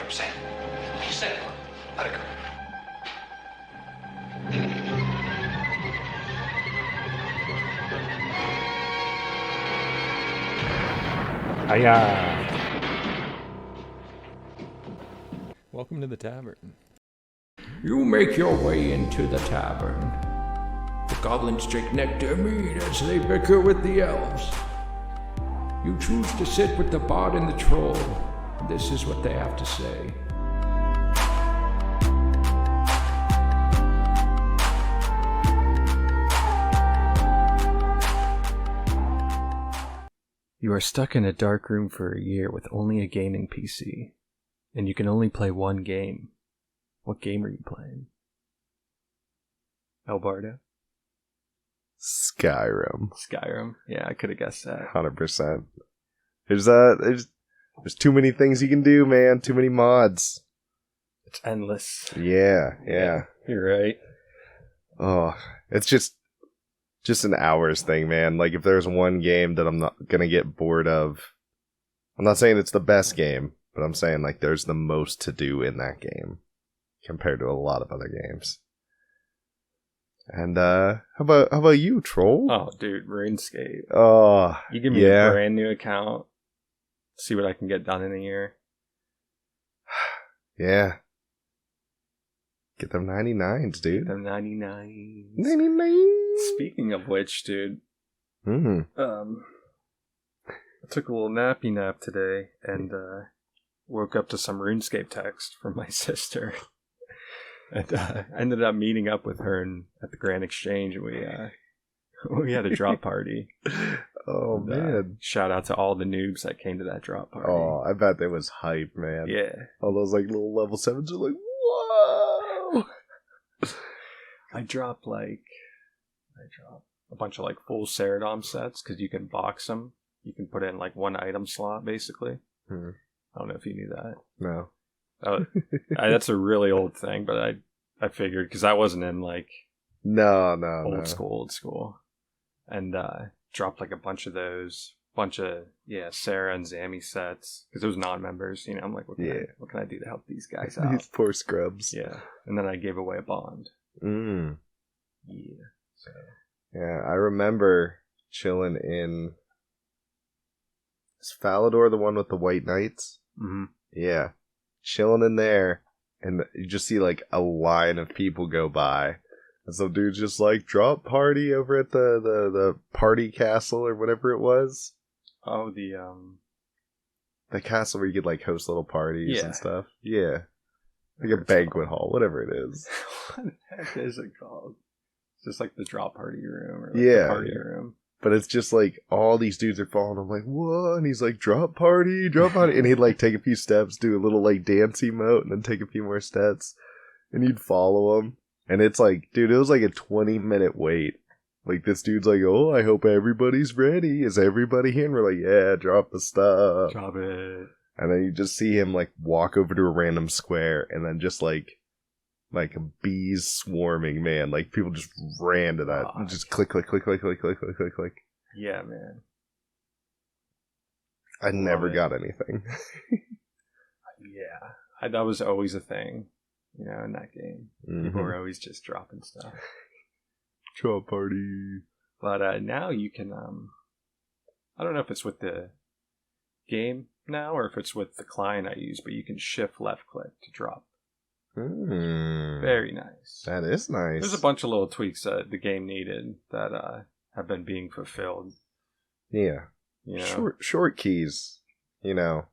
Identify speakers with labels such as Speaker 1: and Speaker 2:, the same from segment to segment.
Speaker 1: Say it. You say it. Let it go.
Speaker 2: Hiya! Welcome to the Tavern.
Speaker 3: You make your way into the tavern. The goblins drink nectar mead as they bicker with the elves. You choose to sit with the bard and the troll. This is what they have to say.
Speaker 2: You are stuck in a dark room for a year with only a gaming PC, and you can only play one game. What game are you playing? Albardo?
Speaker 4: Skyrim.
Speaker 2: Skyrim? Yeah, I could have guessed that.
Speaker 4: 100%. There's too many things you can do, man. Too many mods.
Speaker 2: It's endless.
Speaker 4: Yeah.
Speaker 2: You're right.
Speaker 4: Oh, it's just an hours thing, man. Like, if there's one game that I'm not gonna get bored of, I'm not saying it's the best game, but I'm saying, like, there's the most to do in that game compared to a lot of other games. And how about you, Troll?
Speaker 2: Oh, dude, RuneScape.
Speaker 4: Oh,
Speaker 2: You give me a brand new account, see what I can get done in a year.
Speaker 4: Yeah. Get them 99s, dude.
Speaker 2: Them 99s.
Speaker 4: 99.
Speaker 2: Speaking of which, dude,
Speaker 4: Mm-hmm.
Speaker 2: I took a little nappy nap today and woke up to some RuneScape text from my sister. And I ended up meeting up with her at the Grand Exchange, and we had a drop party.
Speaker 4: Oh,
Speaker 2: And,
Speaker 4: man.
Speaker 2: shout out to all the noobs that came to that drop party.
Speaker 4: Oh, I bet that was hype, man.
Speaker 2: Yeah.
Speaker 4: All those, like, little level 7s are like, whoa!
Speaker 2: I dropped a bunch of like full Ceradom sets because you can box them. You can put it in like one item slot, basically.
Speaker 4: Hmm.
Speaker 2: I don't know if you knew that.
Speaker 4: No.
Speaker 2: That's a really old thing, but I figured because I wasn't in like
Speaker 4: No.
Speaker 2: old school, and dropped like a bunch of those, Sarah and Zammy sets because it was non-members. You know, I'm like, what can I do to help these guys out?
Speaker 4: These poor scrubs.
Speaker 2: Yeah, and then I gave away a bond.
Speaker 4: Mm.
Speaker 2: Yeah. So.
Speaker 4: Yeah, I remember chilling in... Is Falador the one with the white knights?
Speaker 2: Mm-hmm.
Speaker 4: Yeah. Chilling in there, and you just see, like, a line of people go by. And some dude's just like, drop party over at the party castle or whatever it was.
Speaker 2: Oh,
Speaker 4: The castle where you could, like, host little parties
Speaker 2: Yeah.
Speaker 4: and stuff. Yeah. Like a banquet hall, whatever it is.
Speaker 2: what the heck is it called? It's just like the drop party room or like
Speaker 4: Yeah,
Speaker 2: the party
Speaker 4: yeah.
Speaker 2: room.
Speaker 4: But it's just like all these dudes are following him, like, what? And he's like, drop party. And he'd like take a few steps, do a little like dance emote, and then take a few more steps. And you'd follow him. And it's like, dude, it was like a 20-minute wait. Like, this dude's like, oh, I hope everybody's ready. Is everybody here? And we're like, yeah, drop the stuff.
Speaker 2: Drop it.
Speaker 4: And then you just see him like walk over to a random square, and then just like bees swarming, man. Like, people just ran to that. And just click.
Speaker 2: Yeah, man.
Speaker 4: I never got anything.
Speaker 2: Yeah. That was always a thing, you know, in that game.
Speaker 4: Mm-hmm.
Speaker 2: People were always just dropping stuff.
Speaker 4: Drop party.
Speaker 2: But now you can, I don't know if it's with the game now or if it's with the client I use, but you can shift left click to drop. Very nice.
Speaker 4: That is nice.
Speaker 2: There's a bunch of little tweaks that the game needed that have been being fulfilled.
Speaker 4: Yeah.
Speaker 2: You know?
Speaker 4: Short keys, you know,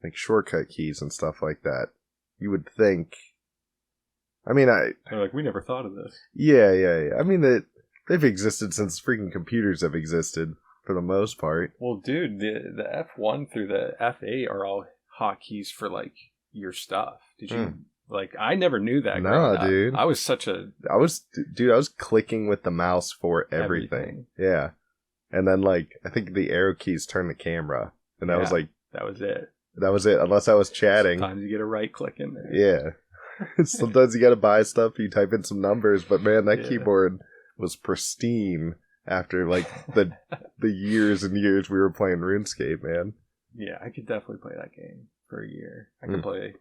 Speaker 4: like shortcut keys and stuff like that. You would think. I mean,
Speaker 2: They're like, we never thought of this.
Speaker 4: Yeah. I mean, they've existed since freaking computers have existed for the most part.
Speaker 2: Well, dude, the F1 through the F8 are all hotkeys for like your stuff. Did you? Like, I never knew that.
Speaker 4: No, dude.
Speaker 2: I was
Speaker 4: I was clicking with the mouse for everything. Yeah. And then, like, I think the arrow keys turn the camera. And that was like...
Speaker 2: That was it.
Speaker 4: That was it, unless I was chatting.
Speaker 2: Sometimes you get a right click in there.
Speaker 4: Yeah. Sometimes you gotta buy stuff, you type in some numbers, but man, that keyboard was pristine after, like, the years and years we were playing RuneScape, man.
Speaker 2: Yeah, I could definitely play that game for a year. I could play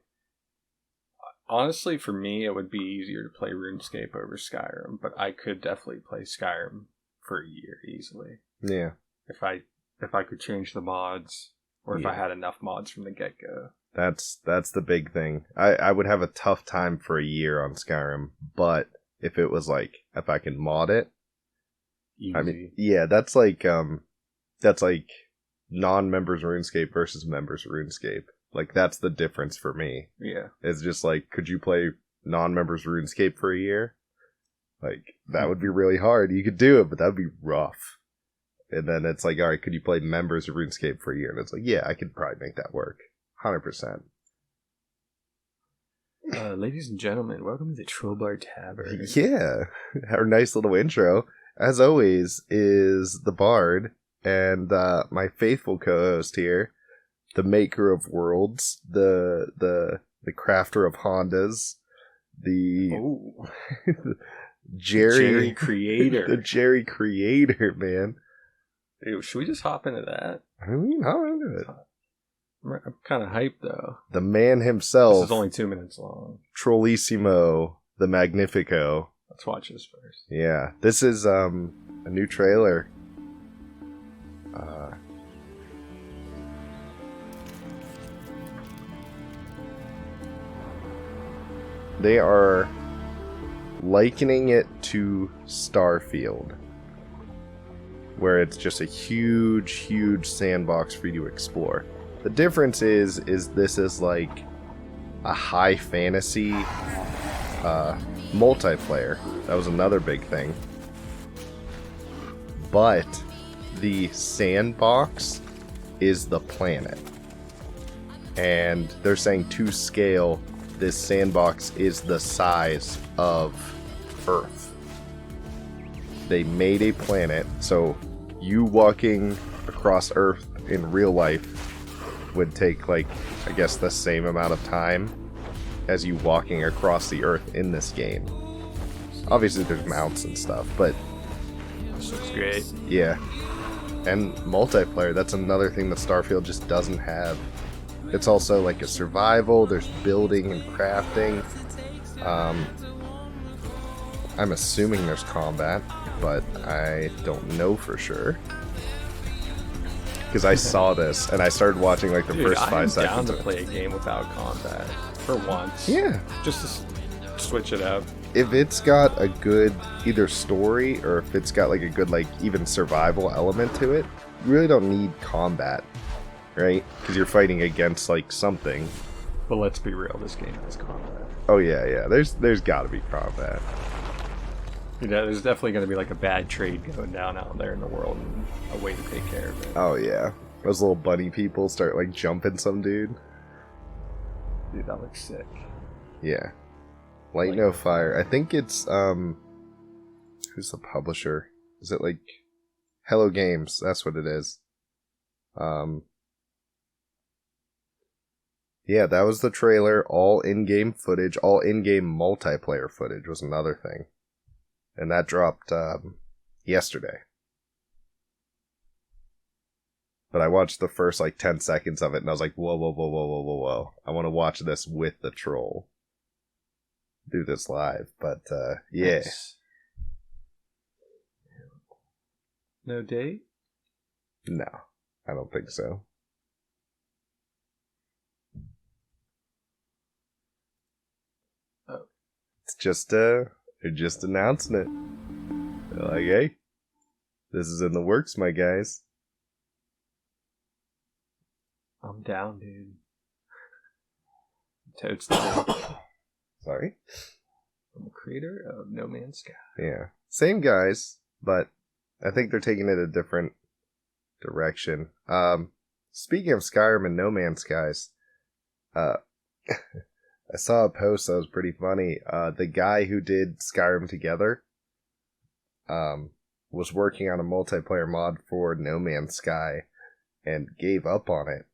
Speaker 2: Honestly, for me, it would be easier to play RuneScape over Skyrim, but I could definitely play Skyrim for a year easily.
Speaker 4: Yeah.
Speaker 2: If I could change the mods, or if I
Speaker 4: Yeah.
Speaker 2: had enough mods from the get-go.
Speaker 4: That's the big thing. I would have a tough time for a year on Skyrim, but if it was like, if I can mod it,
Speaker 2: Easy.
Speaker 4: I mean, yeah, that's like non-members RuneScape versus members RuneScape. Like, that's the difference for me.
Speaker 2: Yeah.
Speaker 4: It's just like, could you play non-members RuneScape for a year? Like, that would be really hard. You could do it, but that would be rough. And then it's like, all right, could you play members of RuneScape for a year? And it's like, yeah, I could probably make that work. 100%.
Speaker 2: Ladies and gentlemen, welcome to the Troll Bar Tavern.
Speaker 4: Yeah. Our nice little intro, as always, is the Bard and my faithful co-host here, the maker of worlds, the crafter of Hondas, the Jerry
Speaker 2: Creator.
Speaker 4: the Jerry Creator, man.
Speaker 2: Dude, should we just hop into that?
Speaker 4: I mean, how into it?
Speaker 2: I'm kind of hyped, though.
Speaker 4: The man himself,
Speaker 2: This is only 2 minutes long.
Speaker 4: Trollissimo, the Magnifico.
Speaker 2: Let's watch this first.
Speaker 4: Yeah, this is a new trailer. They are likening it to Starfield, where it's just a huge sandbox for you to explore. The difference is this is like a high fantasy multiplayer. That was another big thing. But the sandbox is the planet. And they're saying to scale, this sandbox is the size of Earth. They made a planet, so you walking across Earth in real life would take, like, I guess the same amount of time as you walking across the Earth in this game. Obviously there's mounts and stuff, but
Speaker 2: This looks great.
Speaker 4: yeah. And multiplayer, that's another thing that Starfield just doesn't have. It's also like a survival, there's building and crafting. I'm assuming there's combat, but I don't know for sure. Because I saw this, and I started watching like the first 5
Speaker 2: I'm
Speaker 4: seconds.
Speaker 2: down to
Speaker 4: of it.
Speaker 2: play a game without combat for once.
Speaker 4: Yeah.
Speaker 2: Just to switch it up.
Speaker 4: If it's got a good either story, or if it's got like a good like even survival element to it, you really don't need combat, right? Because you're fighting against like something.
Speaker 2: But let's be real, this game has combat.
Speaker 4: Oh yeah. There's got to be combat.
Speaker 2: You know, there's definitely going to be like a bad trade going down out there in the world and a way to take care of it.
Speaker 4: Oh yeah. Those little bunny people start like jumping some dude.
Speaker 2: Dude, that looks sick.
Speaker 4: Yeah. Light No Fire. I think it's who's the publisher? Is it like Hello Games? That's what it is. Yeah, that was the trailer. All in-game footage, all in-game multiplayer footage was another thing. And that dropped yesterday. But I watched the first like 10 seconds of it and I was like, whoa. I want to watch this with the troll. Do this live, but yeah.
Speaker 2: Nice. No date?
Speaker 4: No, I don't think so.
Speaker 2: Oh.
Speaker 4: It's just they're just announcing it. They're like, hey, this is in the works, my guys.
Speaker 2: I'm down, dude. Totes the Bard.
Speaker 4: Sorry?
Speaker 2: I'm the creator of No Man's Sky.
Speaker 4: Yeah. Same guys, but I think they're taking it a different direction. Speaking of Skyrim and No Man's Skies, I saw a post that was pretty funny. The guy who did Skyrim Together was working on a multiplayer mod for No Man's Sky and gave up on it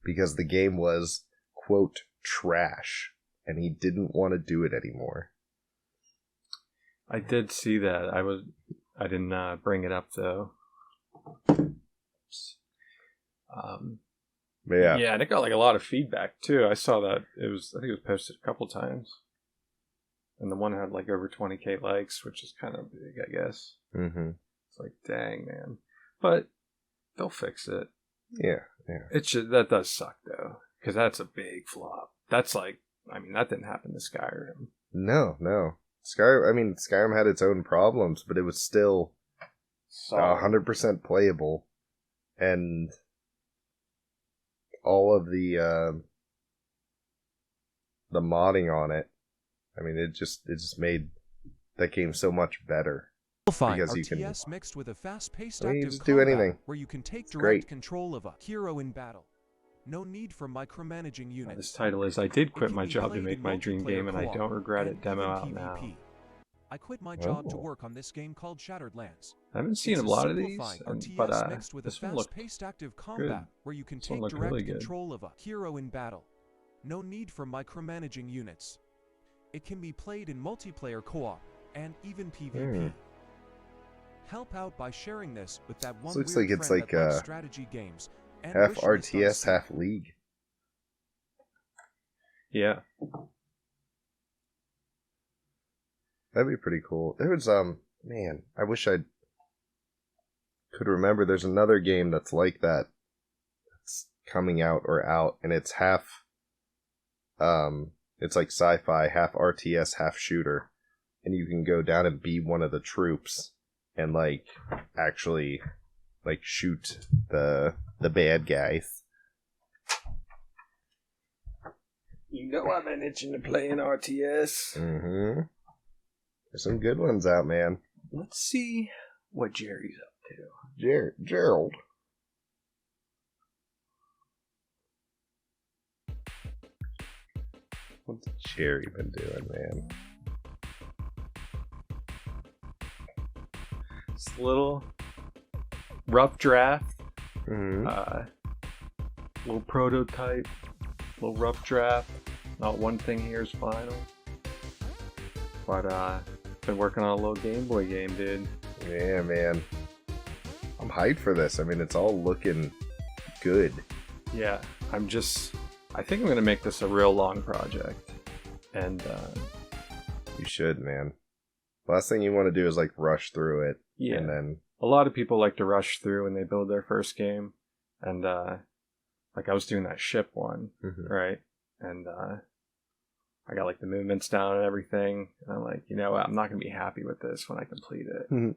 Speaker 4: because the game was, quote, trash. And he didn't want to do it anymore.
Speaker 2: I did see that. I didn't bring it up though.
Speaker 4: Yeah.
Speaker 2: Yeah, and it got like a lot of feedback too. I saw that I think it was posted a couple times. And the one had like over 20k likes, which is kind of big, I guess.
Speaker 4: Mm-hmm.
Speaker 2: It's like, dang, man. But they'll fix it.
Speaker 4: Yeah.
Speaker 2: That does suck though, because that's a big flop. That's like, I mean, that didn't happen to Skyrim.
Speaker 4: No. Skyrim had its own problems, but it was still 100% playable. And all of the modding on it, I mean, it just made that game so much better. Because you can
Speaker 5: mixed with a fast-paced
Speaker 4: you
Speaker 5: active
Speaker 4: just do anything.
Speaker 5: Where you can take direct
Speaker 4: great.
Speaker 5: Control of a hero in battle. No need for micromanaging units.
Speaker 2: This title is I did quit my job to make my dream game, and I don't regret it. Demo out now.
Speaker 5: I quit my job to work on this game called Shattered Lands.
Speaker 2: I haven't seen a lot of these, but
Speaker 5: mixed with
Speaker 2: this
Speaker 5: a
Speaker 2: one looked
Speaker 5: fast-paced active
Speaker 2: good.
Speaker 5: combat where you can
Speaker 2: This one
Speaker 5: take
Speaker 2: looked
Speaker 5: direct
Speaker 2: really good.
Speaker 5: control of a hero in battle. No need for micromanaging units. It can be played in multiplayer co-op and even PvP. Help out by sharing this with that one
Speaker 4: looks
Speaker 5: weird
Speaker 4: like it's
Speaker 5: friend
Speaker 4: like,
Speaker 5: that likes strategy games and
Speaker 4: half
Speaker 5: wish list on
Speaker 4: RTS,
Speaker 5: Steam.
Speaker 4: half League.
Speaker 2: Yeah.
Speaker 4: That'd be pretty cool. There was, man, I wish I could remember. There's another game that's like that. That's coming out, and it's half, it's like sci-fi, half RTS, half shooter. And you can go down and be one of the troops and, like, actually, like, shoot the bad guys.
Speaker 2: You know I've been itching to play an RTS.
Speaker 4: Mm-hmm. There's some good ones out, man.
Speaker 2: Let's see what Jerry's up to.
Speaker 4: Gerald. What's Jerry been doing, man?
Speaker 2: It's a little rough draft.
Speaker 4: Mm-hmm.
Speaker 2: Little prototype. Little rough draft. Not one thing here is final. But been working on a little Game Boy game, dude.
Speaker 4: Yeah, man. I'm hyped for this. I mean, it's all looking good.
Speaker 2: Yeah, I think I'm gonna make this a real long project. And
Speaker 4: You should, man. Last thing you want to do is, like, rush through it.
Speaker 2: yeah,
Speaker 4: And then...
Speaker 2: a lot of people like to rush through when they build their first game. And like I was doing that ship one,
Speaker 4: Mhm.
Speaker 2: right? And I got like the movements down and everything. And I'm like, you know what? I'm not gonna be happy with this when I complete it.
Speaker 4: Mhm.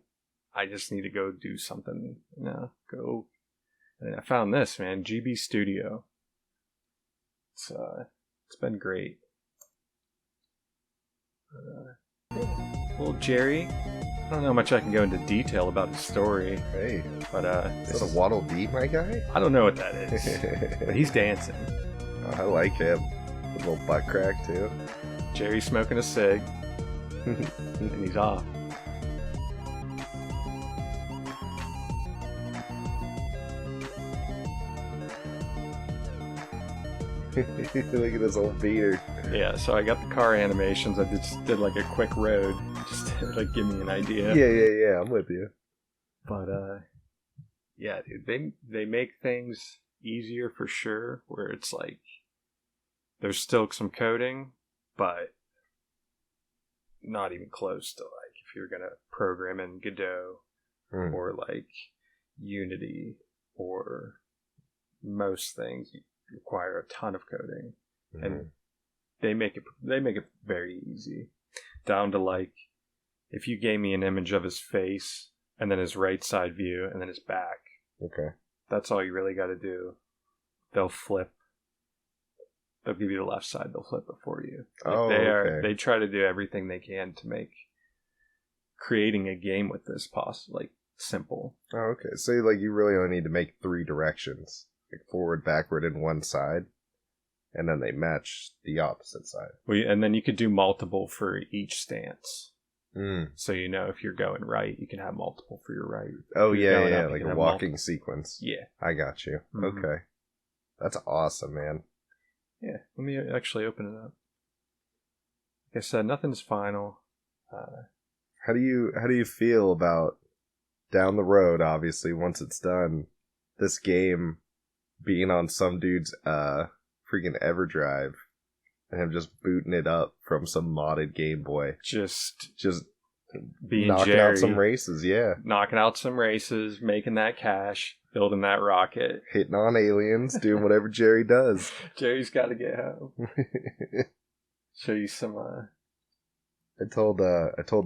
Speaker 2: I just need to go do something, go. And I found this, man, GB Studio. It's been great. Little Jerry. I don't know how much I can go into detail about his story,
Speaker 4: Hey,
Speaker 2: but
Speaker 4: is that a Waddle Dee, my guy?
Speaker 2: I don't know what that is. But he's dancing.
Speaker 4: I like him. A little butt crack, too.
Speaker 2: Jerry's smoking a cig, and he's off.
Speaker 4: Look at this old beater.
Speaker 2: Yeah, so I got the car animations. I just did like a quick road, just to like give me an idea.
Speaker 4: Yeah, I'm with you.
Speaker 2: But yeah, dude, they make things easier for sure. Where it's like there's still some coding, but not even close to like if you're gonna program in Godot or like Unity or most things require a ton of coding, and they make it very easy, down to like if you gave me an image of his face and then his right side view and then his back.
Speaker 4: Okay.
Speaker 2: That's all you really got to do. They'll give you the left side. They'll flip it for you. Like they try to do everything they can to make creating a game with this like simple.
Speaker 4: Oh, okay. So like you really only need to make 3 directions, like forward, backward, and one side, and then they match the opposite side.
Speaker 2: And then you could do multiple for each stance.
Speaker 4: Mm.
Speaker 2: So if you're going right, you can have multiple for your right.
Speaker 4: Oh
Speaker 2: If you're going
Speaker 4: yeah,
Speaker 2: up, you
Speaker 4: like
Speaker 2: can
Speaker 4: a
Speaker 2: have
Speaker 4: walking
Speaker 2: multiple.
Speaker 4: sequence.
Speaker 2: Yeah.
Speaker 4: I got you.
Speaker 2: Mhm.
Speaker 4: Okay. That's awesome, man.
Speaker 2: Yeah, let me actually open it up. Like I said, nothing's final.
Speaker 4: How do you feel about down the road, obviously, once it's done, this game being on some dude's freaking EverDrive and him just booting it up from some modded Game Boy.
Speaker 2: Just
Speaker 4: Being knocking
Speaker 2: Jerry,
Speaker 4: out some races, yeah.
Speaker 2: Knocking out some races, making that cash, building that rocket.
Speaker 4: Hitting on aliens, doing whatever Jerry does.
Speaker 2: Jerry's got to get home. Show you some...
Speaker 4: I told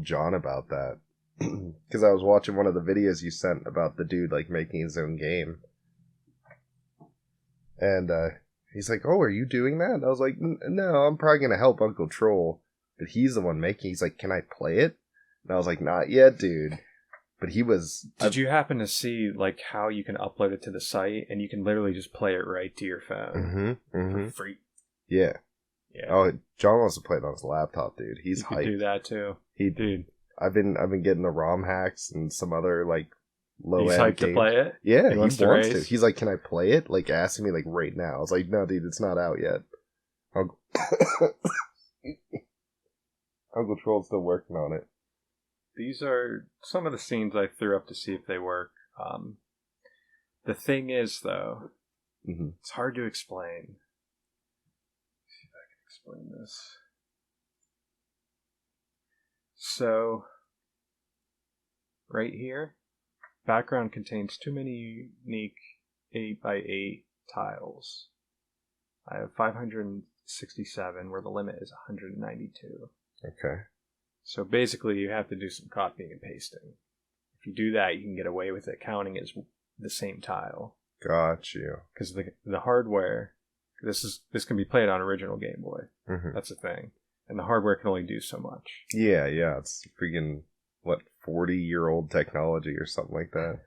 Speaker 4: John about that. Because I was watching one of the videos you sent about the dude, like, making his own game. And he's like, oh, are you doing that? And I was like, no, I'm probably going to help Uncle Troll. But he's the one making. He's like, can I play it? And I was like, not yet, dude. But he was...
Speaker 2: Did you happen to see, like, how you can upload it to the site, and you can literally just play it right to your phone? For free.
Speaker 4: Yeah.
Speaker 2: Yeah.
Speaker 4: Oh, John wants to play it on his laptop, dude. He's hyped.
Speaker 2: Do that, too. Dude.
Speaker 4: I've been getting the ROM hacks and some other, like, low-end
Speaker 2: He's hyped
Speaker 4: games.
Speaker 2: to play it?
Speaker 4: Yeah,
Speaker 2: he wants
Speaker 4: to. He's like, can I play it? Like, asking me, like, right now. I was like, no, dude, it's not out yet. Uncle Troll's still working on it.
Speaker 2: These are some of the scenes I threw up to see if they work. The thing is, though, it's hard to explain. Let's see if I can explain this. So, right here, background contains too many unique 8x8 tiles. I have 567, where the limit is 192.
Speaker 4: Okay.
Speaker 2: So basically, you have to do some copying and pasting. If you do that, you can get away with it counting as the same tile.
Speaker 4: Got you.
Speaker 2: Because the hardware, this can be played on original Game Boy. That's the thing. And the hardware can only do so much.
Speaker 4: Yeah, it's freaking, 40-year-old technology or something like that.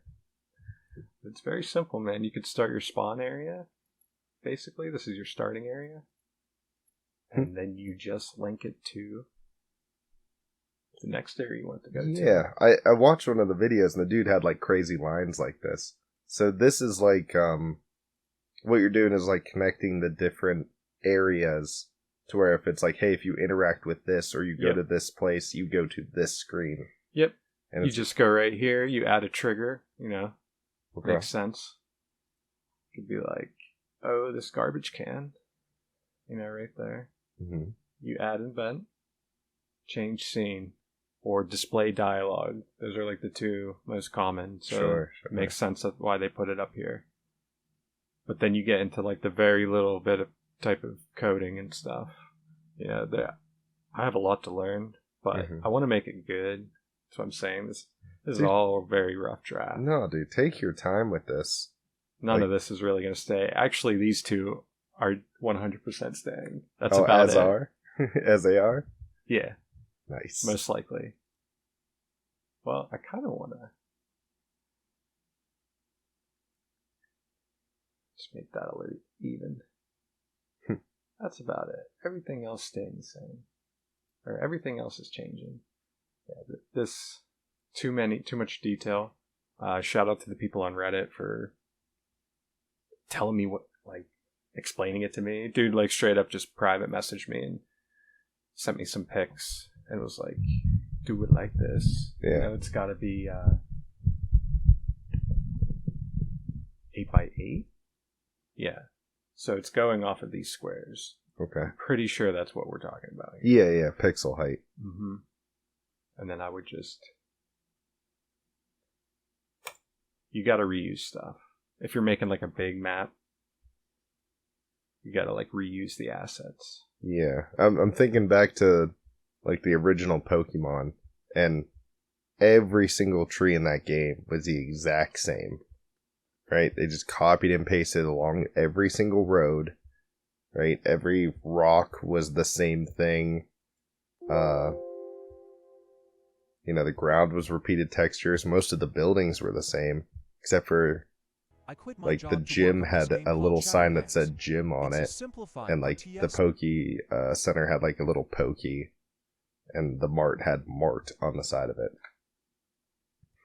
Speaker 2: It's very simple, man. You could start your spawn area. Basically, this is your starting area. And then you just link it to the next area you want to go to.
Speaker 4: Yeah, I watched one of the videos and the dude had like crazy lines like this. So this is like, what you're doing is like connecting the different areas to where if it's like, hey, if you interact with this or you go to this place, you go to this screen.
Speaker 2: Yep.
Speaker 4: And
Speaker 2: you just go right here, you add a trigger, makes sense. It could be like, oh, this garbage can, right there. You add event, change scene, or display dialogue. Those are like the two most common. So
Speaker 4: sure.
Speaker 2: It makes sense of why they put it up here. But then you get into like the very little bit of type of coding and stuff. Yeah, I have a lot to learn, but I want to make it good. That's what I'm saying. This is all a very rough draft.
Speaker 4: No, dude, take your time with this.
Speaker 2: None of this is really going to stay. Actually, these two are 100% staying. That's about
Speaker 4: as
Speaker 2: it.
Speaker 4: As they are?
Speaker 2: Yeah.
Speaker 4: Nice.
Speaker 2: Most likely. Well, I kind of want to just make that a little even. That's about it. Everything else staying the same. Or everything else is changing. Yeah, this too much detail. Shout out to the people on Reddit for telling me explaining it to me. Dude, like straight up just private messaged me and sent me some pics and was like, do it like this.
Speaker 4: Yeah.
Speaker 2: It's got to be 8x8. Yeah. So it's going off of these squares.
Speaker 4: Okay.
Speaker 2: Pretty sure that's what we're talking about here.
Speaker 4: Yeah, pixel height.
Speaker 2: And then I would just... You gotta reuse stuff. If you're making like a big map, you gotta like reuse the assets.
Speaker 4: Yeah. I'm thinking back to like the original Pokemon, and every single tree in that game was the exact same. Right? They just copied and pasted along every single road. Right? Every rock was the same thing. The ground was repeated textures. Most of the buildings were the same, except for like the gym had a little sign that said gym on it, and like the Pokey Center had like a little Pokey, and the Mart had Mart on the side of it.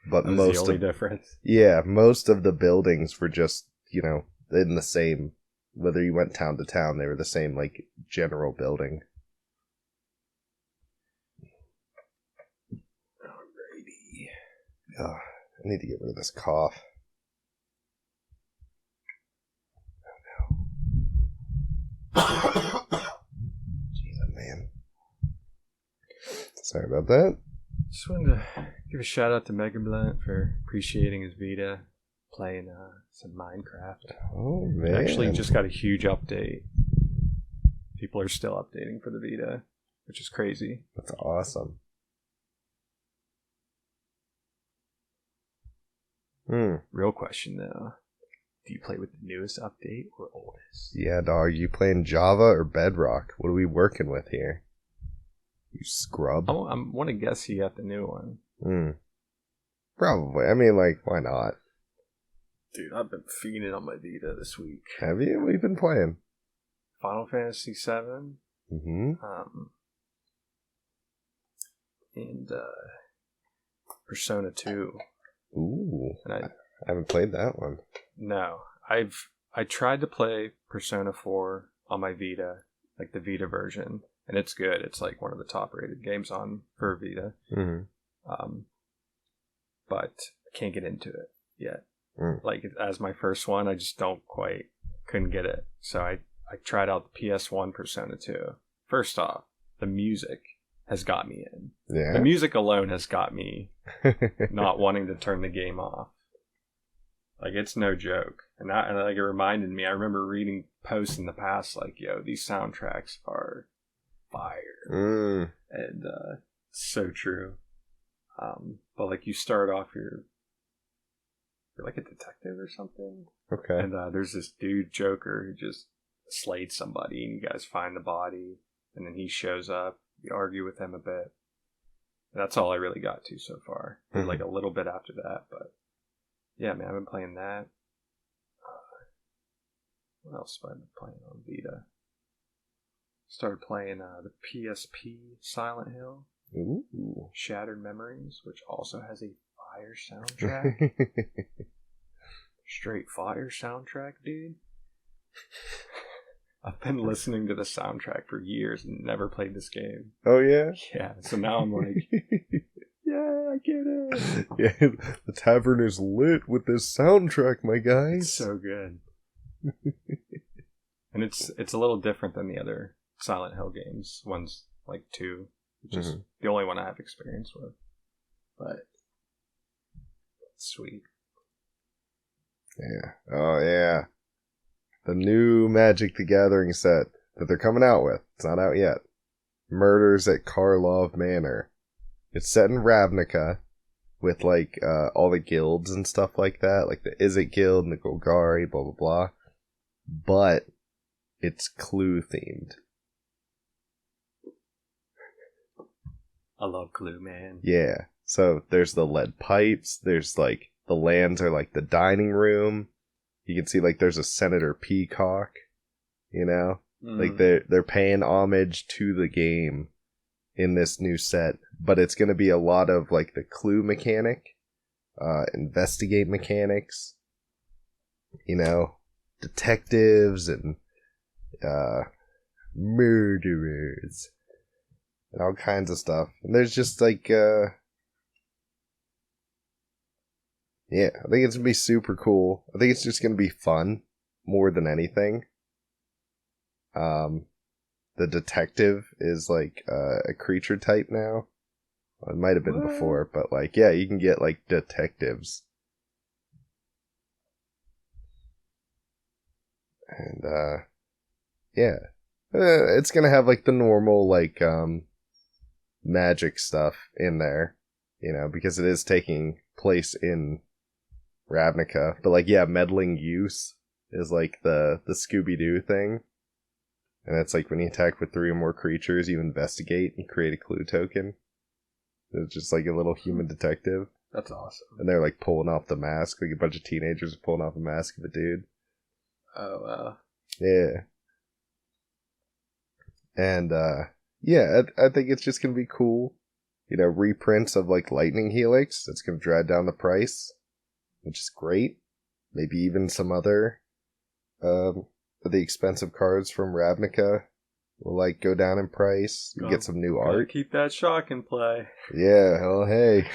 Speaker 4: But
Speaker 2: that was the only difference.
Speaker 4: Yeah, most of the buildings were just, in the same, whether you went town to town, they were the same, like, general building. Alrighty. I need to get rid of this cough. Sorry about that.
Speaker 2: Just wanted to give a shout out to Mega Blunt for appreciating his Vita, playing some Minecraft.
Speaker 4: Oh, man.
Speaker 2: Actually, just got a huge update. People are still updating for the Vita, which is crazy.
Speaker 4: That's awesome.
Speaker 2: Real question, though. Do you play with the newest update or oldest?
Speaker 4: Yeah, dog. You playing Java or Bedrock? What are we working with here? You scrub.
Speaker 2: I want to guess you got the new one.
Speaker 4: Probably. I mean, like, why not?
Speaker 2: Dude, I've been fiending on my Vita this week.
Speaker 4: Have you? What have you been playing?
Speaker 2: Final Fantasy VII.
Speaker 4: Mm-hmm.
Speaker 2: And Persona 2.
Speaker 4: Ooh.
Speaker 2: And
Speaker 4: I haven't played that one.
Speaker 2: No. I tried to play Persona 4 on my Vita, like the Vita version, and it's good. It's like one of the top rated games for Vita.
Speaker 4: Mm-hmm.
Speaker 2: But I can't get into it yet. Like, as my first one, I just couldn't get it. So I tried out the PS1 Persona 2. First off, the music has got me in.
Speaker 4: Yeah.
Speaker 2: The music alone has got me not wanting to turn the game off. Like, it's no joke. And like, it reminded me, I remember reading posts in the past like, yo, these soundtracks are fire. And so true. But like, you start off, you're like a detective or something.
Speaker 4: Okay.
Speaker 2: And there's this dude, Joker, who just slayed somebody, and you guys find the body, and then he shows up. You argue with him a bit. That's all I really got to so far. Like a little bit after that, but yeah, man, I've been playing that. What else have I been playing on Vita? Started playing the PSP Silent Hill.
Speaker 4: Ooh.
Speaker 2: Shattered Memories, which also has a fire soundtrack. Straight fire soundtrack, dude. I've been listening to the soundtrack for years and never played this game.
Speaker 4: Oh, yeah?
Speaker 2: Yeah, so now I'm like, yeah, I get it.
Speaker 4: Yeah, the tavern is lit with this soundtrack, my guys.
Speaker 2: It's so good. And it's a little different than the other Silent Hill games. One's like 2, which is the only one I have experience with. But sweet.
Speaker 4: Yeah. Oh, yeah. The new Magic the Gathering set that they're coming out with. It's not out yet. Murders at Karlov Manor. It's set in Ravnica with, like, all the guilds and stuff like that. Like the Izzet Guild and the Golgari, blah, blah, blah. But it's Clue themed.
Speaker 2: I love Clue, man.
Speaker 4: Yeah. So there's the lead pipes. There's, like, the lands are like the dining room. You can see, like, there's a Senator Peacock, you know? Like, they're paying homage to the game in this new set. But it's going to be a lot of, like, the clue mechanic, investigate mechanics, you know, detectives and murderers and all kinds of stuff. And there's just, like, yeah, I think it's going to be super cool. I think it's just going to be fun more than anything. The detective is like a creature type now. Well, it might have been before, but like, yeah, you can get like detectives. And yeah, it's going to have like the normal like magic stuff in there, you know, because it is taking place in Ravnica, but like, yeah, meddling use is like the Scooby-Doo thing, and it's like when you attack with 3 or more creatures, you investigate and create a clue token. It's just like a little human detective.
Speaker 2: That's awesome.
Speaker 4: And they're like pulling off the mask, like a bunch of teenagers are pulling off a mask of a dude.
Speaker 2: Oh, wow.
Speaker 4: Yeah. And yeah, I think it's just gonna be cool. You know, reprints of like Lightning Helix. That's gonna drive down the price, which is great. Maybe even some other the expensive cards from Ravnica will like go down in price. You get some new art.
Speaker 2: Keep that shock in play.
Speaker 4: Yeah, hell hey.
Speaker 2: It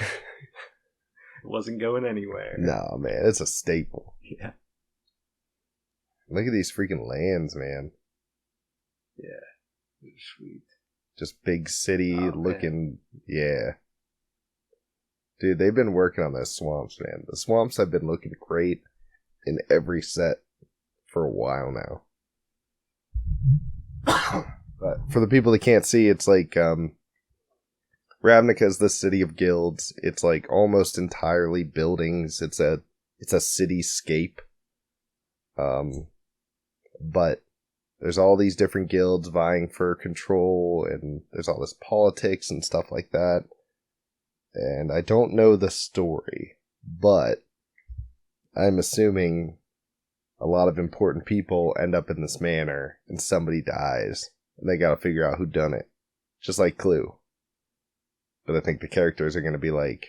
Speaker 2: wasn't going anywhere.
Speaker 4: Nah, man, it's a staple.
Speaker 2: Yeah.
Speaker 4: Look at these freaking lands, man.
Speaker 2: Yeah. They're sweet.
Speaker 4: Just big city looking.
Speaker 2: Man.
Speaker 4: Yeah. Dude, they've been working on those swamps, man. The swamps have been looking great in every set for a while now. But for the people that can't see, it's like Ravnica is the city of guilds. It's like almost entirely buildings. It's a cityscape. But there's all these different guilds vying for control, and there's all this politics and stuff like that. And I don't know the story, but I'm assuming a lot of important people end up in this manor, and somebody dies, and they gotta figure out who done it. Just like Clue. But I think the characters are gonna be like,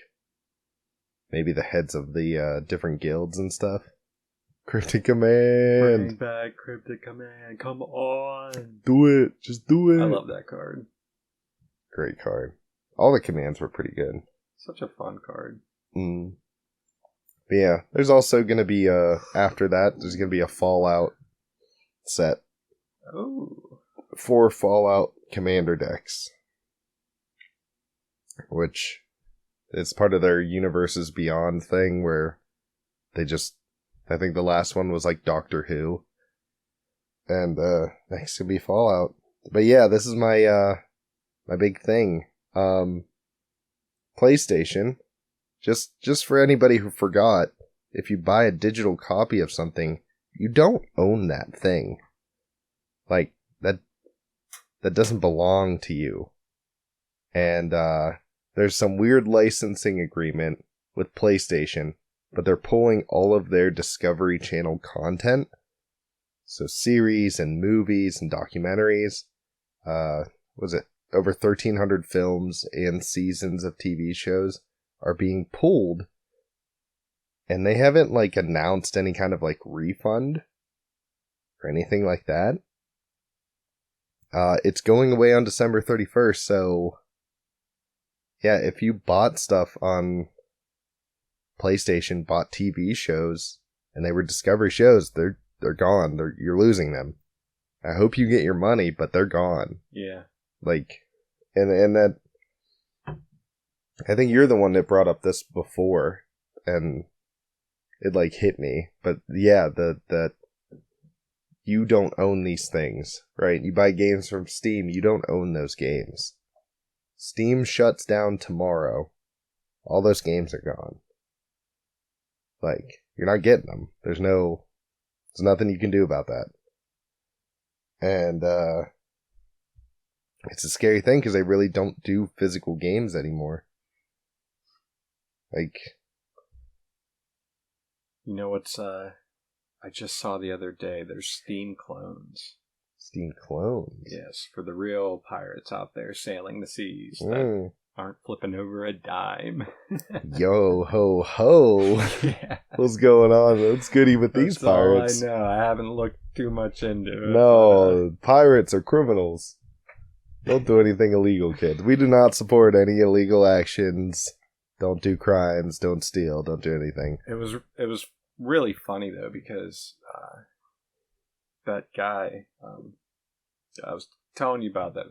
Speaker 4: maybe the heads of the different guilds and stuff. Cryptic Command!
Speaker 2: Bring back Cryptic Command, come on!
Speaker 4: Do it! Just do it!
Speaker 2: I love that card.
Speaker 4: Great card. All the commands were pretty good.
Speaker 2: Such a fun card.
Speaker 4: But yeah, there's also going to be, after that, there's going to be a Fallout set.
Speaker 2: Oh.
Speaker 4: 4 Fallout Commander decks. Which is part of their Universes Beyond thing, where they just, I think the last one was like Doctor Who. And, next will be Fallout. But yeah, this is my big thing. PlayStation. Just for anybody who forgot, if you buy a digital copy of something, you don't own that thing. Like, that doesn't belong to you. And there's some weird licensing agreement with PlayStation, but they're pulling all of their Discovery Channel content. So series and movies and documentaries. Was it over 1,300 films and seasons of TV shows are being pulled, and they haven't like announced any kind of like refund or anything like that. It's going away on December 31st, so yeah, if you bought stuff on PlayStation, bought TV shows, and they were Discovery shows, they're gone. You're losing them. I hope you get your money, but they're gone.
Speaker 2: Yeah.
Speaker 4: Like, and that, I think you're the one that brought up this before, and it like hit me. But yeah, that you don't own these things, right? You buy games from Steam, you don't own those games. Steam shuts down tomorrow. All those games are gone. Like, you're not getting them. There's nothing you can do about that. And it's a scary thing because they really don't do physical games anymore. Like,
Speaker 2: you know what's I just saw the other day, there's Steam clones.
Speaker 4: Steam clones?
Speaker 2: Yes, for the real pirates out there sailing the seas that aren't flipping over a dime.
Speaker 4: Yo ho ho.
Speaker 2: Yeah.
Speaker 4: What's going on? What's goody with these pirates?
Speaker 2: All I know. I haven't looked too much into it.
Speaker 4: No, pirates are criminals. Don't do anything illegal, kids. We do not support any illegal actions. Don't do crimes. Don't steal. Don't do anything.
Speaker 2: It was really funny though, because that guy I was telling you about, that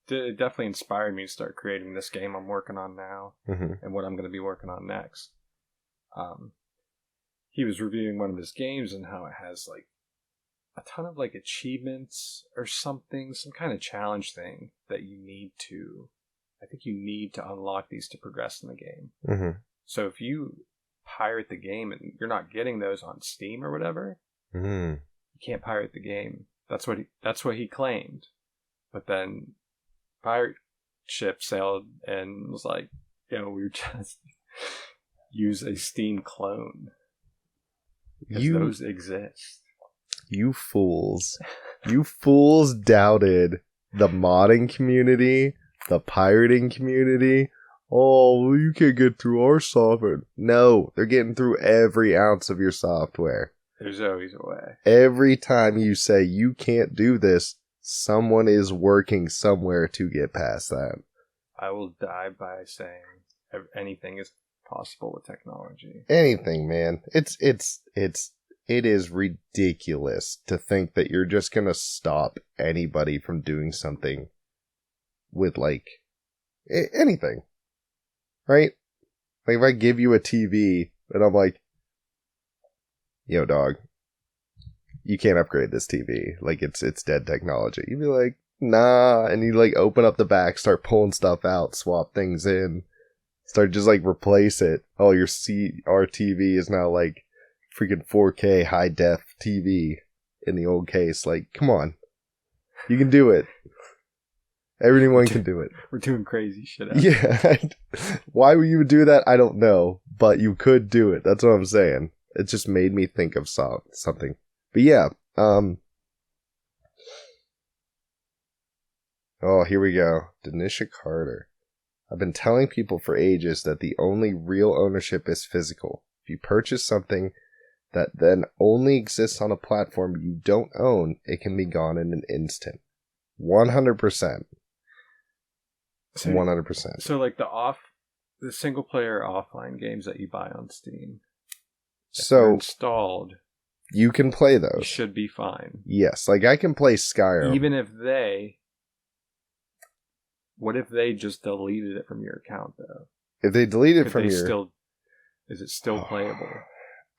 Speaker 2: it definitely inspired me to start creating this game I'm working on now, and what I'm going to be working on next. He was reviewing one of his games and how it has like a ton of like achievements or something, some kind of challenge thing that you need to unlock these to progress in the game. So if you pirate the game and you're not getting those on Steam or whatever, you can't pirate the game. That's what he claimed. But then pirate ship sailed and was like, we just use a Steam clone. Because those exist.
Speaker 4: You fools. You fools doubted the modding community, the pirating community. Oh, well, you can't get through our software. No, they're getting through every ounce of your software.
Speaker 2: There's always a way.
Speaker 4: Every time you say you can't do this, someone is working somewhere to get past that.
Speaker 2: I will die by saying anything is possible with technology.
Speaker 4: Anything, man. It is ridiculous to think that you're just gonna stop anybody from doing something with like anything, right? Like if I give you a TV and I'm like, yo dog, you can't upgrade this TV. Like it's dead technology. You'd be like, nah. And you like open up the back, start pulling stuff out, swap things in, start just like replace it. Oh, your CRTV is now like freaking 4K high def TV in the old case. Like, come on. You can do it. Everyone can do it.
Speaker 2: We're doing crazy shit out
Speaker 4: Yeah. Why would you do that? I don't know. But you could do it. That's what I'm saying. It just made me think of something. But yeah. Oh, here we go. Denisha Carter. I've been telling people for ages that the only real ownership is physical. If you purchase something that then only exists on a platform you don't own, it can be gone in an instant. 100%. 100%.
Speaker 2: So like the single player offline games that you buy on Steam, if they're installed,
Speaker 4: you can play those.
Speaker 2: You should be fine.
Speaker 4: Yes, like I can play Skyrim.
Speaker 2: Even if what if they just deleted it from your account though?
Speaker 4: If they delete it from your...
Speaker 2: Is it still playable?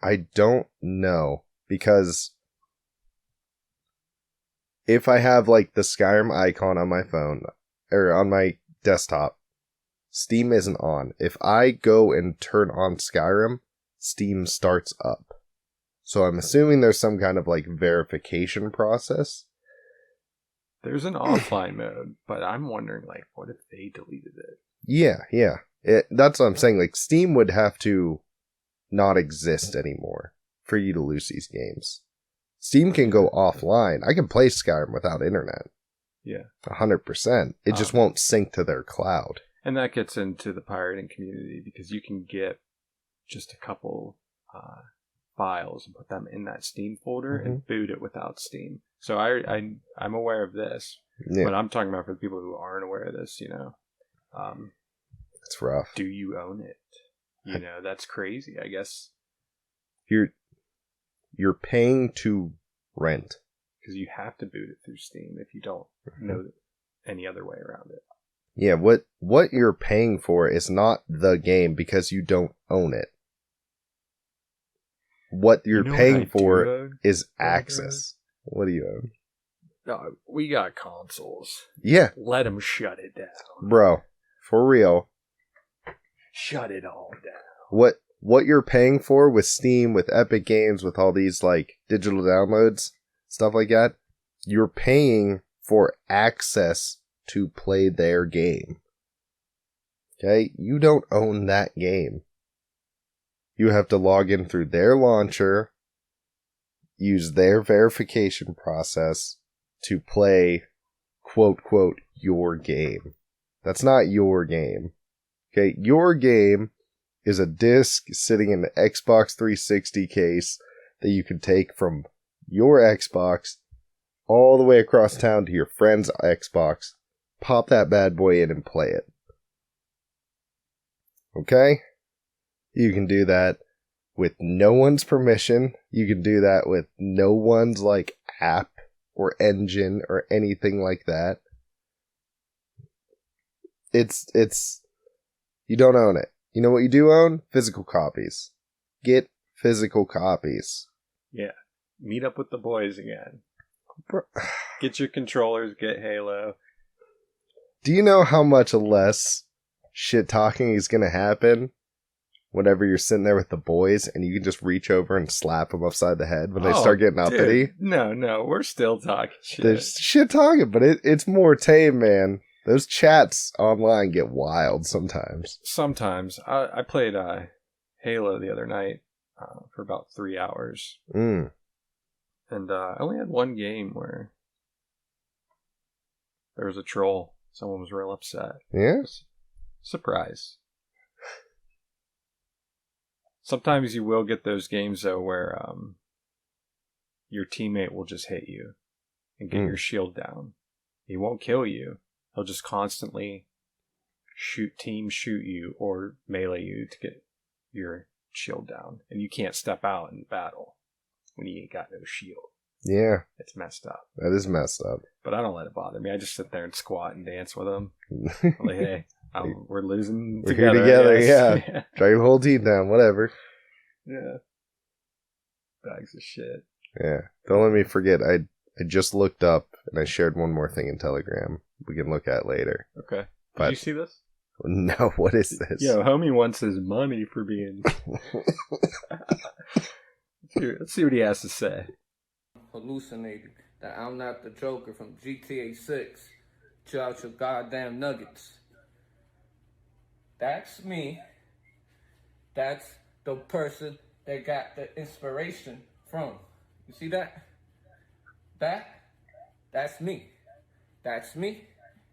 Speaker 4: I don't know, because if I have like the Skyrim icon on my phone or on my desktop, Steam isn't on. If I go and turn on Skyrim, Steam starts up. So I'm assuming there's some kind of like verification process.
Speaker 2: There's an offline mode, but I'm wondering like, what if they deleted it?
Speaker 4: Yeah. That's what I'm saying. Like Steam would have to not exist anymore for you to lose these games. Steam can go offline. I can play Skyrim without internet.
Speaker 2: Yeah.
Speaker 4: 100%. It just won't sync to their cloud.
Speaker 2: And that gets into the pirating community because you can get just a couple files and put them in that Steam folder and boot it without Steam. So I'm aware of this, but I'm talking about for the people who aren't aware of this, you know.
Speaker 4: It's rough.
Speaker 2: Do you own it? You know, that's crazy, I guess.
Speaker 4: You're paying to rent.
Speaker 2: Because you have to boot it through Steam if you don't know any other way around it.
Speaker 4: Yeah, what you're paying for is not the game because you don't own it. What you're paying for is access. What do you own?
Speaker 2: We got consoles.
Speaker 4: Yeah.
Speaker 2: Let them shut it down.
Speaker 4: Bro, for real.
Speaker 2: Shut it all down.
Speaker 4: What you're paying for with Steam, with Epic Games, with all these like digital downloads, stuff like that, you're paying for access to play their game. Okay? You don't own that game. You have to log in through their launcher, use their verification process to play, quote, quote, your game. That's not your game. Okay? Your game is a disc sitting in the Xbox 360 case that you can take from your Xbox all the way across town to your friend's Xbox, pop that bad boy in and play it. Okay? You can do that with no one's permission. You can do that with no one's like app or engine or anything like that. It's you don't own it. You know what you do own? Physical copies. Get physical copies.
Speaker 2: Yeah. Meet up with the boys again. Get your controllers, get Halo.
Speaker 4: Do you know how much less shit talking is going to happen whenever you're sitting there with the boys and you can just reach over and slap them upside the head when they start getting uppity?
Speaker 2: No, we're still talking shit.
Speaker 4: There's shit talking, but it's more tame, man. Those chats online get wild sometimes.
Speaker 2: Sometimes. I played Halo the other night for about 3 hours. And I only had one game where there was a troll. Someone was real upset.
Speaker 4: Yeah?
Speaker 2: Surprise. Sometimes you will get those games, though, where your teammate will just hit you and get your shield down. He won't kill you. He'll just constantly shoot you or melee you to get your shield down. And you can't step out in battle when you ain't got no shield.
Speaker 4: Yeah.
Speaker 2: It's messed up.
Speaker 4: That is messed up.
Speaker 2: But I don't let it bother me. I just sit there and squat and dance with them. Like, hey, we're losing
Speaker 4: We're
Speaker 2: together.
Speaker 4: here together,
Speaker 2: I guess.
Speaker 4: yeah. Try your whole team down, whatever.
Speaker 2: Yeah. Bags of shit.
Speaker 4: Yeah. Don't let me forget, I just looked up and I shared one more thing in Telegram we can look at later.
Speaker 2: Okay.
Speaker 4: But
Speaker 2: Did you see this?
Speaker 4: No, what is this?
Speaker 2: Yo, homie wants his money for being... Let's see what he has to say.
Speaker 6: Hallucinating that I'm not the Joker from GTA 6. Chill out your goddamn nuggets. That's me. That's the person that got the inspiration from. You see that? That's me. That's me.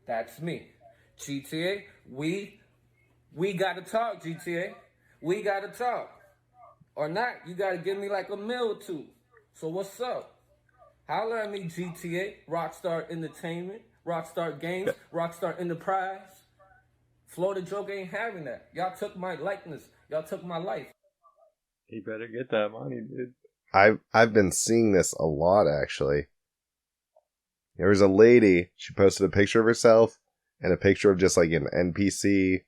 Speaker 6: That's me. GTA, we gotta talk, GTA. We gotta talk. Or not, you gotta give me like a meal or two. So what's up? Holler at me, GTA, Rockstar Entertainment, Rockstar Games, Rockstar Enterprise. Florida Joke ain't having that. Y'all took my likeness. Y'all took my life.
Speaker 2: He better get that money, dude.
Speaker 4: I've been seeing this a lot, actually. There was a lady, she posted a picture of herself and a picture of just like an NPC.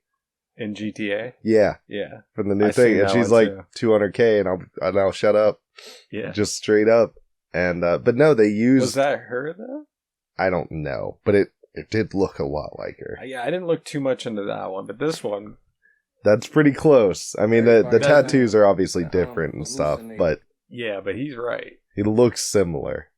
Speaker 2: In GTA?
Speaker 4: Yeah.
Speaker 2: Yeah.
Speaker 4: From the new
Speaker 2: I
Speaker 4: thing.
Speaker 2: seen
Speaker 4: And
Speaker 2: that
Speaker 4: she's
Speaker 2: one,
Speaker 4: like
Speaker 2: too.
Speaker 4: 200K and I'll shut up.
Speaker 2: Yeah.
Speaker 4: Just straight up. And, but no, they used...
Speaker 2: Was that her, though?
Speaker 4: I don't know. But it did look a lot like her.
Speaker 2: Yeah, I didn't look too much into that one, but this one...
Speaker 4: That's pretty close. I mean, the
Speaker 6: Everybody
Speaker 4: tattoos are obviously
Speaker 6: knows.
Speaker 4: different and stuff,
Speaker 6: Hallucinating.
Speaker 4: but
Speaker 2: Yeah, but he's right.
Speaker 4: he looks similar.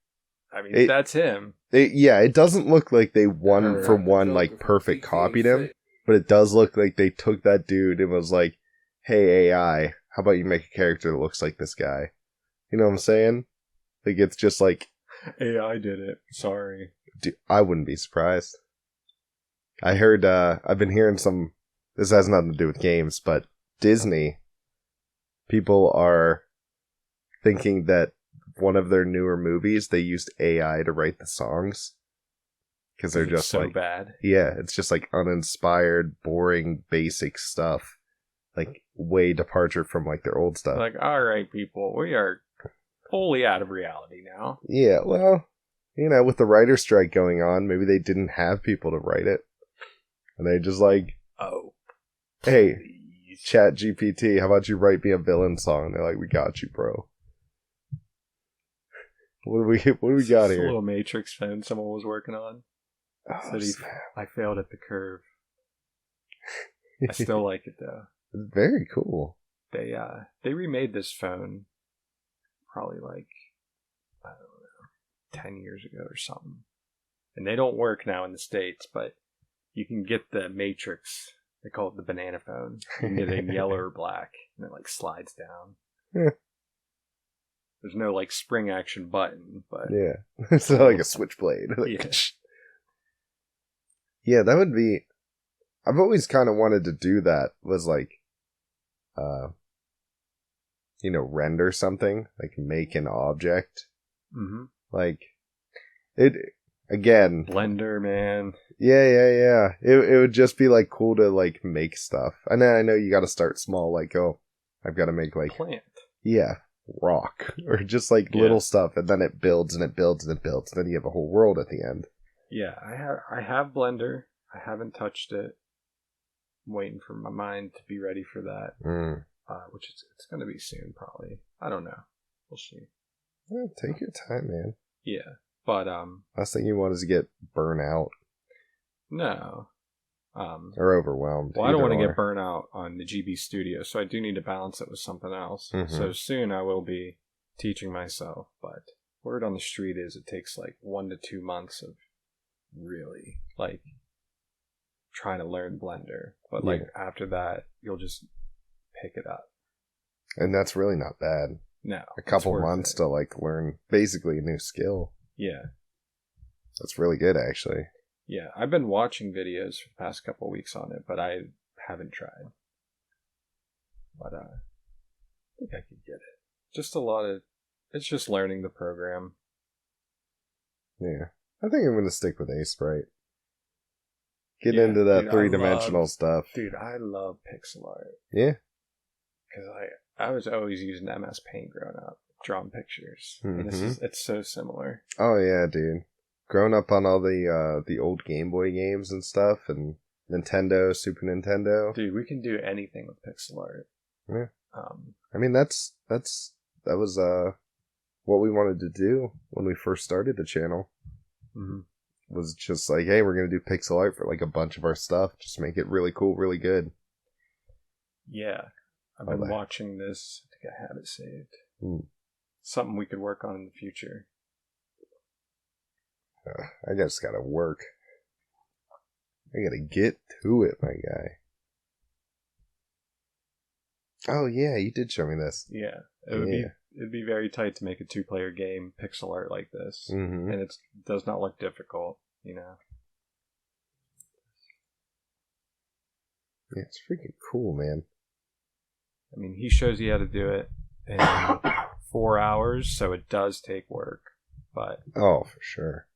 Speaker 2: I mean, that's him.
Speaker 4: It doesn't look like they one
Speaker 6: Her,
Speaker 4: for
Speaker 6: the
Speaker 4: one,
Speaker 6: Joker
Speaker 4: like,
Speaker 6: from
Speaker 4: perfect
Speaker 6: GTA
Speaker 4: copied him.
Speaker 6: 6.
Speaker 4: But it does look like they took that dude and was like, hey, AI, how about you make a character that looks like this guy? You know what I'm saying? Like, it's just like...
Speaker 2: AI did it. Sorry.
Speaker 4: Dude, I wouldn't be surprised. I heard, I've been hearing some... This has nothing to do with games, but Disney, people are thinking that one of their newer movies, they used AI to write the songs. Because they're
Speaker 2: It's
Speaker 4: just
Speaker 2: so
Speaker 4: like...
Speaker 2: bad.
Speaker 4: Yeah, it's just like uninspired, boring, basic stuff. Like, way departure from like their old stuff.
Speaker 2: Like, all right, people, we are wholly out of reality now.
Speaker 4: Yeah, well, you know, with the writer's strike going on, maybe they didn't have people to write it. And they just like,
Speaker 2: Oh,
Speaker 4: hey,
Speaker 2: please.
Speaker 4: Chat GPT, how about you write me a villain song? And they're like, we got you, bro. What do we got
Speaker 2: It's a
Speaker 4: here?
Speaker 2: little Matrix film someone was working on.
Speaker 4: Oh,
Speaker 2: Said I failed at the curve. I still like it though.
Speaker 4: It's very cool.
Speaker 2: They remade this phone probably like, I don't know, 10 years ago or something. And they don't work now in the States, but you can get the Matrix. They call it the banana phone. You can get it in yellow or black, and it like slides down.
Speaker 4: Yeah.
Speaker 2: There's no like spring action button, but
Speaker 4: Yeah. It's not like a switchblade. Like,
Speaker 2: yeah.
Speaker 4: Yeah, that would be... I've always kind of wanted to do that, was like, you know, render something, like make an object.
Speaker 2: Mm-hmm.
Speaker 4: Like, it, again...
Speaker 2: Blender, man.
Speaker 4: Yeah. It would just be like cool to like make stuff. And I know you gotta start small, like, oh, I've gotta make like,
Speaker 2: Plant.
Speaker 4: yeah, rock, or just like
Speaker 2: Yeah.
Speaker 4: little stuff, and then it builds and it builds and it builds, and then you have a whole world at the end.
Speaker 2: Yeah, I have Blender. I haven't touched it. I'm waiting for my mind to be ready for that. Which it's going to be soon, probably. I don't know. We'll see.
Speaker 4: Yeah, take your time, man.
Speaker 2: Yeah, but
Speaker 4: Last thing you want is to get burnt out
Speaker 2: no.
Speaker 4: or overwhelmed.
Speaker 2: Well, I don't
Speaker 4: either
Speaker 2: want to
Speaker 4: or.
Speaker 2: get burnt out on the GB Studio, so I do need to balance it with something else.
Speaker 4: Mhm.
Speaker 2: So soon I will be teaching myself, but word on the street is it takes like 1 to 2 months of really like trying to learn Blender, but like after that you'll just pick it up.
Speaker 4: And that's really not bad.
Speaker 2: No,
Speaker 4: A couple
Speaker 2: it's worth
Speaker 4: months
Speaker 2: it.
Speaker 4: to like learn basically a new skill.
Speaker 2: Yeah.
Speaker 4: That's really good, actually.
Speaker 2: Yeah, I've been watching videos for the past couple of weeks on it, but I haven't tried. But I think I could get it. Just it's just learning the program.
Speaker 4: Yeah. I think I'm going to stick with A-Sprite. Get
Speaker 2: Yeah,
Speaker 4: into that
Speaker 2: dude,
Speaker 4: three-dimensional stuff.
Speaker 2: Dude, I love pixel art.
Speaker 4: Yeah.
Speaker 2: Because I was always using MS Paint growing up. drawn pictures. And it's so similar.
Speaker 4: Oh yeah, dude. Growing up on all the old Game Boy games and stuff, and Nintendo, Super Nintendo.
Speaker 2: Dude, we can do anything with pixel art.
Speaker 4: Yeah. I mean, that was what we wanted to do when we first started the channel.
Speaker 2: Mm-hmm.
Speaker 4: Was just like, hey, we're gonna do pixel art for like a bunch of our stuff. Just make it really cool, really good.
Speaker 2: Yeah, I've been watching this. I think I have it saved. Something we could work on in the future.
Speaker 4: I just gotta work. I gotta get to it, my guy. Oh yeah, you did show me this.
Speaker 2: Yeah, it'd be very tight to make a 2-player game pixel art like this, and it does not look difficult. You know.
Speaker 4: Yeah, it's freaking cool, man.
Speaker 2: I mean, he shows you how to do it in 4 hours, so it does take work. But
Speaker 4: oh, for sure.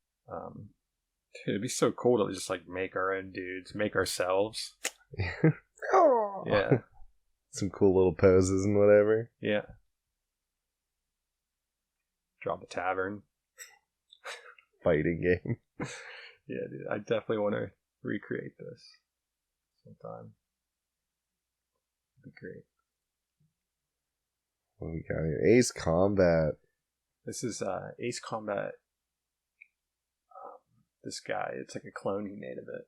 Speaker 2: Dude, it'd be so cool to just like make our own dudes, make ourselves. Yeah.
Speaker 4: Some cool little poses and whatever.
Speaker 2: Yeah. Draw the Tavern.
Speaker 4: Fighting game.
Speaker 2: Yeah, dude. I definitely want to recreate this sometime. It'd be great.
Speaker 4: What we got here? Ace Combat.
Speaker 2: This is Ace Combat. This guy, it's like a clone he made of it.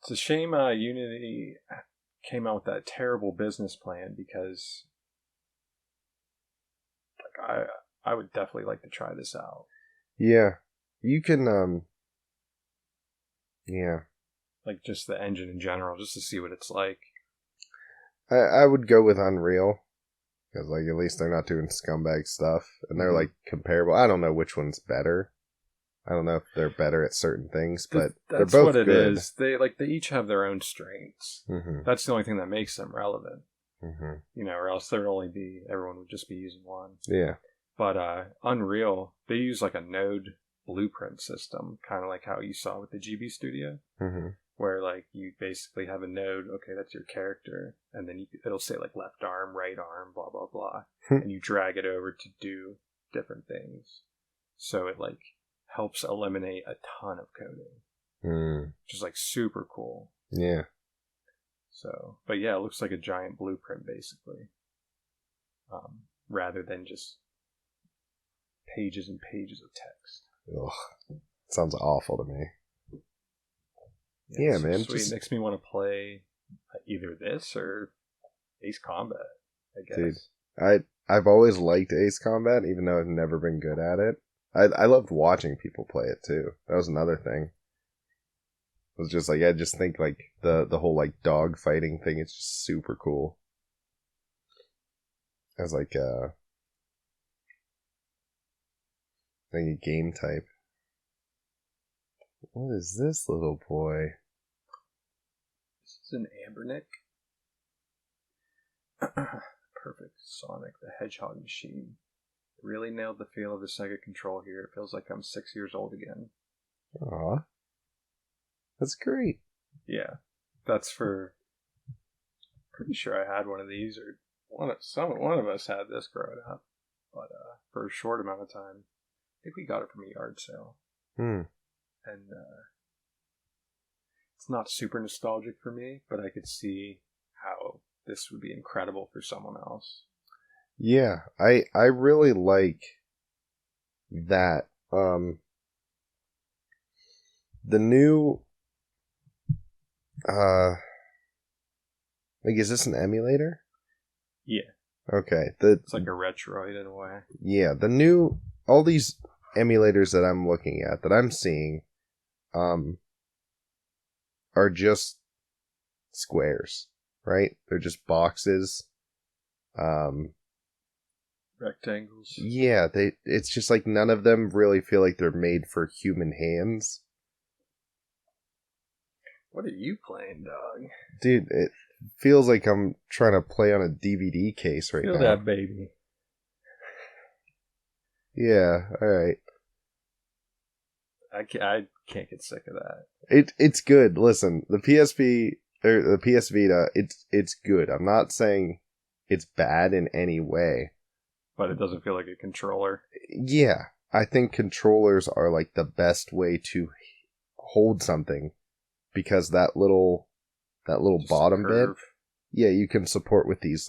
Speaker 2: It's a shame Unity came out with that terrible business plan, because like I would definitely like to try this out.
Speaker 4: Yeah. You can yeah.
Speaker 2: Like just the engine in general, just to see what it's like.
Speaker 4: I would go with Unreal. Because, like, at least they're not doing scumbag stuff. And they're, like, comparable. I don't know which one's better. I don't know if they're better at certain things, but they're both
Speaker 2: what it
Speaker 4: good.
Speaker 2: is. They each have their own strengths. That's the only thing that makes them relevant. You know, or else everyone would just be using one.
Speaker 4: Yeah.
Speaker 2: But Unreal, they use, like, a node blueprint system, kind of like how you saw with the GB Studio. Where, like, you basically have a node, okay, that's your character, and then it'll say, like, left arm, right arm, blah, blah, blah, and you drag it over to do different things. So it, like, helps eliminate a ton of coding. Which is, like, super cool.
Speaker 4: Yeah.
Speaker 2: So, but yeah, it looks like a giant blueprint, basically. Rather than just pages and pages of text.
Speaker 4: Ugh. Sounds awful to me. Yeah, man.
Speaker 2: Sweet. It makes me want to play either this or Ace Combat, I guess.
Speaker 4: Dude, I've always liked Ace Combat, even though I've never been good at it. I loved watching people play it, too. That was another thing. It was just like, I just think, like, the whole, like, dog fighting thing is just super cool. As, like, a game type. What is this little boy?
Speaker 2: This is an Ambernick. Perfect. Sonic the Hedgehog machine. Really nailed the feel of the Sega control here. It feels like I'm 6 years old again.
Speaker 4: Aw. That's great.
Speaker 2: Yeah. That's for... Pretty sure I had one of these, or one of us had this growing up. But for a short amount of time. I think we got it from a yard sale. And it's not super nostalgic for me, but I could see how this would be incredible for someone else.
Speaker 4: Yeah, I really like that. The new like, is this an emulator?
Speaker 2: Yeah.
Speaker 4: Okay.
Speaker 2: It's like a Retroid in a way.
Speaker 4: Yeah, all these emulators that I'm looking at, that I'm seeing, are just squares, right? They're just boxes.
Speaker 2: Rectangles.
Speaker 4: Yeah, it's just like none of them really feel like they're made for human hands.
Speaker 2: What are you playing, dog?
Speaker 4: Dude, it feels like I'm trying to play on a DVD case right now.
Speaker 2: Feel that, baby.
Speaker 4: Yeah, alright.
Speaker 2: I can't get sick of that.
Speaker 4: It's good. Listen, the PSP, the PS Vita, it's good. I'm not saying it's bad in any way.
Speaker 2: But it doesn't feel like a controller.
Speaker 4: Yeah, I think controllers are like the best way to hold something because that little
Speaker 2: Just
Speaker 4: bottom bit,
Speaker 2: curve.
Speaker 4: yeah, you can support with these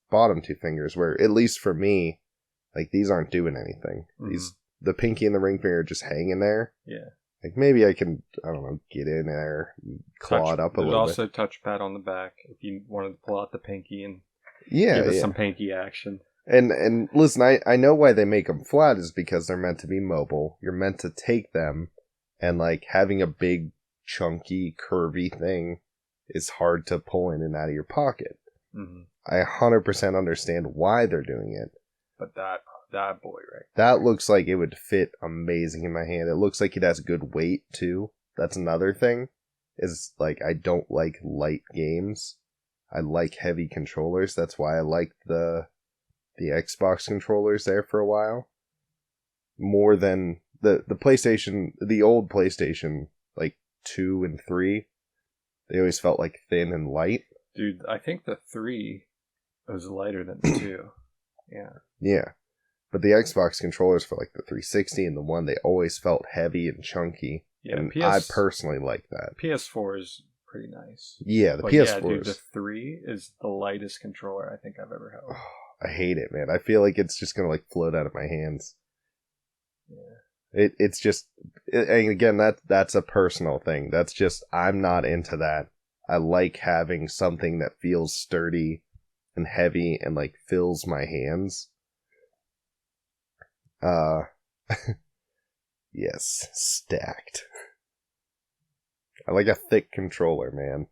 Speaker 4: bottom two fingers. Where at least for me, like these aren't doing anything. The pinky and the ring finger are just hanging there.
Speaker 2: Yeah.
Speaker 4: Like maybe I can, I don't know, get in there, claw it up a little bit.
Speaker 2: There's also a touchpad on the back if you wanted to pull out the pinky and
Speaker 4: give
Speaker 2: us some pinky action.
Speaker 4: And listen, I know why they make them flat is because they're meant to be mobile. You're meant to take them, and like having a big, chunky, curvy thing is hard to pull in and out of your pocket.
Speaker 2: Mm-hmm.
Speaker 4: I 100% understand why they're doing it.
Speaker 2: But that boy right
Speaker 4: That looks like it would fit amazing in my hand. It looks like it has good weight too. That's another thing. Is like I don't like light games. I like heavy controllers. That's why I liked the Xbox controllers there for a while. More than the PlayStation, the old PlayStation, like 2 and 3. They always felt like thin and light.
Speaker 2: Dude, I think the 3 was lighter than the 2. Yeah.
Speaker 4: Yeah. But the Xbox controllers for like the 360 and the 1, they always felt heavy and chunky.
Speaker 2: Yeah,
Speaker 4: and I personally like that.
Speaker 2: PS4 is pretty nice.
Speaker 4: Yeah, the
Speaker 2: but
Speaker 4: PS4
Speaker 2: yeah, dude,
Speaker 4: is...
Speaker 2: the 3 is the lightest controller I think I've ever held.
Speaker 4: I hate it, man. I feel like it's just going to like float out of my hands.
Speaker 2: Yeah.
Speaker 4: It's just... and again, that's a personal thing. That's just... I'm not into that. I like having something that feels sturdy and heavy and like fills my hands. Yes, stacked. I like a thick controller, man.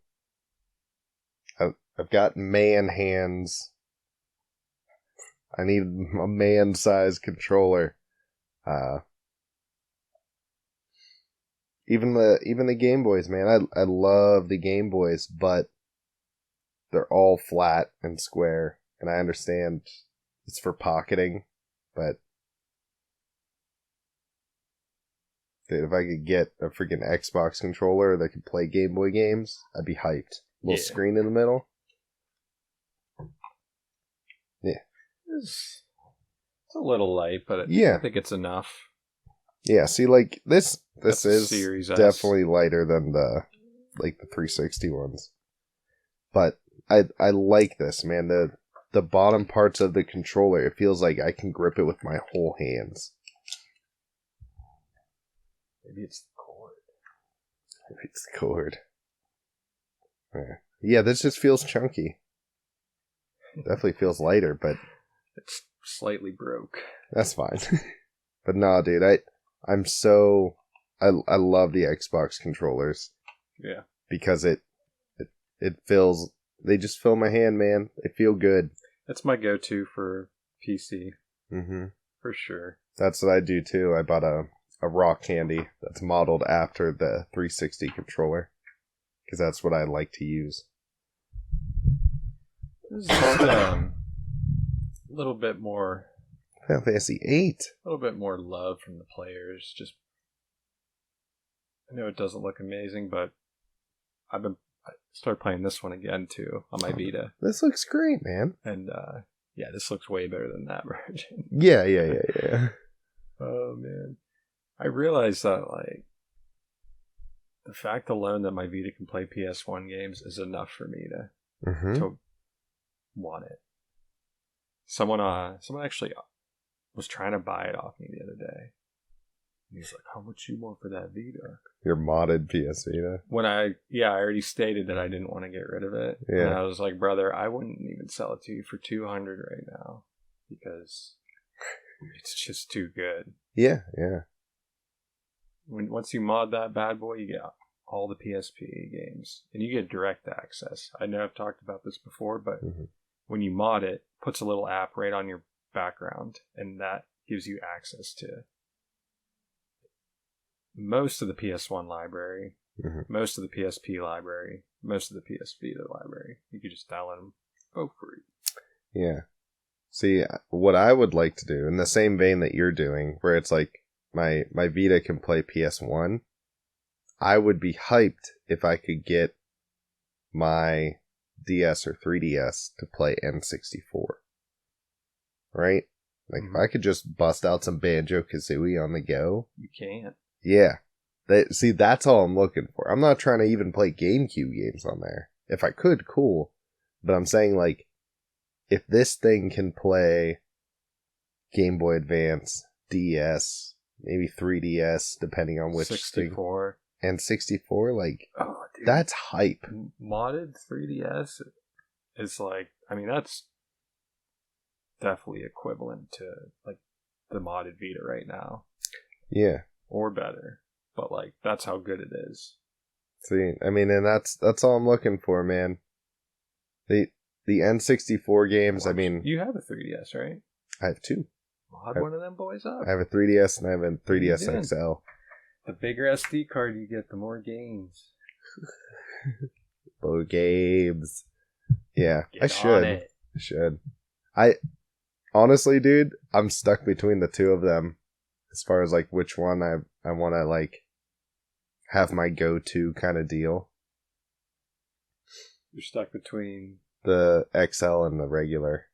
Speaker 4: I've got man hands. I need a man-sized controller. Even the Game Boys, man. I love the Game Boys, but they're all flat and square, and I understand it's for pocketing, but dude, if I could get a freaking Xbox controller that could play Game Boy games, I'd be hyped. Little screen in the middle. Yeah.
Speaker 2: It's a little light, but
Speaker 4: I
Speaker 2: think it's enough.
Speaker 4: Yeah, see, like, this
Speaker 2: That's
Speaker 4: is
Speaker 2: Series S.
Speaker 4: definitely lighter than the 360 ones. But I like this, man. The bottom parts of the controller, it feels like I can grip it with my whole hands.
Speaker 2: Maybe it's the cord.
Speaker 4: Maybe it's the cord. Yeah, this just feels chunky. Definitely feels lighter, but...
Speaker 2: It's slightly broke.
Speaker 4: That's fine. But nah, dude, I'm so... I love the Xbox controllers.
Speaker 2: Yeah.
Speaker 4: Because it feels... They just fill my hand, man. They feel good.
Speaker 2: That's my go-to for PC.
Speaker 4: Mm-hmm.
Speaker 2: For sure.
Speaker 4: That's what I do, too. I bought a rock candy that's modeled after the 360 controller. Because that's what I like to use.
Speaker 2: This is just, a little bit more...
Speaker 4: Final Fantasy 8.
Speaker 2: A little bit more love from the players. Just... I know it doesn't look amazing, but I started playing this one again, too, on my Vita.
Speaker 4: This looks great, man.
Speaker 2: And, yeah, this looks way better than that version.
Speaker 4: Yeah.
Speaker 2: Oh, man. I realized that, like, the fact alone that my Vita can play PS1 games is enough for me to want it. Someone actually was trying to buy it off me the other day. And he's like, how much you want for that Vita?
Speaker 4: Your modded PS Vita.
Speaker 2: When I already stated that I didn't want to get rid of it.
Speaker 4: Yeah.
Speaker 2: And I was like, brother, I wouldn't even sell it to you for $200 right now. Because it's just too good.
Speaker 4: Yeah.
Speaker 2: Once you mod that bad boy, you get all the PSP games. And you get direct access. I know I've talked about this before, but when you mod it, it puts a little app right on your background. And that gives you access to most of the PS1 library, most of the PSP library, most of the PS Vita library. You could just download them for free.
Speaker 4: Yeah. See, what I would like to do, in the same vein that you're doing, where it's like my Vita can play PS1, I would be hyped if I could get my DS or 3DS to play N64. Right? Like, if I could just bust out some Banjo-Kazooie on the go.
Speaker 2: You can't.
Speaker 4: Yeah. See, that's all I'm looking for. I'm not trying to even play GameCube games on there. If I could, cool. But I'm saying, like, if this thing can play Game Boy Advance, DS, maybe 3DS, depending on which
Speaker 2: 64.
Speaker 4: thing. And 64, like,
Speaker 2: Oh, dude.
Speaker 4: that's hype.
Speaker 2: Modded 3DS is like, I mean, that's definitely equivalent to, like, the modded Vita right now.
Speaker 4: Yeah.
Speaker 2: Or better. But, like, that's how good it is.
Speaker 4: See, I mean, and that's all I'm looking for, man. The N64 games, I mean...
Speaker 2: You have a 3DS, right?
Speaker 4: I have two.
Speaker 2: Mod one of them boys up.
Speaker 4: I have a 3DS and I have a 3DS
Speaker 2: Yeah.
Speaker 4: XL.
Speaker 2: The bigger SD card you get, the more games.
Speaker 4: Low games. Yeah,
Speaker 2: Get
Speaker 4: I
Speaker 2: on
Speaker 4: should.
Speaker 2: it.
Speaker 4: I should. Honestly, dude, I'm stuck between the two of them as far as, like, which one I want to, like, have my go-to kind of deal.
Speaker 2: You're stuck between...
Speaker 4: The XL and the regular.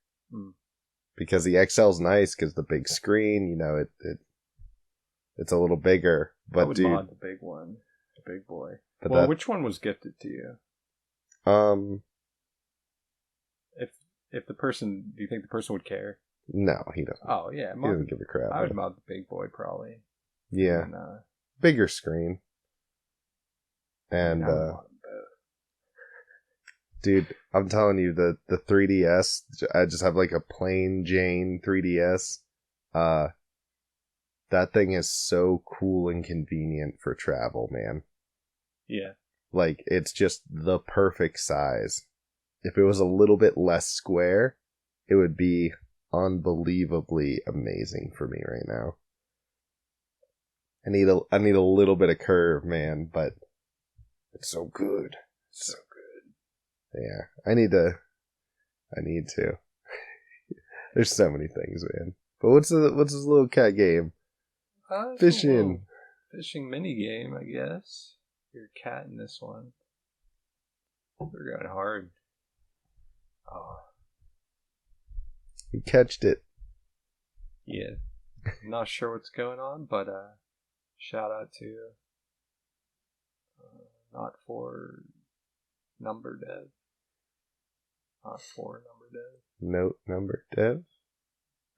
Speaker 4: Because the XL's nice because the big screen, you know, it's a little bigger. But
Speaker 2: I would
Speaker 4: dude,
Speaker 2: mod the big one. The big boy.
Speaker 4: But
Speaker 2: Well, which one was gifted to you? If the person... Do you think the person would care?
Speaker 4: No, he doesn't.
Speaker 2: Oh, yeah.
Speaker 4: He doesn't give a crap.
Speaker 2: I would mod the big boy, probably.
Speaker 4: Yeah.
Speaker 2: And,
Speaker 4: bigger screen. And,
Speaker 2: I would mod them both.
Speaker 4: dude, I'm telling you, the 3DS, I just have like a plain Jane 3DS. That thing is so cool and convenient for travel, man.
Speaker 2: Yeah.
Speaker 4: Like, it's just the perfect size. If it was a little bit less square, it would be unbelievably amazing for me right now. I need a little bit of curve, man, but it's so good. So good. Yeah. I need to. There's so many things, man. But what's this little cat game? Fishing.
Speaker 2: Fishing mini game, I guess. You're a cat in this one. We're going hard. Oh.
Speaker 4: You catched it.
Speaker 2: Yeah. Not sure what's going on, but shout out to Not For Number Dev. Not For Number Dev.
Speaker 4: Note number dev?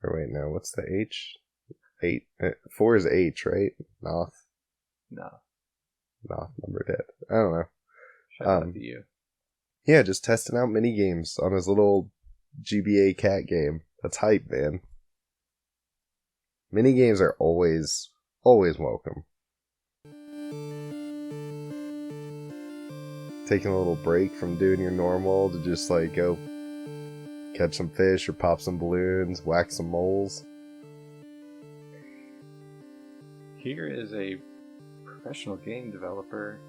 Speaker 4: Or wait, no, what's the H? 8. 4 is H, right? Noth.
Speaker 2: No.
Speaker 4: Noth number dev. I don't know.
Speaker 2: Shout out to you.
Speaker 4: Yeah, just testing out mini games on his little GBA cat game. That's hype, man. Mini games are always welcome. Taking a little break from doing your normal to just like go catch some fish or pop some balloons, whack some moles.
Speaker 2: Here is a professional game developer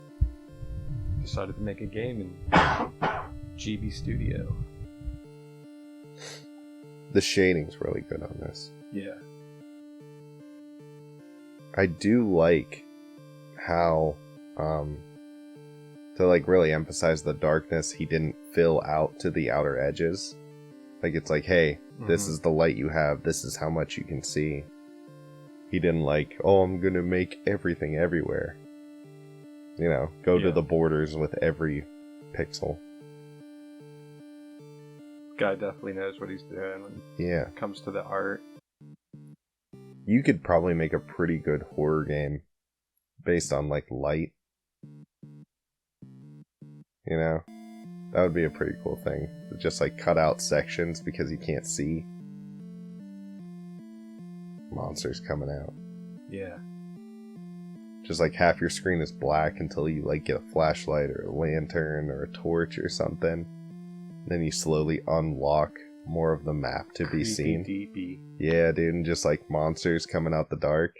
Speaker 2: decided to make a game in GB Studio.
Speaker 4: The shading's really good on this.
Speaker 2: Yeah.
Speaker 4: I do like how, to like really emphasize the darkness, he didn't fill out to the outer edges. Like, it's like, hey, this is the light you have, this is how much you can see. He didn't like, oh, I'm gonna make everything everywhere. You know, go to the borders with every pixel.
Speaker 2: Guy definitely knows what he's doing when it comes to the art.
Speaker 4: You could probably make a pretty good horror game based on, like, light. You know? That would be a pretty cool thing. Just, like, cut out sections because you can't see. Monsters coming out.
Speaker 2: Yeah.
Speaker 4: Just, like, half your screen is black until you, like, get a flashlight or a lantern or a torch or something. Then you slowly unlock more of the map to be seen.
Speaker 2: Creepy.
Speaker 4: Yeah, dude, and just like monsters coming out the dark.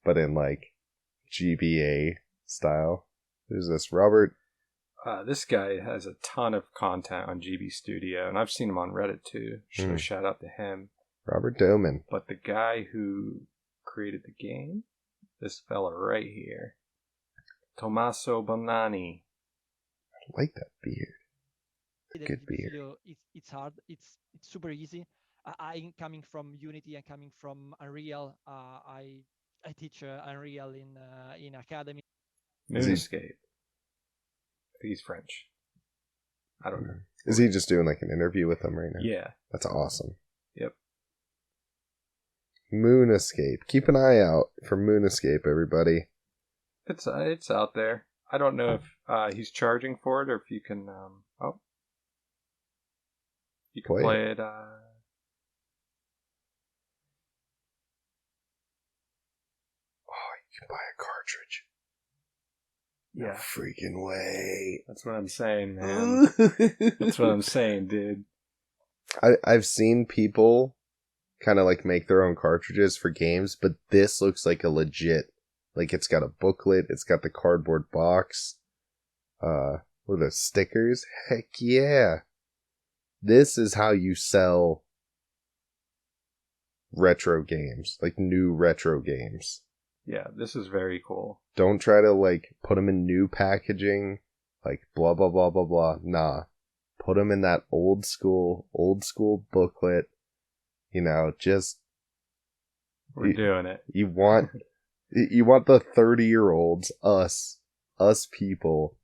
Speaker 4: But in like GBA style. Who's this? Robert?
Speaker 2: This guy has a ton of content on GB Studio, and I've seen him on Reddit too. So shout out to him.
Speaker 4: Robert Doman.
Speaker 2: But the guy who created the game, this fella right here, Tommaso Bonanni.
Speaker 4: like that beard.
Speaker 7: that
Speaker 4: Good
Speaker 7: it
Speaker 4: beard.
Speaker 7: it's hard. It's super easy. I'm coming from Unity. I'm coming from Unreal. I teach Unreal in academy.
Speaker 4: Is he-
Speaker 2: Moonscape. He's French. I don't know.
Speaker 4: Is he just doing like an interview with them right now?
Speaker 2: Yeah.
Speaker 4: That's awesome.
Speaker 2: Yep.
Speaker 4: Moon Escape. Keep an eye out for Moon Escape, everybody.
Speaker 2: It's out there. I don't know if he's charging for it or if you can you can play it.
Speaker 4: You can buy a cartridge.
Speaker 2: Yeah.
Speaker 4: No freaking way.
Speaker 2: That's what I'm saying, man. That's what I'm saying, dude.
Speaker 4: I've seen people kind of like make their own cartridges for games, but this looks like a legit, like it's got a booklet, it's got the cardboard box, with the stickers. Heck yeah. This is how you sell retro games, like new retro games.
Speaker 2: Yeah, this is very cool.
Speaker 4: Don't try to like put them in new packaging, like blah blah blah blah blah. Nah, put them in that old school booklet. You know, just
Speaker 2: We're doing it.
Speaker 4: you want the 30-year-olds, us people,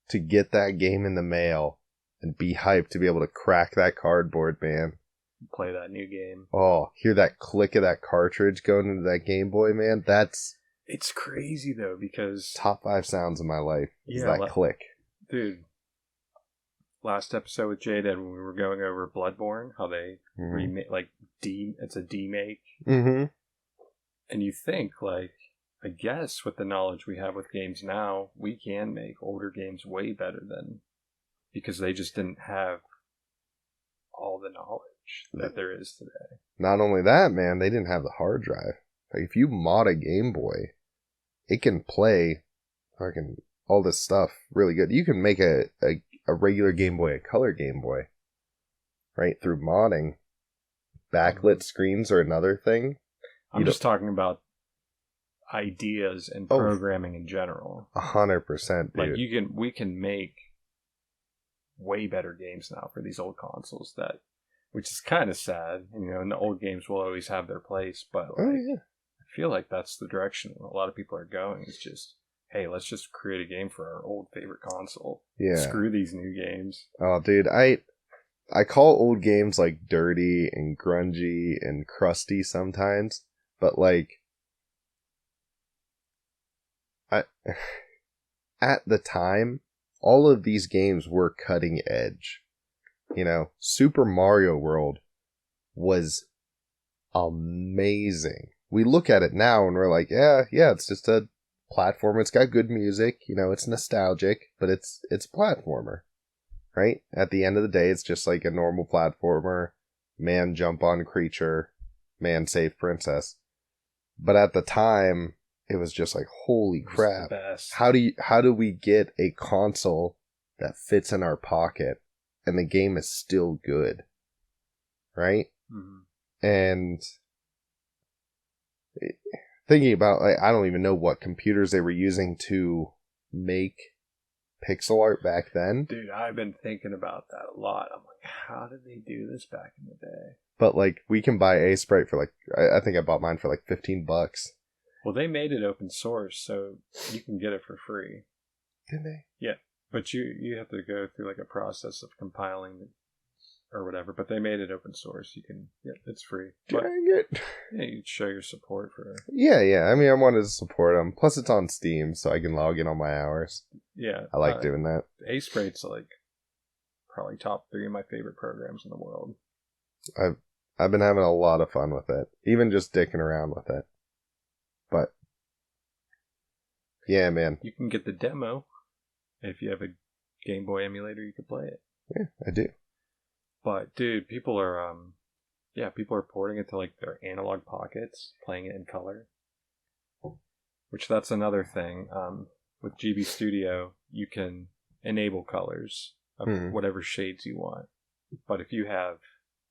Speaker 4: to get that game in the mail and be hyped to be able to crack that cardboard, man.
Speaker 2: Play that new game.
Speaker 4: Oh, hear that click of that cartridge going into that Game Boy, man.
Speaker 2: It's crazy though because
Speaker 4: Top 5 sounds of my life. Is
Speaker 2: Yeah,
Speaker 4: that click.
Speaker 2: dude. Last episode with Jada when we were going over Bloodborne, how they remake it's a demake,
Speaker 4: Mm-hmm.
Speaker 2: and you think like, I guess with the knowledge we have with games now, we can make older games way better than because they just didn't have all the knowledge that there is today.
Speaker 4: Not only that, man, they didn't have the hard drive. Like, if you mod a Game Boy, it can play fucking all this stuff really good. You can make a regular Game Boy a color Game Boy, right, through modding. Backlit screens are another thing.
Speaker 2: I'm just talking about ideas and programming in general.
Speaker 4: 100%, dude.
Speaker 2: Like we can make way better games now for these old consoles which is kind of sad, you know, and the old games will always have their place, but like, I feel like that's the direction a lot of people are going. It's just, hey, let's just create a game for our old favorite console.
Speaker 4: Yeah.
Speaker 2: Screw these new games.
Speaker 4: Oh, dude, I call old games like dirty and grungy and crusty sometimes, but like at the time, all of these games were cutting edge. You know, Super Mario World was amazing. We look at it now and we're like, yeah, it's just a platformer. It's got good music, you know, it's nostalgic, but it's a platformer, right? At the end of the day, it's just like a normal platformer. Man jump on creature, man save princess. But at the time, it was just like, holy crap. How do we get a console that fits in our pocket and the game is still good? Right? Mm-hmm. And thinking about, like, I don't even know what computers they were using to make pixel art back then. Dude,
Speaker 2: I've been thinking about that a lot. I'm like, how did they do this back in the day?
Speaker 4: But like, we can buy a sprite for like, I think I bought mine for like $15.
Speaker 2: Well, they made it open source, so you can get it for free.
Speaker 4: Did they?
Speaker 2: Yeah, but you have to go through like a process of compiling or whatever. But they made it open source. You can, it's free.
Speaker 4: Dang it!
Speaker 2: Yeah, you show your support for it.
Speaker 4: Yeah. I mean, I wanted to support them. Plus, it's on Steam, so I can log in on my hours.
Speaker 2: Yeah,
Speaker 4: I like doing that.
Speaker 2: A-Sprite's like probably top 3 of my favorite programs in the world.
Speaker 4: I've been having a lot of fun with it, even just dicking around with it. But yeah, man,
Speaker 2: you can get the demo if you have a Game Boy emulator. You can play it.
Speaker 4: Yeah, I do.
Speaker 2: But dude, people are porting it to like their analog pockets, playing it in color. Which that's another thing. With GB Studio, you can enable colors of whatever shades you want. But if you have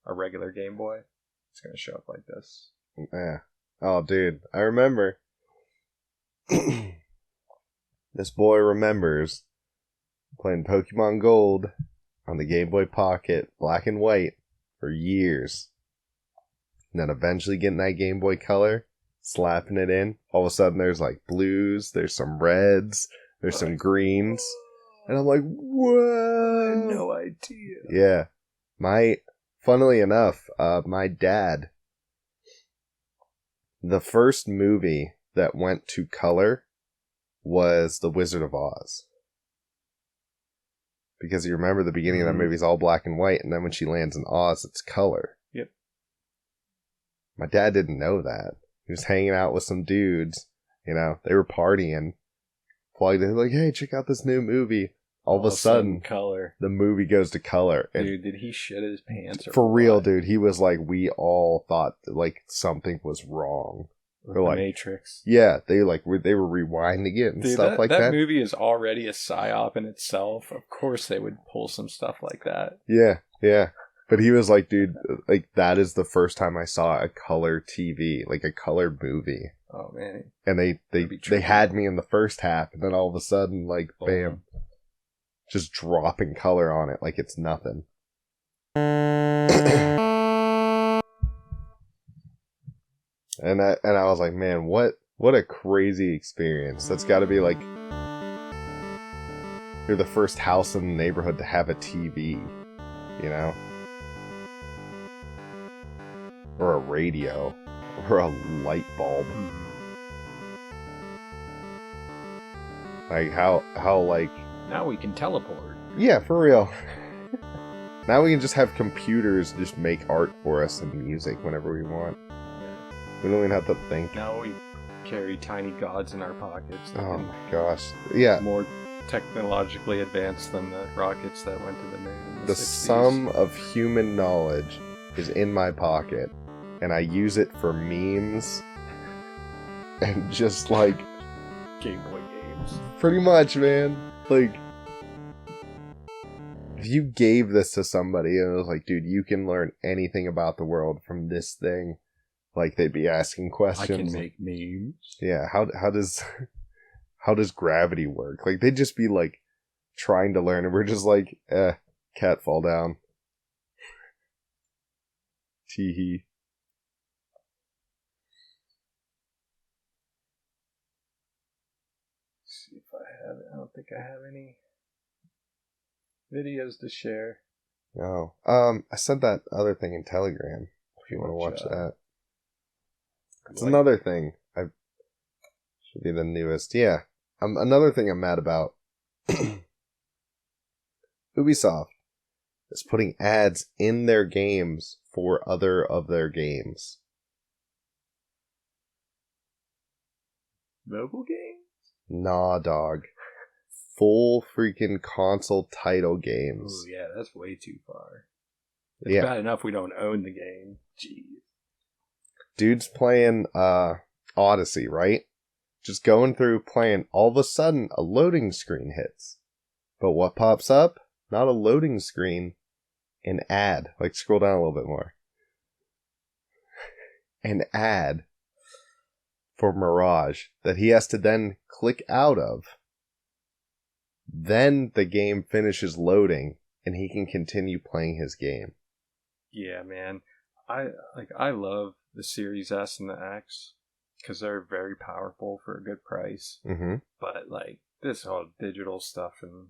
Speaker 2: a regular Game Boy, it's going to show up like this.
Speaker 4: Yeah. Oh, dude, I remember. This boy remembers Playing Pokemon Gold on the Game Boy Pocket, black and white, for years. And then eventually getting that Game Boy Color, slapping it in. All of a sudden there's like blues, there's some reds, there's some greens. And I'm like, whoa!
Speaker 2: I had no idea.
Speaker 4: Yeah. Funnily enough, my dad, the first movie that went to color was The Wizard of Oz. Because you remember the beginning of that movie is all black and white, and then when she lands in Oz, it's color.
Speaker 2: Yep.
Speaker 4: My dad didn't know that. He was hanging out with some dudes, they were partying. Plugged in, like, hey, check out this new movie. All of a sudden,
Speaker 2: color.
Speaker 4: The movie goes to color. And
Speaker 2: dude, did he shit his pants? Or
Speaker 4: for real,
Speaker 2: what?
Speaker 4: dude. He was like, we all thought like something was wrong.
Speaker 2: The
Speaker 4: like,
Speaker 2: Matrix.
Speaker 4: Yeah, they were rewinding it and
Speaker 2: dude,
Speaker 4: stuff like that.
Speaker 2: That movie is already a psyop in itself. Of course, they would pull some stuff like that.
Speaker 4: Yeah. But he was like, dude, like that is the first time I saw a color TV, like a color movie.
Speaker 2: Oh man.
Speaker 4: And they had me in the first half, and then all of a sudden, like, bam. Just dropping color on it like it's nothing. and I was like, man, what a crazy experience. That's got to be like you're the first house in the neighborhood to have a TV, or a radio, or a light bulb. Like how like
Speaker 2: now we can teleport.
Speaker 4: Yeah, for real. Now we can just have computers just make art for us and music whenever we want. We don't even have to think.
Speaker 2: Now we carry tiny gods in our pockets.
Speaker 4: Oh my gosh. Yeah.
Speaker 2: More technologically advanced than the rockets that went to the moon in the 60s.
Speaker 4: Sum of human knowledge is in my pocket, and I use it for memes and just like
Speaker 2: Game Boy games.
Speaker 4: Pretty much, man. Like, if you gave this to somebody and it was like, dude, you can learn anything about the world from this thing, like, they'd be asking questions.
Speaker 2: I can make memes.
Speaker 4: Yeah, how does gravity work? Like, they'd just be like trying to learn, and we're just like, cat fall down. Teehee.
Speaker 2: See if I have it. I don't think I have any videos to share.
Speaker 4: No. I sent that other thing in Telegram if you want to watch that. It's another thing. I should be the newest. Yeah. Another thing I'm mad about. Ubisoft is putting ads in their games for other of their games.
Speaker 2: Mobile games?
Speaker 4: Nah, dog. Full freaking console title games.
Speaker 2: Oh yeah, that's way too far. It's bad enough we don't own the game. Jeez.
Speaker 4: Dude's playing Odyssey, right? Just going through playing, all of a sudden a loading screen hits. But what pops up? Not a loading screen, an ad. Like, scroll down a little bit more. An ad for Mirage that he has to then click out of. Then the game finishes loading and he can continue playing his game.
Speaker 2: Yeah, man. I love the Series S and the X because they're very powerful for a good price.
Speaker 4: Mm-hmm.
Speaker 2: But like this whole digital stuff and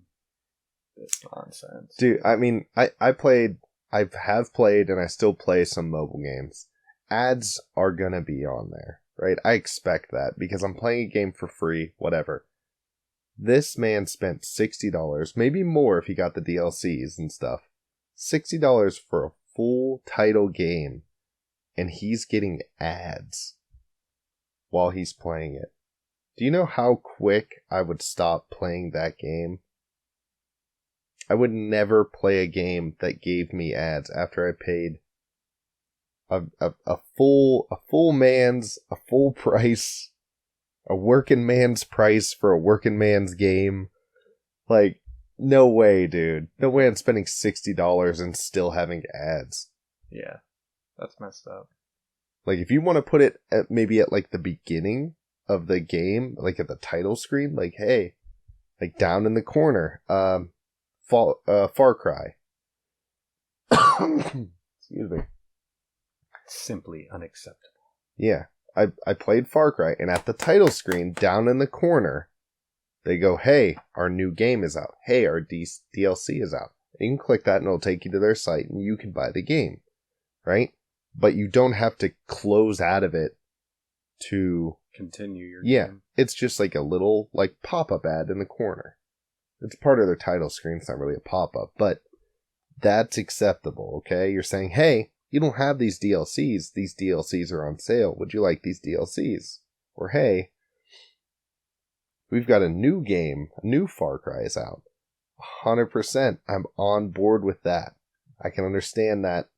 Speaker 2: this nonsense,
Speaker 4: dude. I mean, I have played, and I still play some mobile games. Ads are gonna be on there, right? I expect that because I'm playing a game for free, whatever. This man spent $60, maybe more if he got the DLCs and stuff. $60 for a full title game, and he's getting ads while he's playing it. Do you know how quick I would stop playing that game? I would never play a game that gave me ads after I paid a full price, a working man's price for a working man's game. Like, no way, dude. No way I'm spending $60 and still having ads.
Speaker 2: Yeah, that's messed up.
Speaker 4: Like, if you want to put it maybe at like the beginning of the game, like at the title screen, like, hey, Like down in the corner. Far Cry. Excuse me.
Speaker 2: Simply unacceptable.
Speaker 4: Yeah. I played Far Cry, and at the title screen, down in the corner, they go, hey, our new game is out. Hey, our DLC is out. And you can click that, and it'll take you to their site, and you can buy the game. Right? But you don't have to close out of it to
Speaker 2: continue your
Speaker 4: game. It's just like a little like pop-up ad in the corner. It's part of their title screen. It's not really a pop-up, but that's acceptable, okay? You're saying, hey, you don't have these DLCs. These DLCs are on sale. Would you like these DLCs? Or, hey, we've got a new game. A new Far Cry is out. 100%. I'm on board with that. I can understand that.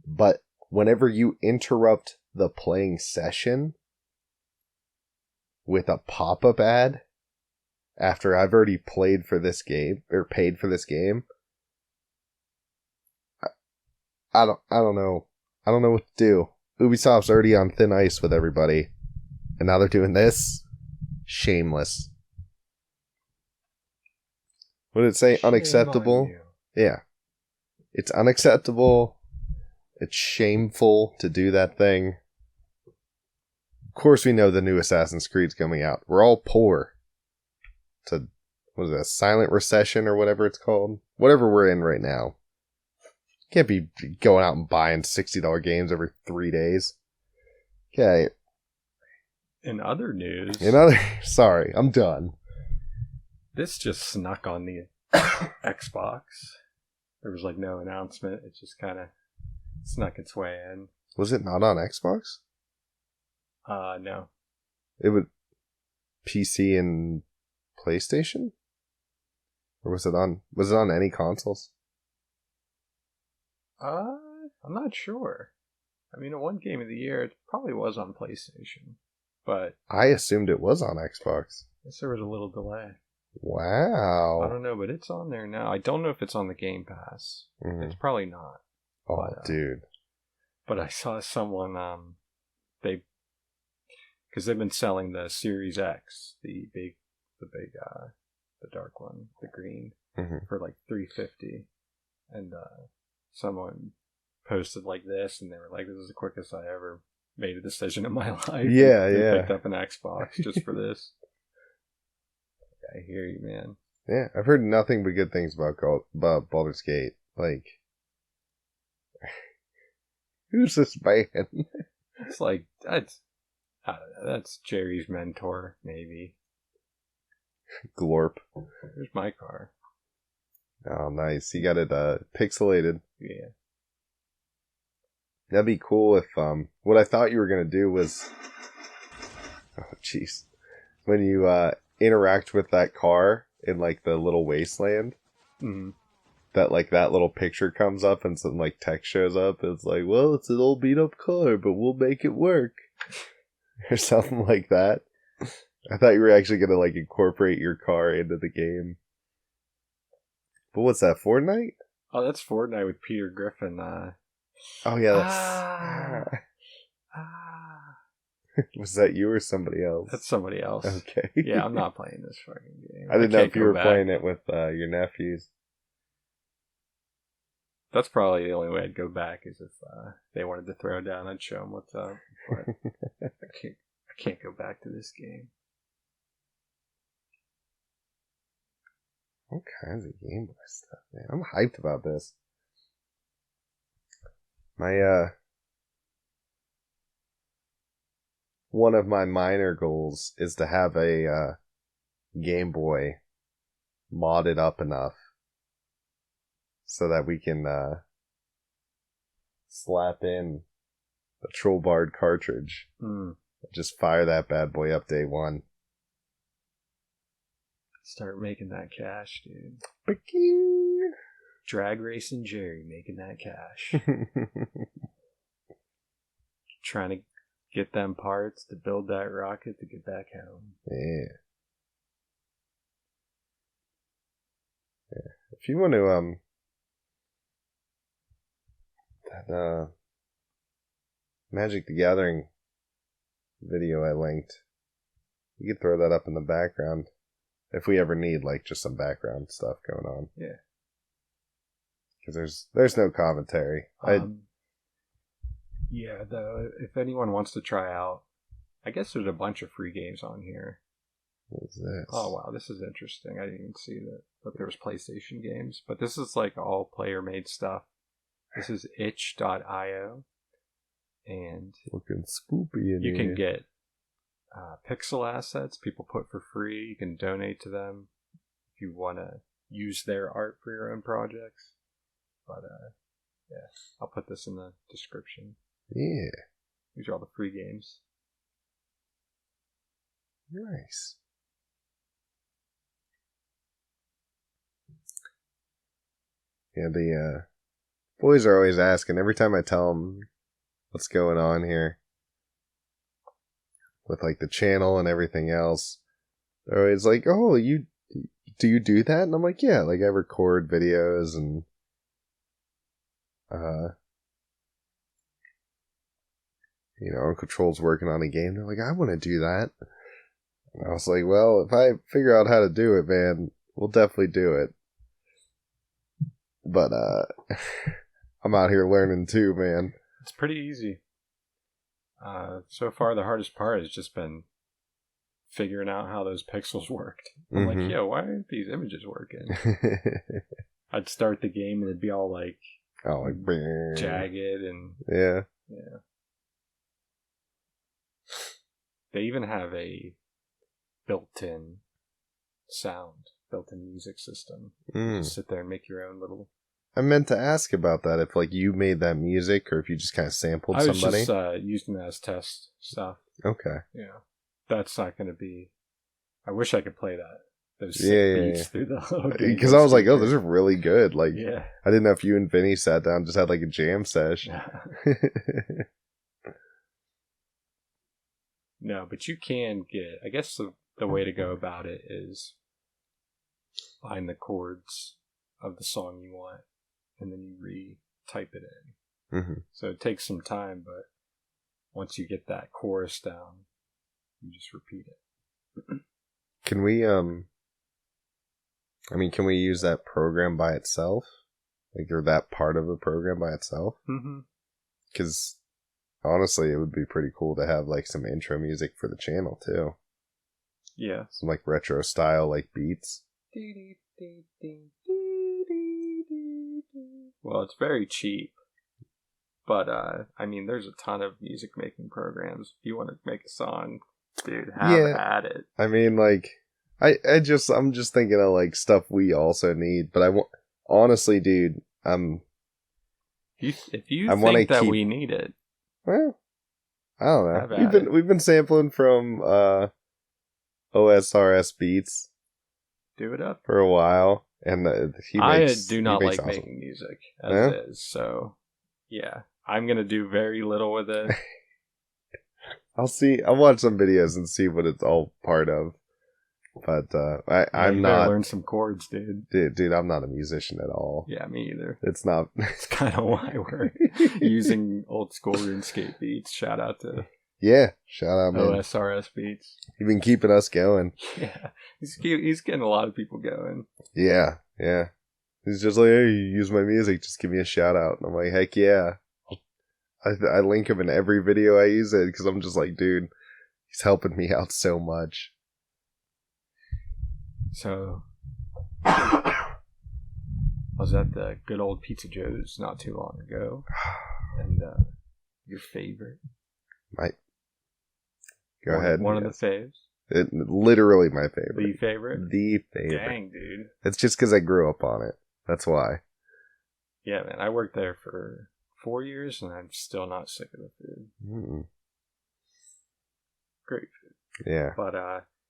Speaker 4: But whenever you interrupt the playing session with a pop-up ad after I've already played for this game or paid for this game, I don't know. I don't know what to do. Ubisoft's already on thin ice with everybody, and now they're doing this. Shameless. What did it say?
Speaker 2: Shame
Speaker 4: Unacceptable?
Speaker 2: on you.
Speaker 4: Yeah. It's unacceptable. It's shameful to do that thing. Of course we know the new Assassin's Creed's coming out. We're all poor. It's a, what is it, a silent recession or whatever it's called? Whatever we're in right now. Can't be going out and buying $60 games every 3 days. Okay.
Speaker 2: In other news...
Speaker 4: Sorry, I'm done.
Speaker 2: This just snuck on the Xbox. There was like no announcement. It just kind of snuck its way in.
Speaker 4: Was it not on Xbox?
Speaker 2: No.
Speaker 4: It would PC and PlayStation? Or was it on any consoles?
Speaker 2: I'm not sure. I mean, it won Game of the Year. It probably was on PlayStation, but
Speaker 4: I assumed it was on Xbox.
Speaker 2: I guess there was a little delay.
Speaker 4: Wow.
Speaker 2: I don't know, but it's on there now. I don't know if it's on the Game Pass.
Speaker 4: Mm-hmm.
Speaker 2: It's probably not.
Speaker 4: Oh,
Speaker 2: but,
Speaker 4: dude.
Speaker 2: But I saw someone, because they've been selling the Series X, the dark one, the green, for like $350, and someone posted like this, and they were like, "This is the quickest I ever made a decision in my life."
Speaker 4: Yeah,
Speaker 2: They picked up an Xbox just for this. I hear you, man.
Speaker 4: Yeah, I've heard nothing but good things about Baldur's Gate. Like, who's this man?
Speaker 2: It's like, I don't know, that's Jerry's mentor, maybe.
Speaker 4: Glorp.
Speaker 2: Here's my car.
Speaker 4: Oh, nice. You got it pixelated.
Speaker 2: Yeah.
Speaker 4: That'd be cool if, what I thought you were going to do was, oh, jeez. When you, interact with that car in, like, the little wasteland, that, like, that little picture comes up and some, like, text shows up. It's like, well, it's an old beat-up car, but we'll make it work. Or something like that. I thought you were actually going to, like, incorporate your car into the game. But what's that, Fortnite?
Speaker 2: Oh, that's Fortnite with Peter Griffin.
Speaker 4: Oh, yeah, that's... Was that you or somebody else?
Speaker 2: That's somebody else.
Speaker 4: Okay.
Speaker 2: Yeah, I'm not playing this fucking game.
Speaker 4: I didn't know if you were playing it with your nephews.
Speaker 2: That's probably the only way I'd go back is if they wanted to throw down. I'd show them what's up. But I can't go back to this game.
Speaker 4: All kinds of Game Boy stuff, man. I'm hyped about this. My one of my minor goals is to have a Game Boy modded up enough so that we can slap in a Troll Bard cartridge. Just fire that bad boy up day one.
Speaker 2: Start making that cash, dude.
Speaker 4: Ba-king!
Speaker 2: Drag Racing Jerry making that cash. Trying to get them parts to build that rocket to get back home.
Speaker 4: Yeah. If you want to, that, Magic the Gathering video I linked, you could throw that up in the background. if we ever need like just some background stuff going on.
Speaker 2: Yeah.
Speaker 4: Because there's no commentary.
Speaker 2: Yeah, though, if anyone wants to try out, I guess there's a bunch of free games on here.
Speaker 4: What is this?
Speaker 2: Oh, wow, this is interesting. I didn't even see that there was PlayStation games. But this is like all player-made stuff. This is itch.io. And
Speaker 4: looking spoopy in
Speaker 2: you
Speaker 4: here.
Speaker 2: can get pixel assets people put for free. You can donate to them if you want to use their art for your own projects. But, yeah, I'll put this in the description.
Speaker 4: Yeah.
Speaker 2: These are all the free games.
Speaker 4: Nice. Yeah, the boys are always asking every time I tell them what's going on here with like the channel and everything else. They're always like, "Oh, do you do that?" And I'm like, "Yeah, like I record videos and Uncle Troll's working on a game." They're like, "I want to do that." And I was like, "Well, if I figure out how to do it, man, we'll definitely do it." But I'm out here learning too, man.
Speaker 2: It's pretty easy. So far, the hardest part has just been figuring out how those pixels worked. I'm like, yo, why aren't these images working? I'd start the game and it'd be all like, jagged and
Speaker 4: yeah.
Speaker 2: They even have a built-in sound, built-in music system. Just sit there and make your own little.
Speaker 4: I meant to ask about that, if like you made that music or if you just kind of sampled somebody.
Speaker 2: I was just using it as test stuff.
Speaker 4: Okay.
Speaker 2: Yeah. That's not going to be. I wish I could play that. Those beats through the whole game.
Speaker 4: Because I was like, oh, those are really good. Like,
Speaker 2: yeah.
Speaker 4: I didn't know if you and Vinny sat down and just had like a jam sesh.
Speaker 2: No, but you can get. I guess the way to go about it is find the chords of the song you want, and then you re-type it in.
Speaker 4: Mm-hmm.
Speaker 2: So it takes some time, but once you get that chorus down, you just repeat it.
Speaker 4: Can we, can we use that program by itself? Like, or that part of the program by itself?
Speaker 2: Mm-hmm.
Speaker 4: Because, honestly, it would be pretty cool to have, like, some intro music for the channel, too.
Speaker 2: Yeah.
Speaker 4: Some, like, retro style, like, beats.
Speaker 2: Well, it's very cheap. But, there's a ton of music making programs. If you want to make a song, dude, have at it.
Speaker 4: I mean, like, I'm just thinking of, like, stuff we also need. But honestly, dude,
Speaker 2: if you think that we need it.
Speaker 4: Well, I don't know. We've been sampling from, OSRS Beats.
Speaker 2: Do it up.
Speaker 4: For a while. And
Speaker 2: I do not like making music as it is. So, yeah. I'm going to do very little with it.
Speaker 4: I'll watch some videos and see what it's all part of. But I'm not.
Speaker 2: Learn some chords, dude.
Speaker 4: Dude, I'm not a musician at all.
Speaker 2: Yeah, me either.
Speaker 4: It's not.
Speaker 2: It's kind of why we're using old school RuneScape beats. Shout out to
Speaker 4: shout out, man.
Speaker 2: OSRS Beats.
Speaker 4: You've been keeping us going.
Speaker 2: Yeah, he's getting a lot of people going.
Speaker 4: Yeah. He's just like, hey, you use my music, just give me a shout out. And I'm like, heck yeah. I link him in every video I use it because I'm just like, dude, he's helping me out so much.
Speaker 2: So, I was at the good old Pizza Joe's not too long ago, and your favorite?
Speaker 4: Go ahead.
Speaker 2: One of the faves?
Speaker 4: Literally my favorite.
Speaker 2: The favorite?
Speaker 4: The favorite.
Speaker 2: Dang, dude.
Speaker 4: It's just because I grew up on it. That's why.
Speaker 2: Yeah, man. I worked there for 4 years, and I'm still not sick of the food.
Speaker 4: Mm.
Speaker 2: Great food.
Speaker 4: Yeah.
Speaker 2: But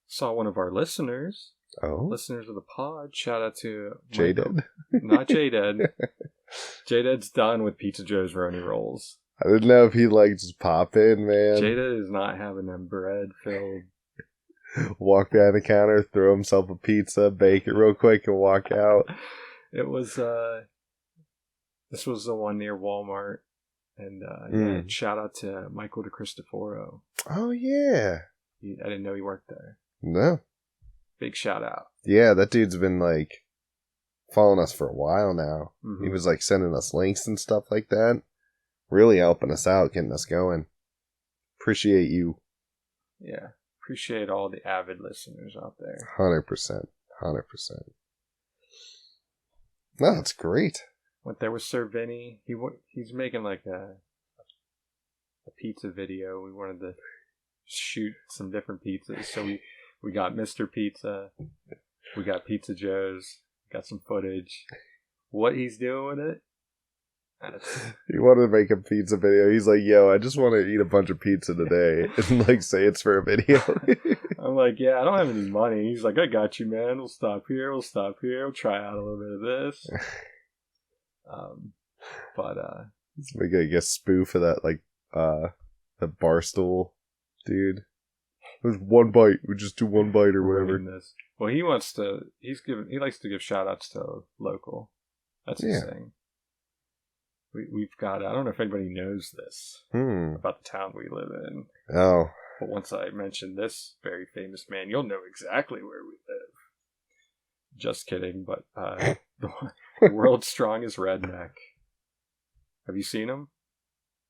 Speaker 2: saw one of our listeners.
Speaker 4: Oh.
Speaker 2: Listeners of the pod. Shout out to
Speaker 4: J-Dead.
Speaker 2: Not J-Dead. J-Dead's done with Pizza Joe's Roni Rolls.
Speaker 4: I didn't know if he'd like just pop in, man.
Speaker 2: J-Dead is not having them bread filled.
Speaker 4: Walk behind the counter, throw himself a pizza, bake it real quick, and walk out.
Speaker 2: It was this was the one near Walmart, and shout out to Michael DeCristoforo.
Speaker 4: Oh yeah,
Speaker 2: I didn't know he worked there.
Speaker 4: No,
Speaker 2: Big shout out.
Speaker 4: Yeah, that dude's been like following us for a while now.
Speaker 2: Mm-hmm.
Speaker 4: He was like sending us links and stuff like that. Really helping us out, getting us going. Appreciate you.
Speaker 2: Yeah. Appreciate all the avid listeners out there.
Speaker 4: 100%. No, that's great.
Speaker 2: Went there with Sir Vinny. He's making like a pizza video. We wanted to shoot some different pizzas, so we got Mr. Pizza, we got Pizza Joe's, got some footage. What he's doing with it?
Speaker 4: He wanted to make a pizza video. He's like, yo, I just want to eat a bunch of pizza today and like say it's for a video.
Speaker 2: I'm like, yeah, I don't have any money. He's like, I got you, man. We'll stop here. We'll try out a little bit of this.
Speaker 4: Let's make a spoof of that, like, the Barstool dude. It was one bite. We just do one bite or whatever.
Speaker 2: Well, he likes to give shout outs to local. That's his thing. We've got, I don't know if anybody knows this about the town we live in.
Speaker 4: Oh.
Speaker 2: But once I mention this very famous man, you'll know exactly where we live. Just kidding, but the world's strongest redneck. Have you seen him?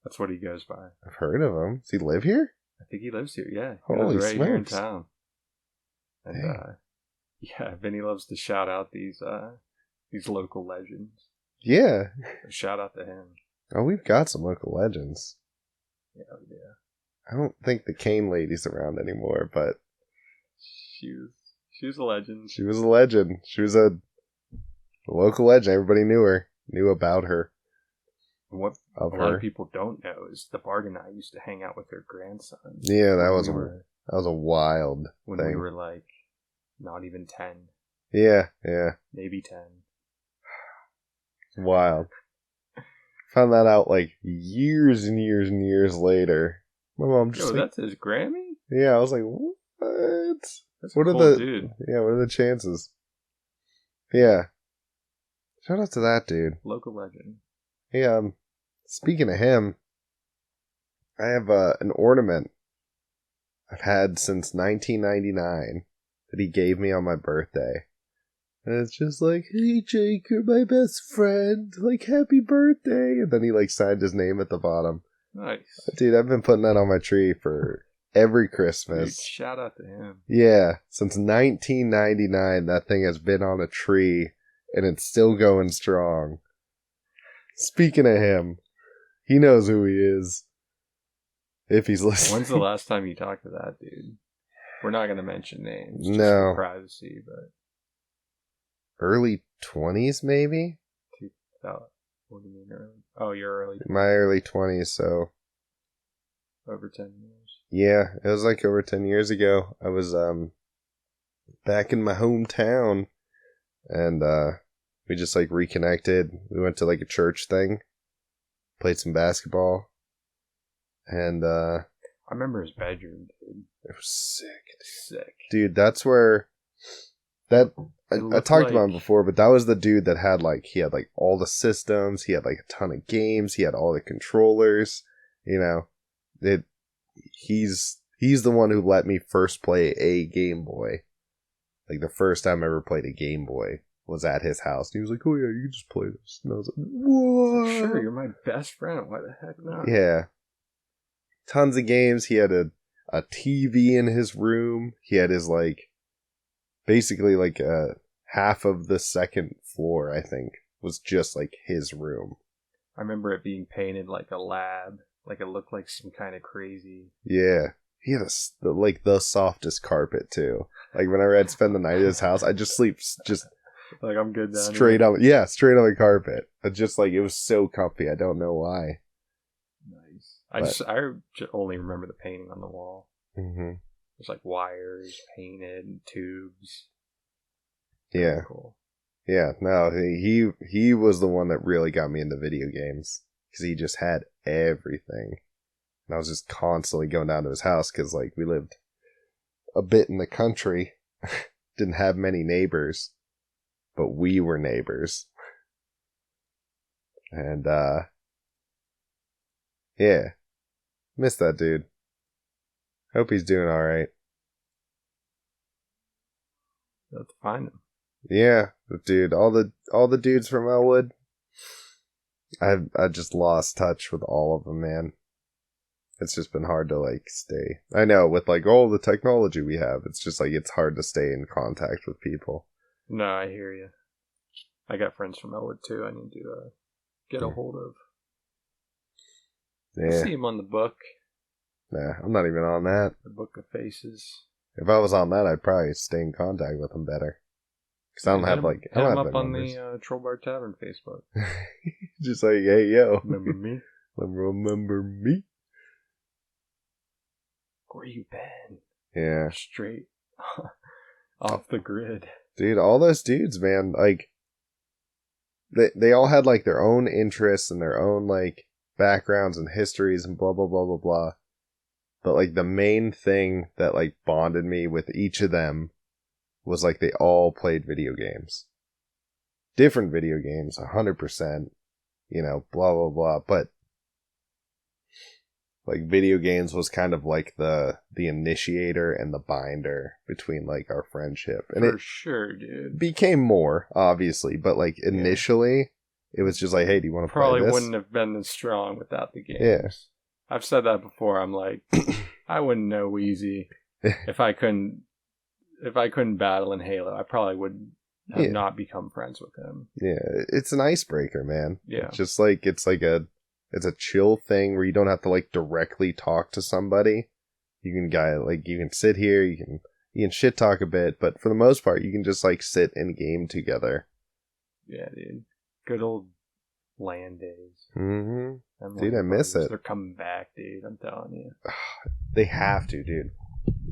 Speaker 2: That's what he goes by.
Speaker 4: I've heard of him. Does he live here?
Speaker 2: I think he lives here, yeah. He
Speaker 4: Holy
Speaker 2: lives right here in
Speaker 4: smokes.
Speaker 2: town. And yeah, Vinny loves to shout out these local legends.
Speaker 4: Yeah.
Speaker 2: So shout out to him.
Speaker 4: Oh, we've got some local legends.
Speaker 2: Yeah.
Speaker 4: I don't think the Kane lady's around anymore, but
Speaker 2: She was a legend.
Speaker 4: she was a legend. She was a local legend. Everybody knew about her.
Speaker 2: What a lot of people don't know is the Bard and I used to hang out with her grandson.
Speaker 4: Yeah, that was a wild
Speaker 2: when
Speaker 4: thing.
Speaker 2: we were like not even 10.
Speaker 4: Yeah.
Speaker 2: Maybe 10.
Speaker 4: Wild. Found that out like years and years and years later. My mom just
Speaker 2: that's his Grammy?
Speaker 4: Yeah, I was like, what?
Speaker 2: That's
Speaker 4: what
Speaker 2: a
Speaker 4: are
Speaker 2: cool
Speaker 4: the
Speaker 2: dude.
Speaker 4: Yeah, what are the chances? Yeah. Shout out to that dude.
Speaker 2: Local legend.
Speaker 4: Hey, speaking of him, I have an ornament I've had since 1999 that he gave me on my birthday. And it's just like, hey Jake, you're my best friend. Like, happy birthday. And then he like signed his name at the bottom.
Speaker 2: Nice.
Speaker 4: Dude, I've been putting that on my tree for every Christmas.
Speaker 2: Dude, shout out to him.
Speaker 4: Yeah, since 1999, that thing has been on a tree, and it's still going strong. Speaking of him, he knows who he is. If he's listening.
Speaker 2: When's the last time you talked to that dude? We're not going to mention names. Just
Speaker 4: No.
Speaker 2: for privacy, but...
Speaker 4: Early 20s, maybe?
Speaker 2: 2000. What do you mean early? Oh, you're early.
Speaker 4: My early 20s, so...
Speaker 2: Over 10 years.
Speaker 4: Yeah, it was like over 10 years ago. I was back in my hometown, and we just like reconnected. We went to like a church thing, played some basketball, and
Speaker 2: I remember his bedroom, dude.
Speaker 4: it was sick.
Speaker 2: Sick.
Speaker 4: Dude, that's where... I talked about him before, but that was the dude that had he had all the systems, he had like a ton of games, he had all the controllers, you know. He's the one who let me first play a Game Boy. Like the first time I ever played a Game Boy was at his house. And he was like, "Oh yeah, you can just play this." And I was like, "Whoa,
Speaker 2: sure, you're my best friend. Why the heck not?"
Speaker 4: Yeah, tons of games. He had a TV in his room. He had his basically half of the second floor, I think, was just like his room.
Speaker 2: I remember it being painted like a lab. Like it looked like some kind of crazy.
Speaker 4: Yeah. He had the softest carpet too. Like whenever I'd spend the night at his house, I'd just sleep
Speaker 2: like I'm good down
Speaker 4: straight on the carpet. It just it was so comfy. I don't know why.
Speaker 2: Nice. I only remember the painting on the wall.
Speaker 4: Mm-hmm.
Speaker 2: There's like wires painted, tubes.
Speaker 4: Yeah.
Speaker 2: Cool.
Speaker 4: Yeah. No, he was the one that really got me into video games because he just had everything. And I was just constantly going down to his house because we lived a bit in the country, didn't have many neighbors, but we were neighbors. And yeah, miss that dude. Hope he's doing all right.
Speaker 2: You have to find them.
Speaker 4: Yeah, dude, all the dudes from Elwood, I just lost touch with all of them, man. It's just been hard to, like, stay. I know, with, like, all the technology we have, it's just, like, it's hard to stay in contact with people.
Speaker 2: No, I hear you. I got friends from Elwood, too. I need to get a hold of.
Speaker 4: Yeah.
Speaker 2: I see him on the book.
Speaker 4: Nah, I'm not even on that.
Speaker 2: The Book of Faces.
Speaker 4: If I was on that, I'd probably stay in contact with them better. Because I don't have, like... I don't
Speaker 2: hit
Speaker 4: have
Speaker 2: him up
Speaker 4: their
Speaker 2: on
Speaker 4: numbers.
Speaker 2: the Troll Bar Tavern Facebook.
Speaker 4: Just like, hey, yo.
Speaker 2: Remember me?
Speaker 4: Remember me?
Speaker 2: Where you been?
Speaker 4: Yeah.
Speaker 2: Straight off the grid.
Speaker 4: Dude, all those dudes, man, like... They all had, like, their own interests and their own, like, backgrounds and histories and blah, blah, blah, blah, blah. But, like, the main thing that, like, bonded me with each of them was, like, they all played video games. Different video games, 100%, you know, blah, blah, blah. But, like, video games was kind of, like, the initiator and the binder between, like, our friendship. And
Speaker 2: For sure, dude.
Speaker 4: became more, obviously, but, like, initially, it was just like, hey, do you want to play this?
Speaker 2: Probably wouldn't have been as strong without the games.
Speaker 4: Yeah.
Speaker 2: I've said that before. I'm like, I wouldn't know Wheezy if I couldn't battle in Halo. I probably would have not become friends with him.
Speaker 4: Yeah, it's an icebreaker, man.
Speaker 2: Yeah.
Speaker 4: It's just like, it's a chill thing where you don't have to, like, directly talk to somebody. You can sit here, you can shit talk a bit, but for the most part, you can just, like, sit and game together.
Speaker 2: Yeah, dude. Good old LAN days.
Speaker 4: Mm-hmm.
Speaker 2: And
Speaker 4: Dude, I miss it.
Speaker 2: They're coming back, dude. I'm telling you.
Speaker 4: They have to, dude.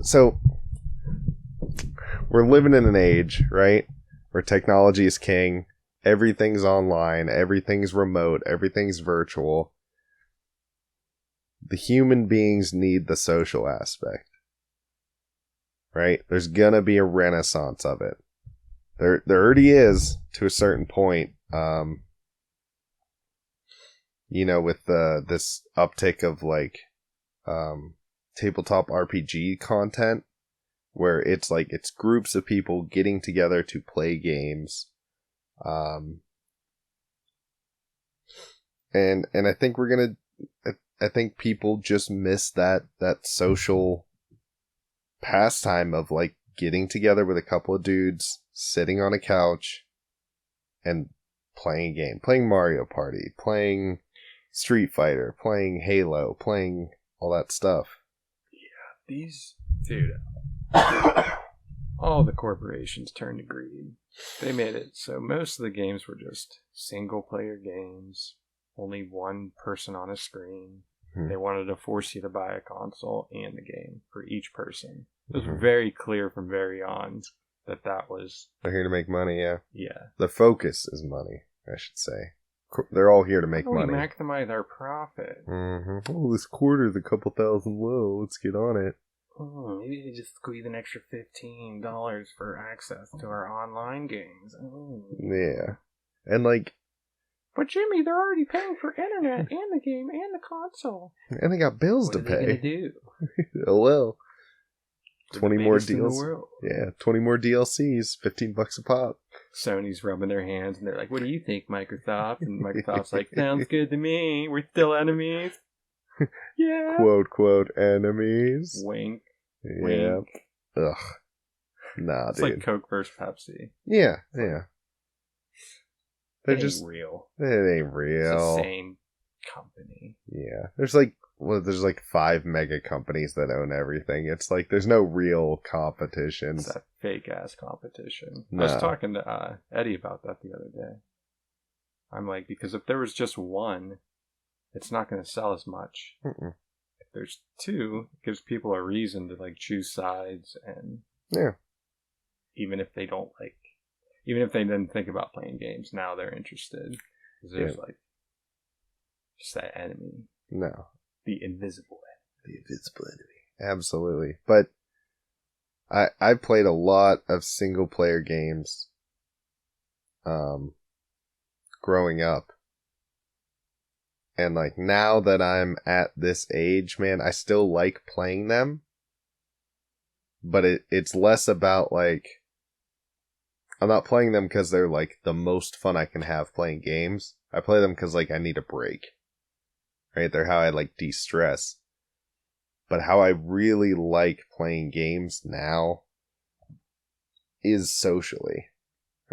Speaker 4: So, we're living in an age, right, where technology is king. Everything's online. Everything's remote. Everything's virtual. The human beings need the social aspect, right? There's gonna be a renaissance of it. There already is, to a certain point. You know, with this uptick of, like, tabletop RPG content, where it's like, it's groups of people getting together to play games. And I think I think people just miss that social pastime of, like, getting together with a couple of dudes, sitting on a couch, and playing a game. Playing Mario Party, playing Street Fighter, playing Halo, playing all that stuff.
Speaker 2: Yeah, dude, all the corporations turned to greed. They made it so most of the games were just single player games, only one person on a screen. They wanted to force you to buy a console and the game for each person. It was very clear from very on that was...
Speaker 4: They're here to make money, yeah.
Speaker 2: Yeah.
Speaker 4: The focus is money, I should say. They're all here to make
Speaker 2: How do we
Speaker 4: money.
Speaker 2: maximize our profit?
Speaker 4: Mm-hmm. Oh, this quarter's a couple thousand low. Let's get on it.
Speaker 2: Oh, maybe we just squeeze an extra $15 for access to our online games. Oh.
Speaker 4: Yeah. And, like...
Speaker 2: But Jimmy, they're already paying for internet and the game and the console.
Speaker 4: And they got bills
Speaker 2: What
Speaker 4: to
Speaker 2: are they
Speaker 4: pay.
Speaker 2: gonna do?
Speaker 4: Oh, well.
Speaker 2: They're
Speaker 4: 20
Speaker 2: the
Speaker 4: more
Speaker 2: biggest in the
Speaker 4: deals.
Speaker 2: world.
Speaker 4: Yeah, 20 more DLCs, $15 a pop.
Speaker 2: Sony's rubbing their hands and they're like, what do you think, Microsoft? And Microsoft's like, sounds good to me. We're still enemies. Yeah.
Speaker 4: Quote, quote, enemies.
Speaker 2: Wink.
Speaker 4: Yeah.
Speaker 2: Wink.
Speaker 4: Ugh. Nah,
Speaker 2: It's
Speaker 4: dude.
Speaker 2: like Coke versus Pepsi.
Speaker 4: Yeah, yeah. They're
Speaker 2: It
Speaker 4: just...
Speaker 2: ain't real.
Speaker 4: It ain't
Speaker 2: It's
Speaker 4: real.
Speaker 2: the same company.
Speaker 4: Yeah. There's like 5 mega companies that own everything. It's like, there's no real competition.
Speaker 2: It's that fake ass competition.
Speaker 4: No.
Speaker 2: I was talking to Eddie about that the other day. I'm like, because if there was just one, it's not going to sell as much.
Speaker 4: Mm-mm.
Speaker 2: If there's 2, it gives people a reason to, like, choose sides, and
Speaker 4: Yeah.
Speaker 2: even if they didn't think about playing games, now they're interested. Because there's like just that enemy.
Speaker 4: No.
Speaker 2: The invisible enemy.
Speaker 4: The invisible enemy. Absolutely. But I played a lot of single player games growing up. And, like, now that I'm at this age, man, I still like playing them. But it's less about, like, I'm not playing them because they're like the most fun I can have playing games. I play them because like I need a break. Right? They're how I like de-stress. But how I really like playing games now is socially.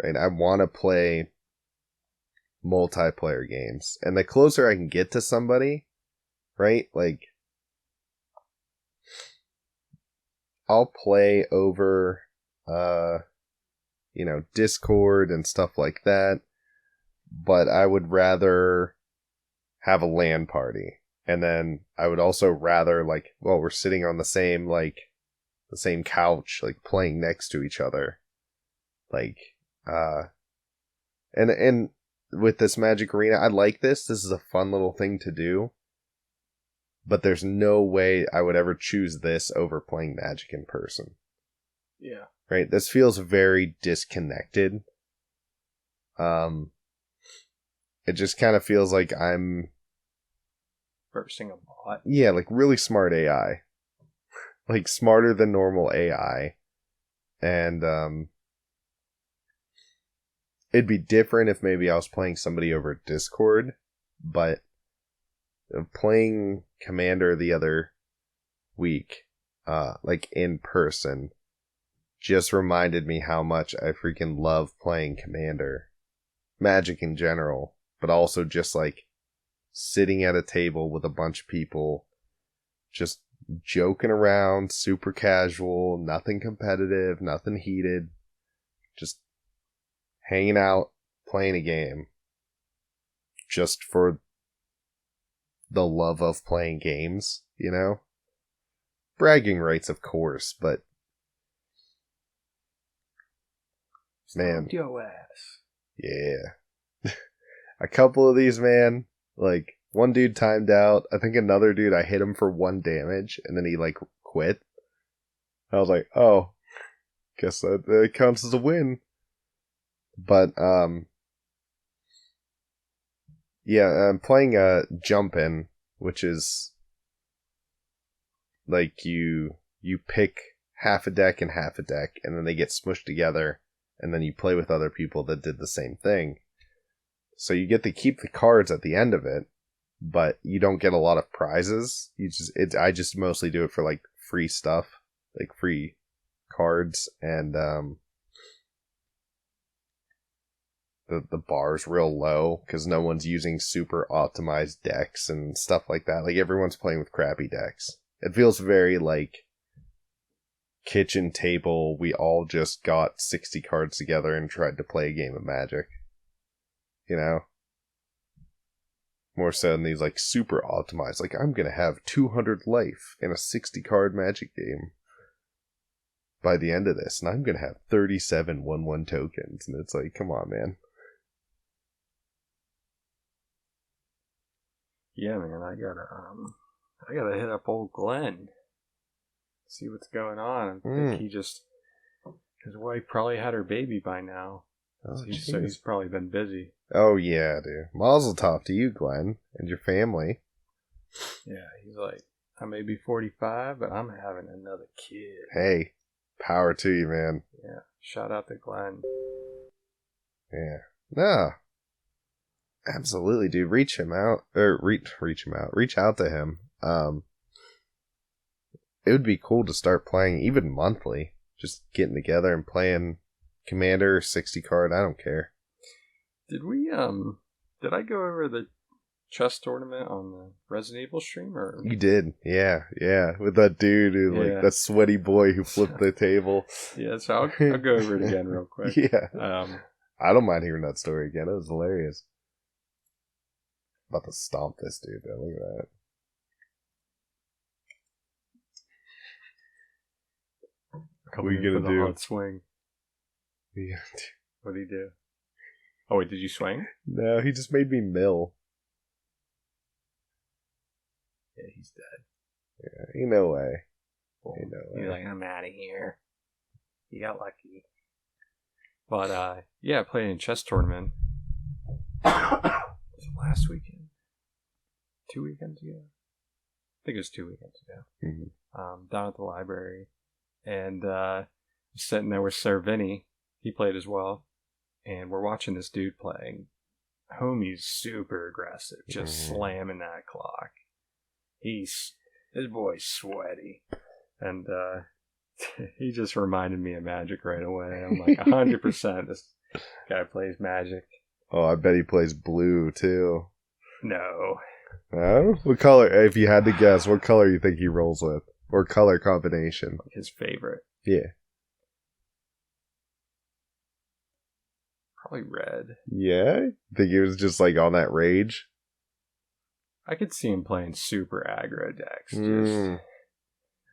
Speaker 4: Right? I want to play multiplayer games. And the closer I can get to somebody, right? Like, I'll play over, Discord and stuff like that. But I would rather have a LAN party. And then I would also rather, like, well, we're sitting on the same couch, like, playing next to each other. Like, and with this Magic Arena, I like this. This is a fun little thing to do. But there's no way I would ever choose this over playing Magic in person.
Speaker 2: Yeah.
Speaker 4: Right? This feels very disconnected. It just kind of feels like I'm
Speaker 2: versing a bot.
Speaker 4: Yeah, like really smart AI. Like smarter than normal AI. And it'd be different if maybe I was playing somebody over Discord, but playing Commander the other week, like in person, just reminded me how much I freaking love playing Commander. Magic in general, but also just like sitting at a table with a bunch of people, just joking around, super casual, nothing competitive, nothing heated, just hanging out, playing a game, just for the love of playing games, you know? Bragging rights, of course, but man,
Speaker 2: Stomped your ass.
Speaker 4: yeah. A couple of these, man, like, one dude timed out. I think another dude, I hit him for 1 damage, and then he, like, quit. I was like, oh, guess that counts as a win. But, yeah, I'm playing Jump In, which is, like, you pick half a deck and half a deck, and then they get smushed together, and then you play with other people that did the same thing. So you get to keep the cards at the end of it, but you don't get a lot of prizes. I just mostly do it for like free stuff, like free cards, and the bar's real low because no one's using super optimized decks and stuff like that. Like everyone's playing with crappy decks. It feels very like kitchen table. We all just got 60 cards together and tried to play a game of Magic. You know? More so than these, like, super optimized. Like, I'm gonna have 200 life in a 60 card Magic game by the end of this, and I'm gonna have 37 1/1 tokens. And it's like, come on, man.
Speaker 2: Yeah, man, I gotta hit up old Glenn. See what's going on. I think his wife probably had her baby by now.
Speaker 4: Oh,
Speaker 2: so he's probably been busy.
Speaker 4: Oh, yeah, dude. Mazel tov to you, Glenn, and your family.
Speaker 2: Yeah, he's like, I may be 45, but I'm having another kid.
Speaker 4: Hey, power to you, man.
Speaker 2: Yeah, shout out to Glenn.
Speaker 4: Yeah. No. Absolutely, dude. Reach him out. Or reach him out. Reach out to him. It would be cool to start playing even monthly. Just getting together and playing Commander, 60 card, I don't care.
Speaker 2: Did I go over the chess tournament on the Resident Evil stream? Or
Speaker 4: you did, yeah. With that dude who, like, that sweaty boy who flipped the table.
Speaker 2: Yeah, so I'll go over it again real quick.
Speaker 4: Yeah. I don't mind hearing that story again. It was hilarious. About to stomp this dude, though. Look at that. What are you gonna do?
Speaker 2: Hard swing.
Speaker 4: Yeah.
Speaker 2: What did he do? Oh wait, did you swing?
Speaker 4: No, he just made me mill.
Speaker 2: Yeah, he's dead.
Speaker 4: Yeah, ain't no way. Ain't no way.
Speaker 2: He's like, I'm out of here. He got lucky. But yeah, I played in a chess tournament. Was it last weekend? 2 weekends ago? I think it was 2 weekends ago.
Speaker 4: Mm-hmm.
Speaker 2: Down at the library. And sitting there with Sir Vinny, he played as well. And we're watching this dude playing. Homie's super aggressive, just slamming that clock. This boy's sweaty. And he just reminded me of Magic right away. I'm like, 100% this guy plays Magic.
Speaker 4: Oh, I bet he plays blue, too.
Speaker 2: No.
Speaker 4: Oh? What color, if you had to guess, what color you think he rolls with? Or color combination?
Speaker 2: Like his favorite.
Speaker 4: Yeah.
Speaker 2: Probably red.
Speaker 4: Yeah? Think he was just like on that rage?
Speaker 2: I could see him playing super aggro decks. Just,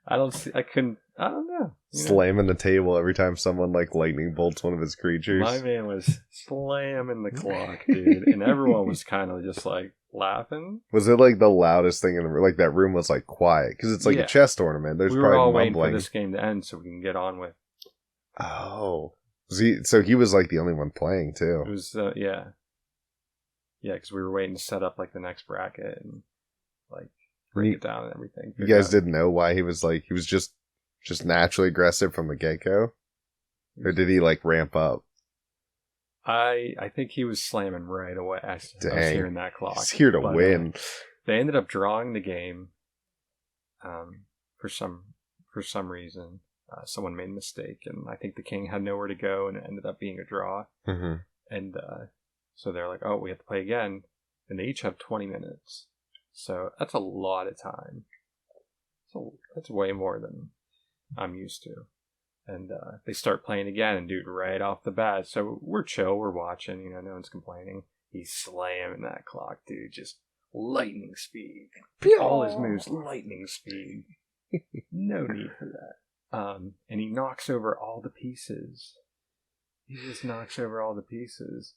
Speaker 2: I don't know.
Speaker 4: Slamming the table every time someone like lightning bolts one of his creatures.
Speaker 2: My man was slamming the clock, dude. And everyone was kind of just like laughing.
Speaker 4: Was it like the loudest thing in the room? Like that room was like quiet because it's like a chess tournament. There's
Speaker 2: we were
Speaker 4: probably
Speaker 2: all
Speaker 4: mumbling.
Speaker 2: waiting for this game to end so we can get on with.
Speaker 4: Oh, so he was like the only one playing too.
Speaker 2: It was yeah, because we were waiting to set up like the next bracket and like break it down and everything.
Speaker 4: You guys didn't know why he was just naturally aggressive from the get go, or did he like ramp up?
Speaker 2: I think he was slamming right away. I was hearing that clock.
Speaker 4: He's here to win.
Speaker 2: They ended up drawing the game. For some reason, someone made a mistake, and I think the king had nowhere to go, and it ended up being a draw.
Speaker 4: Mm-hmm.
Speaker 2: And so they're like, "Oh, we have to play again," and they each have 20 minutes. So that's a lot of time. So that's way more than I'm used to. And they start playing again, and dude, right off the bat. So we're chill, we're watching, no one's complaining. He's slamming that clock, dude, just lightning speed. All his moves, lightning speed. No need for that. And he knocks over all the pieces. He just knocks over all the pieces.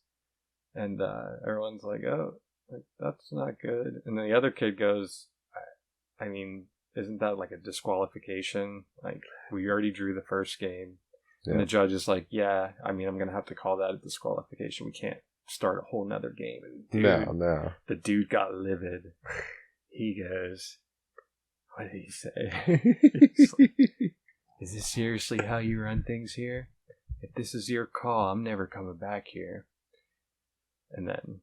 Speaker 2: And everyone's like, oh, like, that's not good. And then the other kid goes, I mean, isn't that like a disqualification? Like, we already drew the first game. Yeah. And the judge is like, yeah, I mean, I'm going to have to call that a disqualification. We can't start a whole nother game. And dude,
Speaker 4: no.
Speaker 2: The dude got livid. He goes, what did he say? Like, is this seriously how you run things here? If this is your call, I'm never coming back here. And then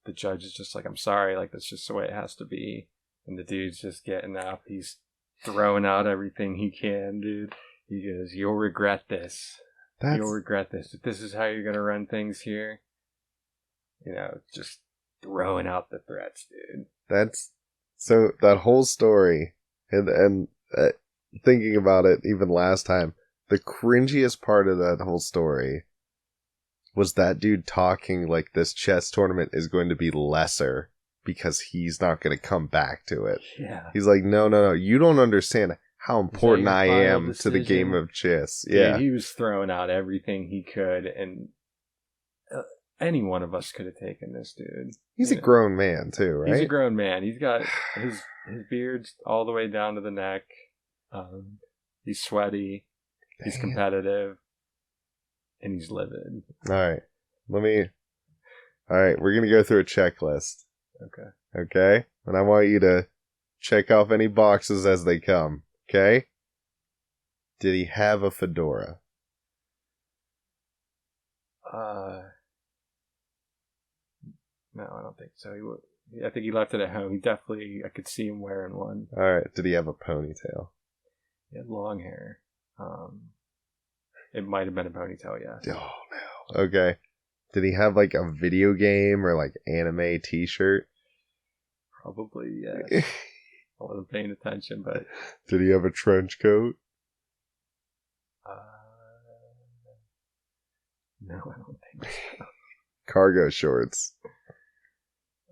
Speaker 2: the judge is just like, I'm sorry, like, that's just the way it has to be. And the dude's just getting up. He's throwing out everything he can, dude. He goes, you'll regret this. You'll regret this. If this is how you're going to run things here. Just throwing out the threats, dude.
Speaker 4: So that whole story, and thinking about it even last time, the cringiest part of that whole story was that dude talking like this chess tournament is going to be lesser because he's not going to come back to it.
Speaker 2: Yeah.
Speaker 4: He's like, no, you don't understand how important I am to the game of chess.
Speaker 2: Dude, yeah. He was throwing out everything he could, and any one of us could have taken this dude.
Speaker 4: He's a grown man too, right?
Speaker 2: He's a grown man. He's got his beard's all the way down to the neck. He's sweaty. He's competitive. And he's livid.
Speaker 4: All right, we're going to go through a checklist. Okay? And I want you to check off any boxes as they come. Okay? Did he have a fedora?
Speaker 2: No, I don't think so. I think he left it at home. I could see him wearing one.
Speaker 4: All right. Did he have a ponytail?
Speaker 2: He had long hair. It might have been a ponytail, yeah.
Speaker 4: Oh, no. Okay. Did he have like a video game or like anime t-shirt?
Speaker 2: Probably, yes. I wasn't paying attention, but...
Speaker 4: Did he have a trench coat?
Speaker 2: No, I don't think so.
Speaker 4: Cargo shorts.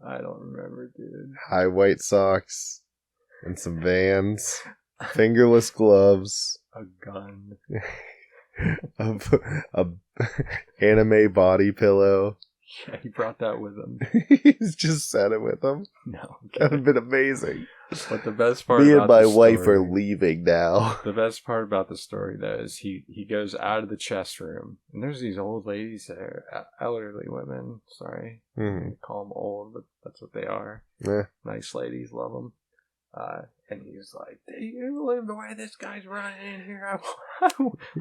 Speaker 2: I don't remember, dude.
Speaker 4: High white socks and some Vans. Fingerless gloves.
Speaker 2: A gun.
Speaker 4: a anime body pillow.
Speaker 2: Yeah, he brought that with him.
Speaker 4: He's just sat it with him.
Speaker 2: No,
Speaker 4: that'd have been amazing.
Speaker 2: But the best part,
Speaker 4: me and my wife are leaving now.
Speaker 2: The best part about the story, though, is he goes out of the chess room, and there's these old ladies there, elderly women. Sorry, I call them old, but that's what they are.
Speaker 4: Yeah.
Speaker 2: Nice ladies, love them. And he's like, "Do you believe the way this guy's running in here?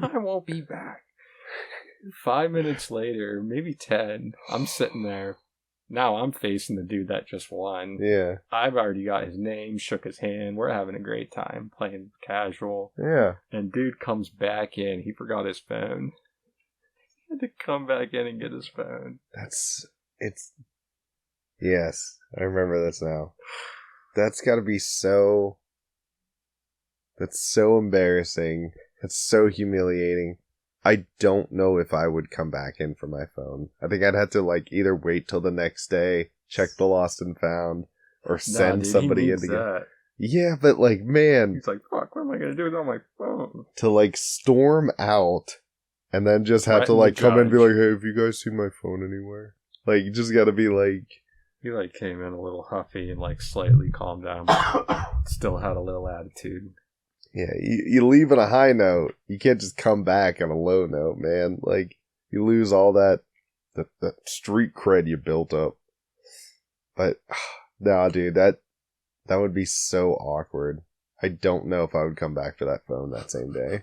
Speaker 2: I won't be back." 5 minutes later, maybe 10, I'm sitting there. Now I'm facing the dude that just won.
Speaker 4: Yeah.
Speaker 2: I've already got his name, shook his hand. We're having a great time playing casual.
Speaker 4: Yeah.
Speaker 2: And dude comes back in. He forgot his phone. He had to come back in and get his phone.
Speaker 4: Yes, I remember this now. That's gotta be that's so embarrassing. That's so humiliating. I don't know if I would come back in for my phone. I think I'd have to like either wait till the next day, check the lost and found, or send somebody in to get.
Speaker 2: That.
Speaker 4: Yeah, but like, man,
Speaker 2: He's like, fuck, what am I gonna do without my phone?
Speaker 4: to like storm out and then just have to
Speaker 2: Threaten
Speaker 4: like
Speaker 2: the
Speaker 4: come in and be
Speaker 2: judge.
Speaker 4: like, hey, have you guys seen my phone anywhere? Like, you just gotta be like,
Speaker 2: He like came in a little huffy and like slightly calmed down, but still had a little attitude.
Speaker 4: yeah, you leave on a high note. You can't just come back on a low note, man. Like, you lose all that street cred you built up. But, nah, dude, that would be so awkward. I don't know if I would come back for that phone that same day.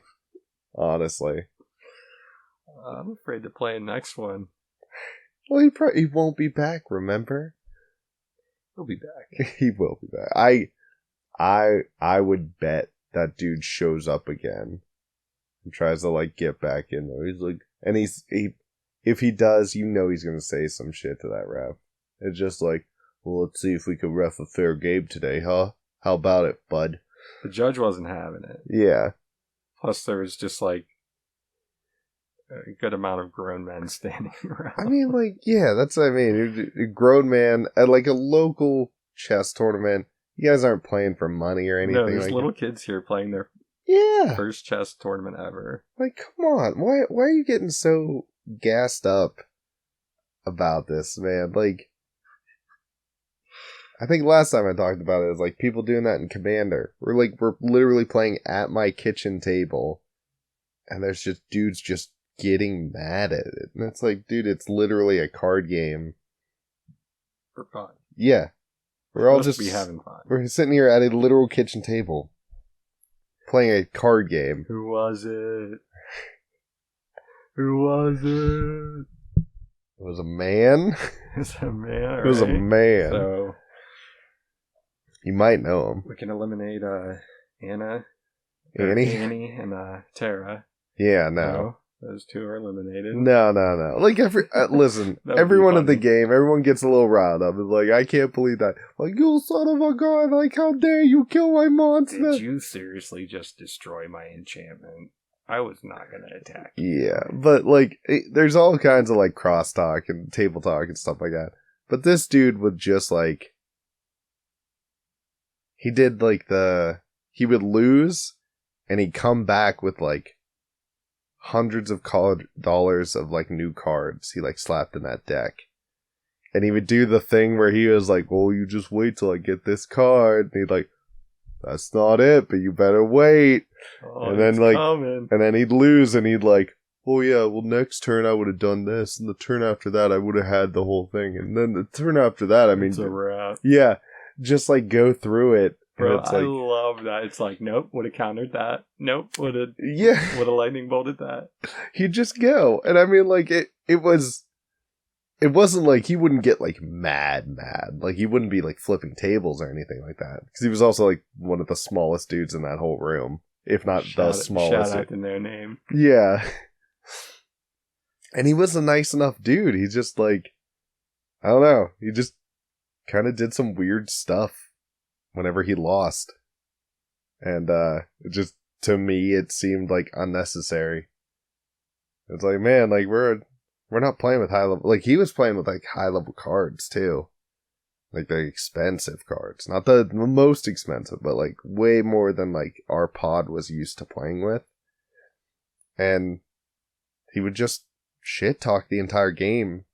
Speaker 4: Honestly.
Speaker 2: I'm afraid to play the next one.
Speaker 4: Well, he won't be back, remember?
Speaker 2: He'll be back.
Speaker 4: He will be back. I would bet that dude shows up again and tries to like get back in there. He's like, and if he does, you know he's gonna say some shit to that ref. It's just like, well, let's see if we can ref a fair game today, huh? How about it, bud?
Speaker 2: The judge wasn't having it.
Speaker 4: Yeah.
Speaker 2: Plus, there was just like a good amount of grown men standing around.
Speaker 4: I mean, like, yeah, that's what I mean. A grown man at like a local chess tournament. You guys aren't playing for money or anything.
Speaker 2: No, there's
Speaker 4: like
Speaker 2: little kids here playing their
Speaker 4: yeah.
Speaker 2: first chess tournament ever.
Speaker 4: Like, come on. Why are you getting so gassed up about this, man? Like, I think last time I talked about it is like people doing that in Commander. We're literally playing at my kitchen table, and there's just dudes just getting mad at it. And it's like, dude, it's literally a card game.
Speaker 2: For fun.
Speaker 4: Yeah. We're all
Speaker 2: Must
Speaker 4: just
Speaker 2: be having fun.
Speaker 4: We're sitting here at a literal kitchen table playing a card game.
Speaker 2: Who was it? Who was it?
Speaker 4: It was a man.
Speaker 2: It's a man.
Speaker 4: It was a
Speaker 2: right?
Speaker 4: man.
Speaker 2: So
Speaker 4: You might know him.
Speaker 2: we can eliminate Annie, and Tara.
Speaker 4: Yeah, no.
Speaker 2: Those two are eliminated.
Speaker 4: No. Like, listen,
Speaker 2: That would be
Speaker 4: everyone at the
Speaker 2: funny.
Speaker 4: game, everyone gets a little riled up. It's like, I can't believe that. Like, you son of a gun, like, how dare you kill my monster?
Speaker 2: Did you seriously just destroy my enchantment? I was not going to attack you.
Speaker 4: Yeah, but, like, there's all kinds of, like, crosstalk and table talk and stuff like that. But this dude would just, like, he did, like, he would lose, and he'd come back with, like, hundreds of dollars of like new cards he like slapped in that deck, and he would do the thing where he was like, well, you just wait till I get this card, and he'd like, that's not it, but you better wait. And then like
Speaker 2: coming.
Speaker 4: and then he'd lose, and he'd like, oh yeah, well, next turn I would have done this, and the turn after that I would have had the whole thing, and then the turn after that, I mean,
Speaker 2: It's a wrap.
Speaker 4: yeah, just like go through it.
Speaker 2: Bro,
Speaker 4: It's
Speaker 2: I
Speaker 4: like,
Speaker 2: love that. It's like, nope, would have countered that. Nope, would have
Speaker 4: yeah,
Speaker 2: lightning bolted that.
Speaker 4: he'd just go. And I mean, like, it wasn't like he wouldn't get like mad. Like, he wouldn't be like flipping tables or anything like that. Because he was also like one of the smallest dudes in that whole room, if not the smallest.
Speaker 2: Shout out in their name.
Speaker 4: Yeah. And he was a nice enough dude. He just like, I don't know. He just kind of did some weird stuff whenever he lost. And it just, to me, it seemed like unnecessary. It's like, man, like we're not playing with high level, like he was playing with like high level cards too. Like the expensive cards. Not the most expensive, but like way more than like our pod was used to playing with. And he would just shit talk the entire game.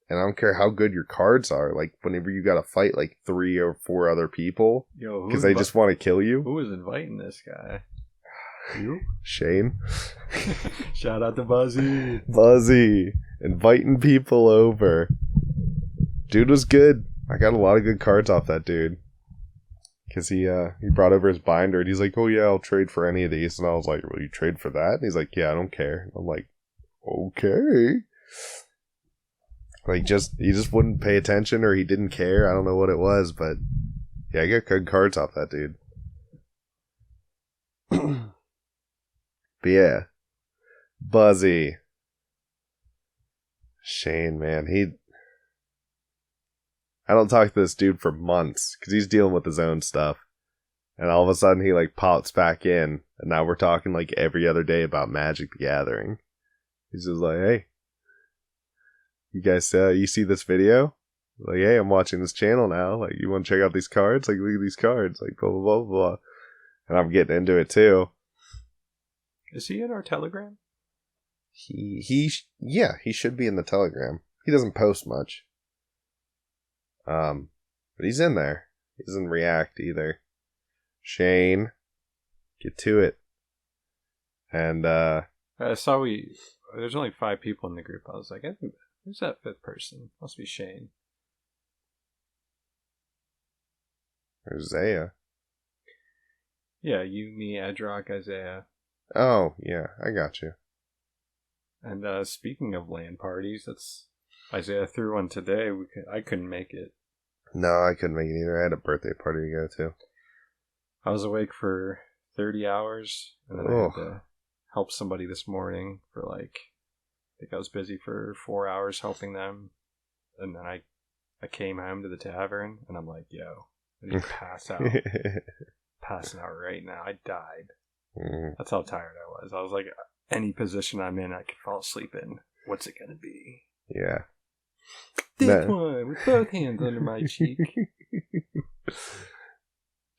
Speaker 4: And I don't care how good your cards are. Like, whenever you gotta fight, like, 3 or 4 other people. Because they just want to kill you.
Speaker 2: Who was inviting this guy? You?
Speaker 4: Shane.
Speaker 2: Shout out to Buzzy.
Speaker 4: Buzzy. Inviting people over. Dude was good. I got a lot of good cards off that dude. Because he brought over his binder. And he's like, oh yeah, I'll trade for any of these. And I was like, will you trade for that? And he's like, yeah, I don't care. And I'm like, okay. Like, he just wouldn't pay attention, or he didn't care. I don't know what it was, but yeah, I got good cards off that dude. But yeah, Buzzy. Shane, man, I don't talk to this dude for months because he's dealing with his own stuff. And all of a sudden he like pops back in, and now we're talking like every other day about Magic the Gathering. He's just like, hey, you guys, you see this video? Like, hey, I'm watching this channel now. Like, you want to check out these cards? Like, look at these cards. Like, blah, blah, blah, blah. And I'm getting into it too.
Speaker 2: Is he in our Telegram?
Speaker 4: Yeah, he should be in the Telegram. He doesn't post much. But he's in there. He doesn't react either. Shane, get to it. And
Speaker 2: I saw there's only 5 people in the group. I was like, who's that 5th person? Must be Shane.
Speaker 4: There's Zaya.
Speaker 2: Yeah, you, me, Edrock, Isaiah.
Speaker 4: Oh, yeah, I got you.
Speaker 2: And speaking of LAN parties, that's Isaiah threw one today. I couldn't make it.
Speaker 4: No, I couldn't make it either. I had a birthday party to go to.
Speaker 2: I was awake for 30 hours, and then I had to help somebody this morning for I think I was busy for 4 hours helping them. And then I came home to the tavern, and I'm like, yo, I need to pass out. Passing out right now. I died. That's how tired I was. I was like, any position I'm in, I could fall asleep in. What's it gonna be?
Speaker 4: Yeah.
Speaker 2: This one, with both hands under my cheek.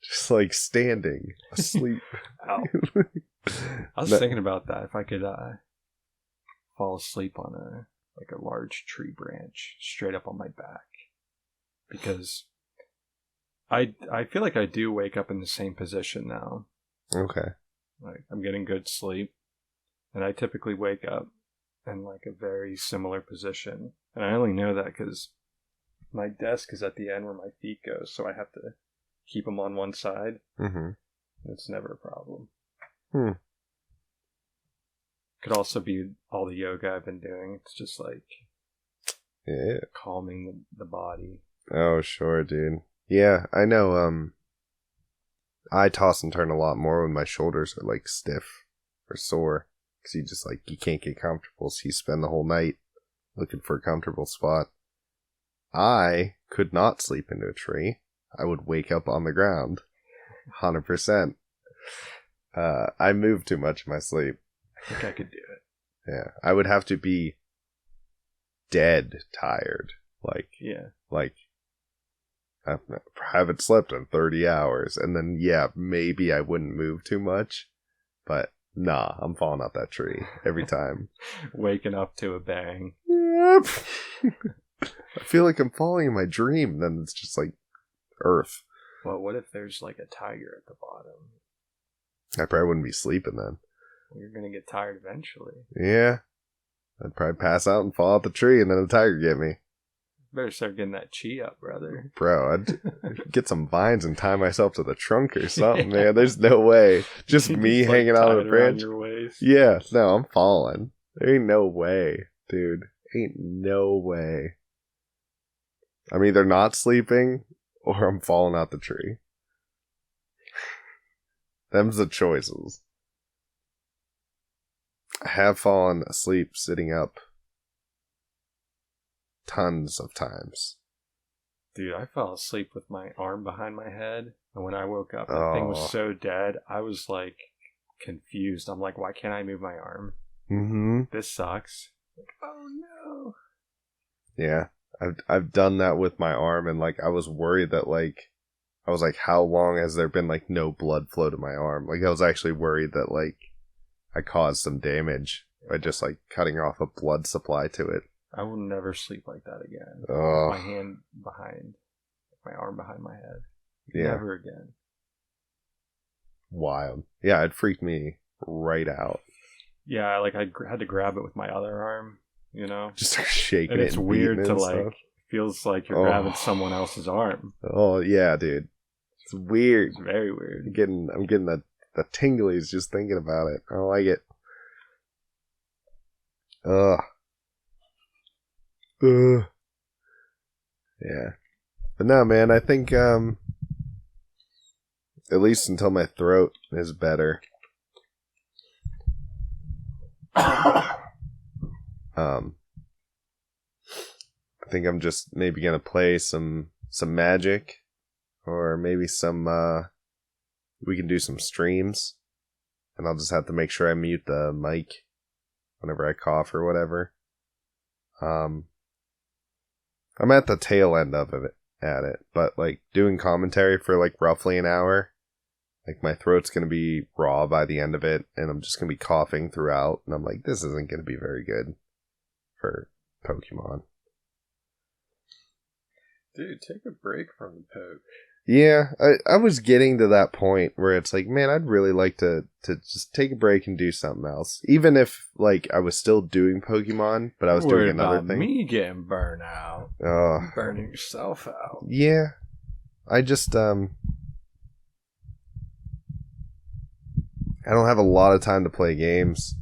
Speaker 4: Just like standing, asleep.
Speaker 2: I was thinking about that. If I could fall asleep on a large tree branch straight up on my back. Because I feel like I do wake up in the same position now.
Speaker 4: Okay.
Speaker 2: Like, I'm getting good sleep, and I typically wake up in a very similar position. And I only know that because my desk is at the end where my feet go, so I have to keep them on one side.
Speaker 4: Mm-hmm.
Speaker 2: It's never a problem. Could also be all the yoga I've been doing. It's just calming the body.
Speaker 4: Oh, sure, dude. Yeah, I know. I toss and turn a lot more when my shoulders are stiff or sore, because you can't get comfortable, so you spend the whole night looking for a comfortable spot. I could not sleep into a tree. I would wake up on the ground. 100%. I move too much in my sleep.
Speaker 2: I think I could do it.
Speaker 4: Yeah. I would have to be dead tired. I haven't slept in 30 hours. And then, yeah, maybe I wouldn't move too much. But, nah, I'm falling out that tree every time.
Speaker 2: Waking up to a bang.
Speaker 4: Yep. I feel like I'm falling in my dream. Then it's just Earth.
Speaker 2: Well, what if there's a tiger at the bottom?
Speaker 4: I probably wouldn't be sleeping then.
Speaker 2: Well, you're going to get tired eventually.
Speaker 4: Yeah. I'd probably pass out and fall out the tree, and then the tiger get me.
Speaker 2: Better start getting that chi up, brother.
Speaker 4: Bro, I'd get some vines and tie myself to the trunk or something, man. There's no way. Just me hanging out on a branch.
Speaker 2: Your waist.
Speaker 4: Yeah, no, I'm falling. There ain't no way, dude. Ain't no way. I'm either not sleeping or I'm falling out the tree. Them's the choices. I have fallen asleep sitting up tons of times.
Speaker 2: Dude, I fell asleep with my arm behind my head, and when I woke up, the thing was so dead, I was confused. I'm like, why can't I move my arm?
Speaker 4: Mm-hmm.
Speaker 2: This sucks. Oh no.
Speaker 4: Yeah, I've done that with my arm, and I was worried that I was how long has there been no blood flow to my arm? I was actually worried that I caused some damage by just cutting off a blood supply to it.
Speaker 2: I will never sleep like that again.
Speaker 4: Oh.
Speaker 2: My hand behind, my arm behind my head.
Speaker 4: Yeah.
Speaker 2: Never again.
Speaker 4: Wild. Yeah, it freaked me right out.
Speaker 2: Yeah, I had to grab it with my other arm,
Speaker 4: Just start shaking
Speaker 2: and
Speaker 4: it.
Speaker 2: It's weird to
Speaker 4: stuff.
Speaker 2: Feels like you're grabbing someone else's arm.
Speaker 4: Oh yeah, dude. It's weird.
Speaker 2: It's very weird.
Speaker 4: I'm getting the tinglies just thinking about it. I don't like it. Ugh. Ugh. Yeah. But no, man, I think, at least until my throat is better. I think I'm just maybe gonna play some Magic, or maybe some, we can do some streams, and I'll just have to make sure I mute the mic whenever I cough or whatever. I'm at the tail end of it, but like doing commentary for like roughly an hour, like my throat's gonna be raw by the end of it, and I'm just gonna be coughing throughout, and I'm like, this isn't gonna be very good for Pokemon.
Speaker 2: Dude, take a break from the poke.
Speaker 4: Yeah, I was getting to that point where it's like, man, I'd really like to just take a break and do something else. Even if, like, I was still doing Pokemon, but I was doing another thing.
Speaker 2: Me getting burnt out. Burning yourself out.
Speaker 4: Yeah. I just, I don't have a lot of time to play games,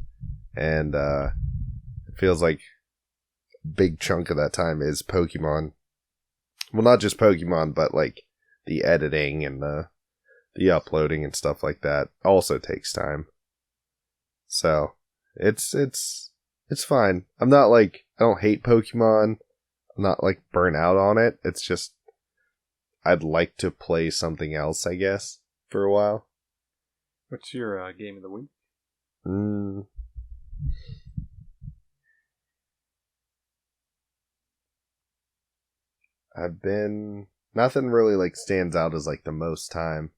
Speaker 4: and it feels like a big chunk of that time is Pokemon. Well, not just Pokemon, but like the editing and the uploading and stuff like that also takes time. So it's fine. I'm not like, I don't hate Pokemon. I'm not like burnt out on it. It's just I'd like to play something else, I guess, for a while.
Speaker 2: What's your game of the week?
Speaker 4: I've been... Nothing really like stands out as like the most time.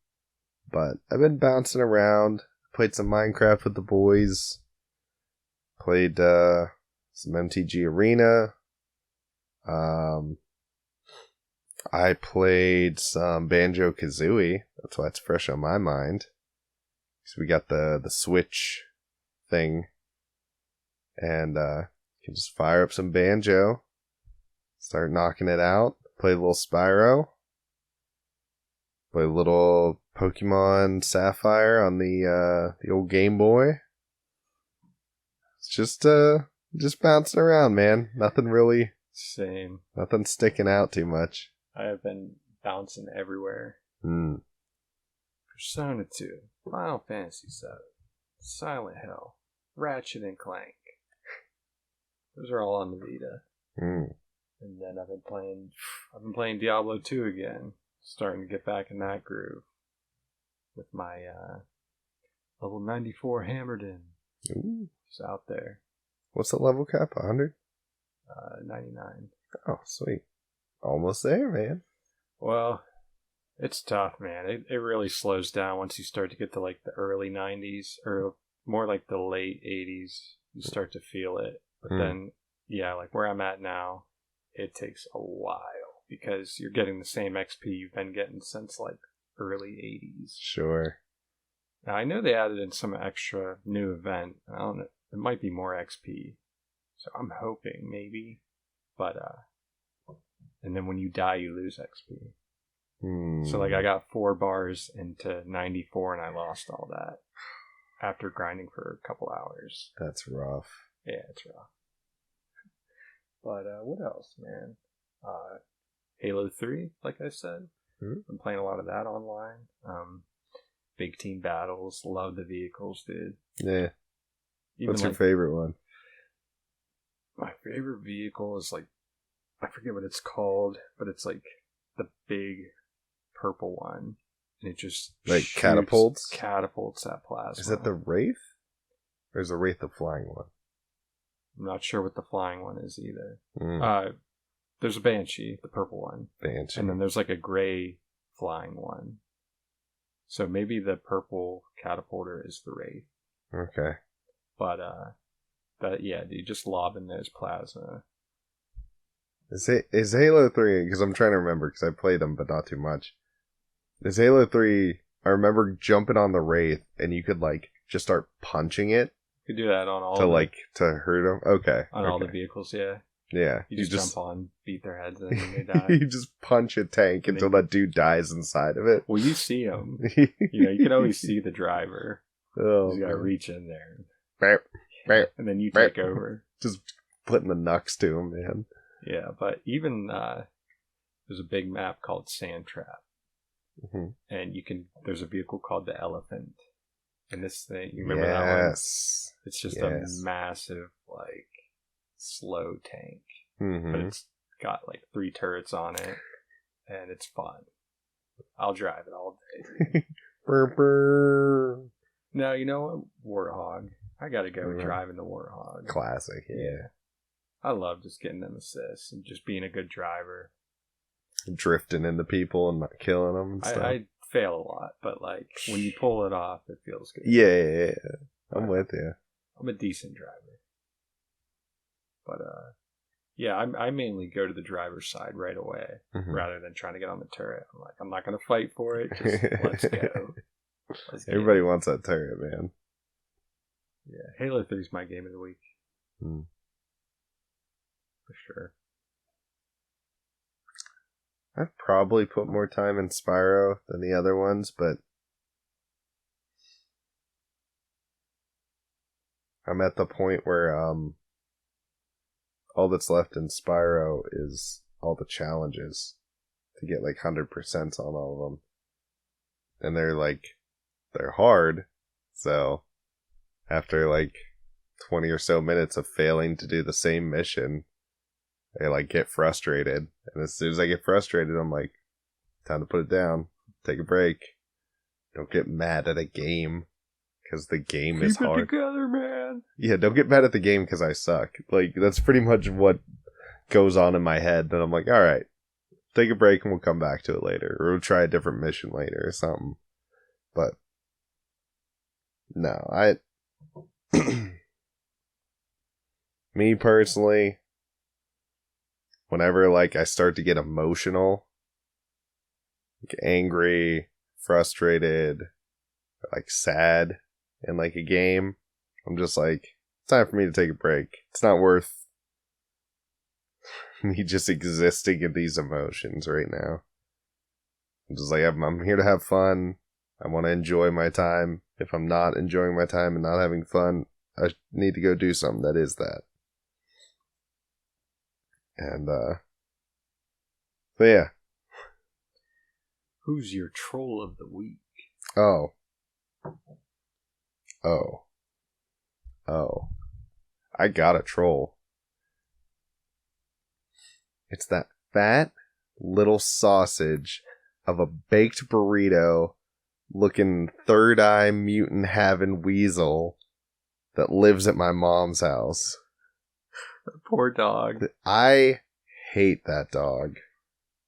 Speaker 4: But I've been bouncing around. Played some Minecraft with the boys. Played some MTG Arena. I played some Banjo-Kazooie. That's why it's fresh on my mind. So we got the Switch thing. And you can just fire up some Banjo. Start knocking it out. Play a little Spyro. Play a little Pokemon Sapphire on the old Game Boy. It's just bouncing around, man. Nothing really.
Speaker 2: Same.
Speaker 4: Nothing sticking out too much.
Speaker 2: I have been bouncing everywhere. Persona 2, Final Fantasy 7, Silent Hill, Ratchet and Clank. Those are all on the Vita. And then I've been playing Diablo 2 again. Starting to get back in that groove. With my level 94 hammered in.
Speaker 4: Ooh.
Speaker 2: It's out there.
Speaker 4: What's the level cap? 100?
Speaker 2: 99.
Speaker 4: Oh, sweet. Almost there, man.
Speaker 2: Well, it's tough, man. It really slows down once you start to get to like the early 90s, or more like the late 80s. You start to feel it. But then, yeah, like where I'm at now, it takes a while because you're getting the same XP you've been getting since like early 80s.
Speaker 4: Sure.
Speaker 2: Now, I know they added in some extra new event. I don't know. It might be more XP. So I'm hoping maybe. But, and then when you die, you lose XP. So like I got 4 bars into 94 and I lost all that after grinding for a couple hours.
Speaker 4: That's rough.
Speaker 2: Yeah, it's rough. But what else, man? Halo 3, like I said. I'm playing a lot of that online. Big team battles. Love the vehicles, dude.
Speaker 4: Yeah.
Speaker 2: Even
Speaker 4: what's your favorite one?
Speaker 2: My favorite vehicle is like, I forget what it's called, but it's like the big purple one. And it just
Speaker 4: like catapults
Speaker 2: that plasma.
Speaker 4: Is that the Wraith? Or is the Wraith the flying one?
Speaker 2: I'm not sure what the flying one is either. There's a Banshee, the purple one.
Speaker 4: Banshee.
Speaker 2: And then there's like a gray flying one. So maybe the purple catapulter is the Wraith.
Speaker 4: Okay.
Speaker 2: But, yeah, dude, just lobbing those plasma.
Speaker 4: Is Halo 3, because I'm trying to remember, because I played them, but not too much. Is Halo 3, I remember jumping on the Wraith, and you could, like, just start punching it.
Speaker 2: You could do that on all
Speaker 4: to hurt them? Okay.
Speaker 2: On all the vehicles, yeah.
Speaker 4: Yeah.
Speaker 2: You just jump on, beat their heads in, and they die.
Speaker 4: You just punch a tank until that dude dies inside of it.
Speaker 2: Well, you see him. You can always see the driver.
Speaker 4: Oh,
Speaker 2: you gotta reach in there.
Speaker 4: And
Speaker 2: then you take over.
Speaker 4: Just putting the knucks to him, man.
Speaker 2: Yeah, but even there's a big map called Sand Trap, and there's a vehicle called the Elephant, and this thing, you remember that one?
Speaker 4: Yes.
Speaker 2: It's just a massive, like, slow tank, but it's got like 3 turrets on it, and it's fun. I'll drive it all day. No, you know what? Warthog. I gotta go driving the Warthog.
Speaker 4: Classic, yeah.
Speaker 2: I love just getting them assists and just being a good driver.
Speaker 4: Drifting into people and not killing them and stuff.
Speaker 2: I fail a lot, but like when you pull it off, it feels good.
Speaker 4: Yeah. I'm with you.
Speaker 2: I'm a decent driver. But yeah, I mainly go to the driver's side right away rather than trying to get on the turret. I'm like, I'm not going to fight for it. Just let's go.
Speaker 4: Everybody wants that turret, man.
Speaker 2: Yeah, Halo 3 is my game of the week. For sure.
Speaker 4: I've probably put more time in Spyro than the other ones, but I'm at the point where all that's left in Spyro is all the challenges to get like 100% on all of them. And they're hard, so after like 20 or so minutes of failing to do the same mission, I like get frustrated, and as soon as I get frustrated, I'm like, time to put it down, take a break. Don't get mad at a game because the game is hard.
Speaker 2: Keep it together, man.
Speaker 4: Yeah, don't get mad at the game because I suck. Like, that's pretty much what goes on in my head. Then I'm like, all right, take a break and we'll come back to it later, or we'll try a different mission later or something. But no, me personally, whenever like I start to get emotional, like angry, frustrated, like sad in like a game, I'm just like, it's time for me to take a break. It's not worth me just existing in these emotions right now. I'm just like, I'm here to have fun. I want to enjoy my time. If I'm not enjoying my time and not having fun, I need to go do something that is that. And, so yeah.
Speaker 2: Who's your troll of the week?
Speaker 4: Oh. I got a troll. It's that fat little sausage of a baked burrito looking third eye mutant having weasel that lives at my mom's house.
Speaker 2: Poor dog.
Speaker 4: I hate that dog.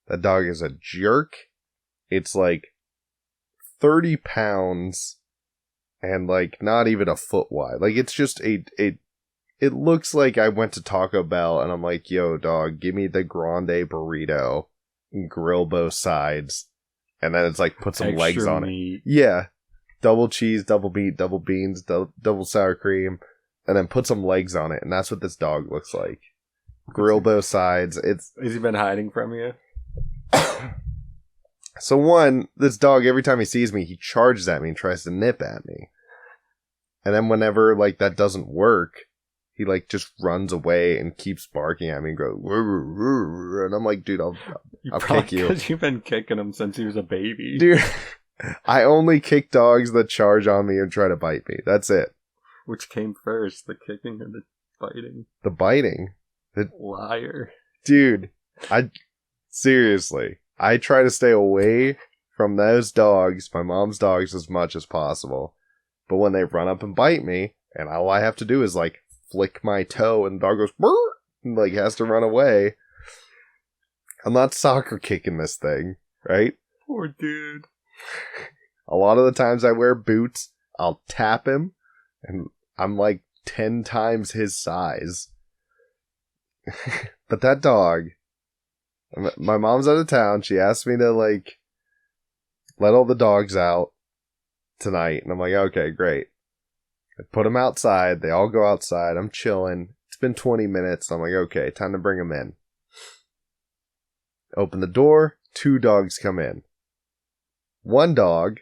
Speaker 4: That dog is a jerk. It's like 30 pounds and like not even a foot wide. Like it's just it looks like I went to Taco Bell and I'm like, yo dog, give me the grande burrito and grill both sides. And then it's like put some
Speaker 2: extra
Speaker 4: legs on
Speaker 2: meat.
Speaker 4: it. Yeah. Double cheese, double meat, double beans, double sour cream. And then put some legs on it, and that's what this dog looks like. Grill both sides. Has
Speaker 2: he been hiding from you?
Speaker 4: So one, this dog, every time he sees me, he charges at me and tries to nip at me. And then whenever like that doesn't work, he like just runs away and keeps barking at me and goes, and I'm like, dude, I'll kick you.
Speaker 2: Because you've been kicking him since he was a baby.
Speaker 4: Dude, I only kick dogs that charge on me and try to bite me. That's it.
Speaker 2: Which came first, the kicking or the biting?
Speaker 4: The biting.
Speaker 2: Liar.
Speaker 4: Dude, seriously, I try to stay away from those dogs, my mom's dogs, as much as possible. But when they run up and bite me, and all I have to do is like flick my toe and the dog goes, brr, and like has to run away. I'm not soccer kicking this thing, right?
Speaker 2: Poor dude.
Speaker 4: A lot of the times I wear boots, I'll tap him, and I'm like 10 times his size. But that dog, my mom's out of town. She asked me to like let all the dogs out tonight. And I'm like, okay, great. I put them outside. They all go outside. I'm chilling. It's been 20 minutes. I'm like, okay, time to bring them in. Open the door. 2 dogs come in. One dog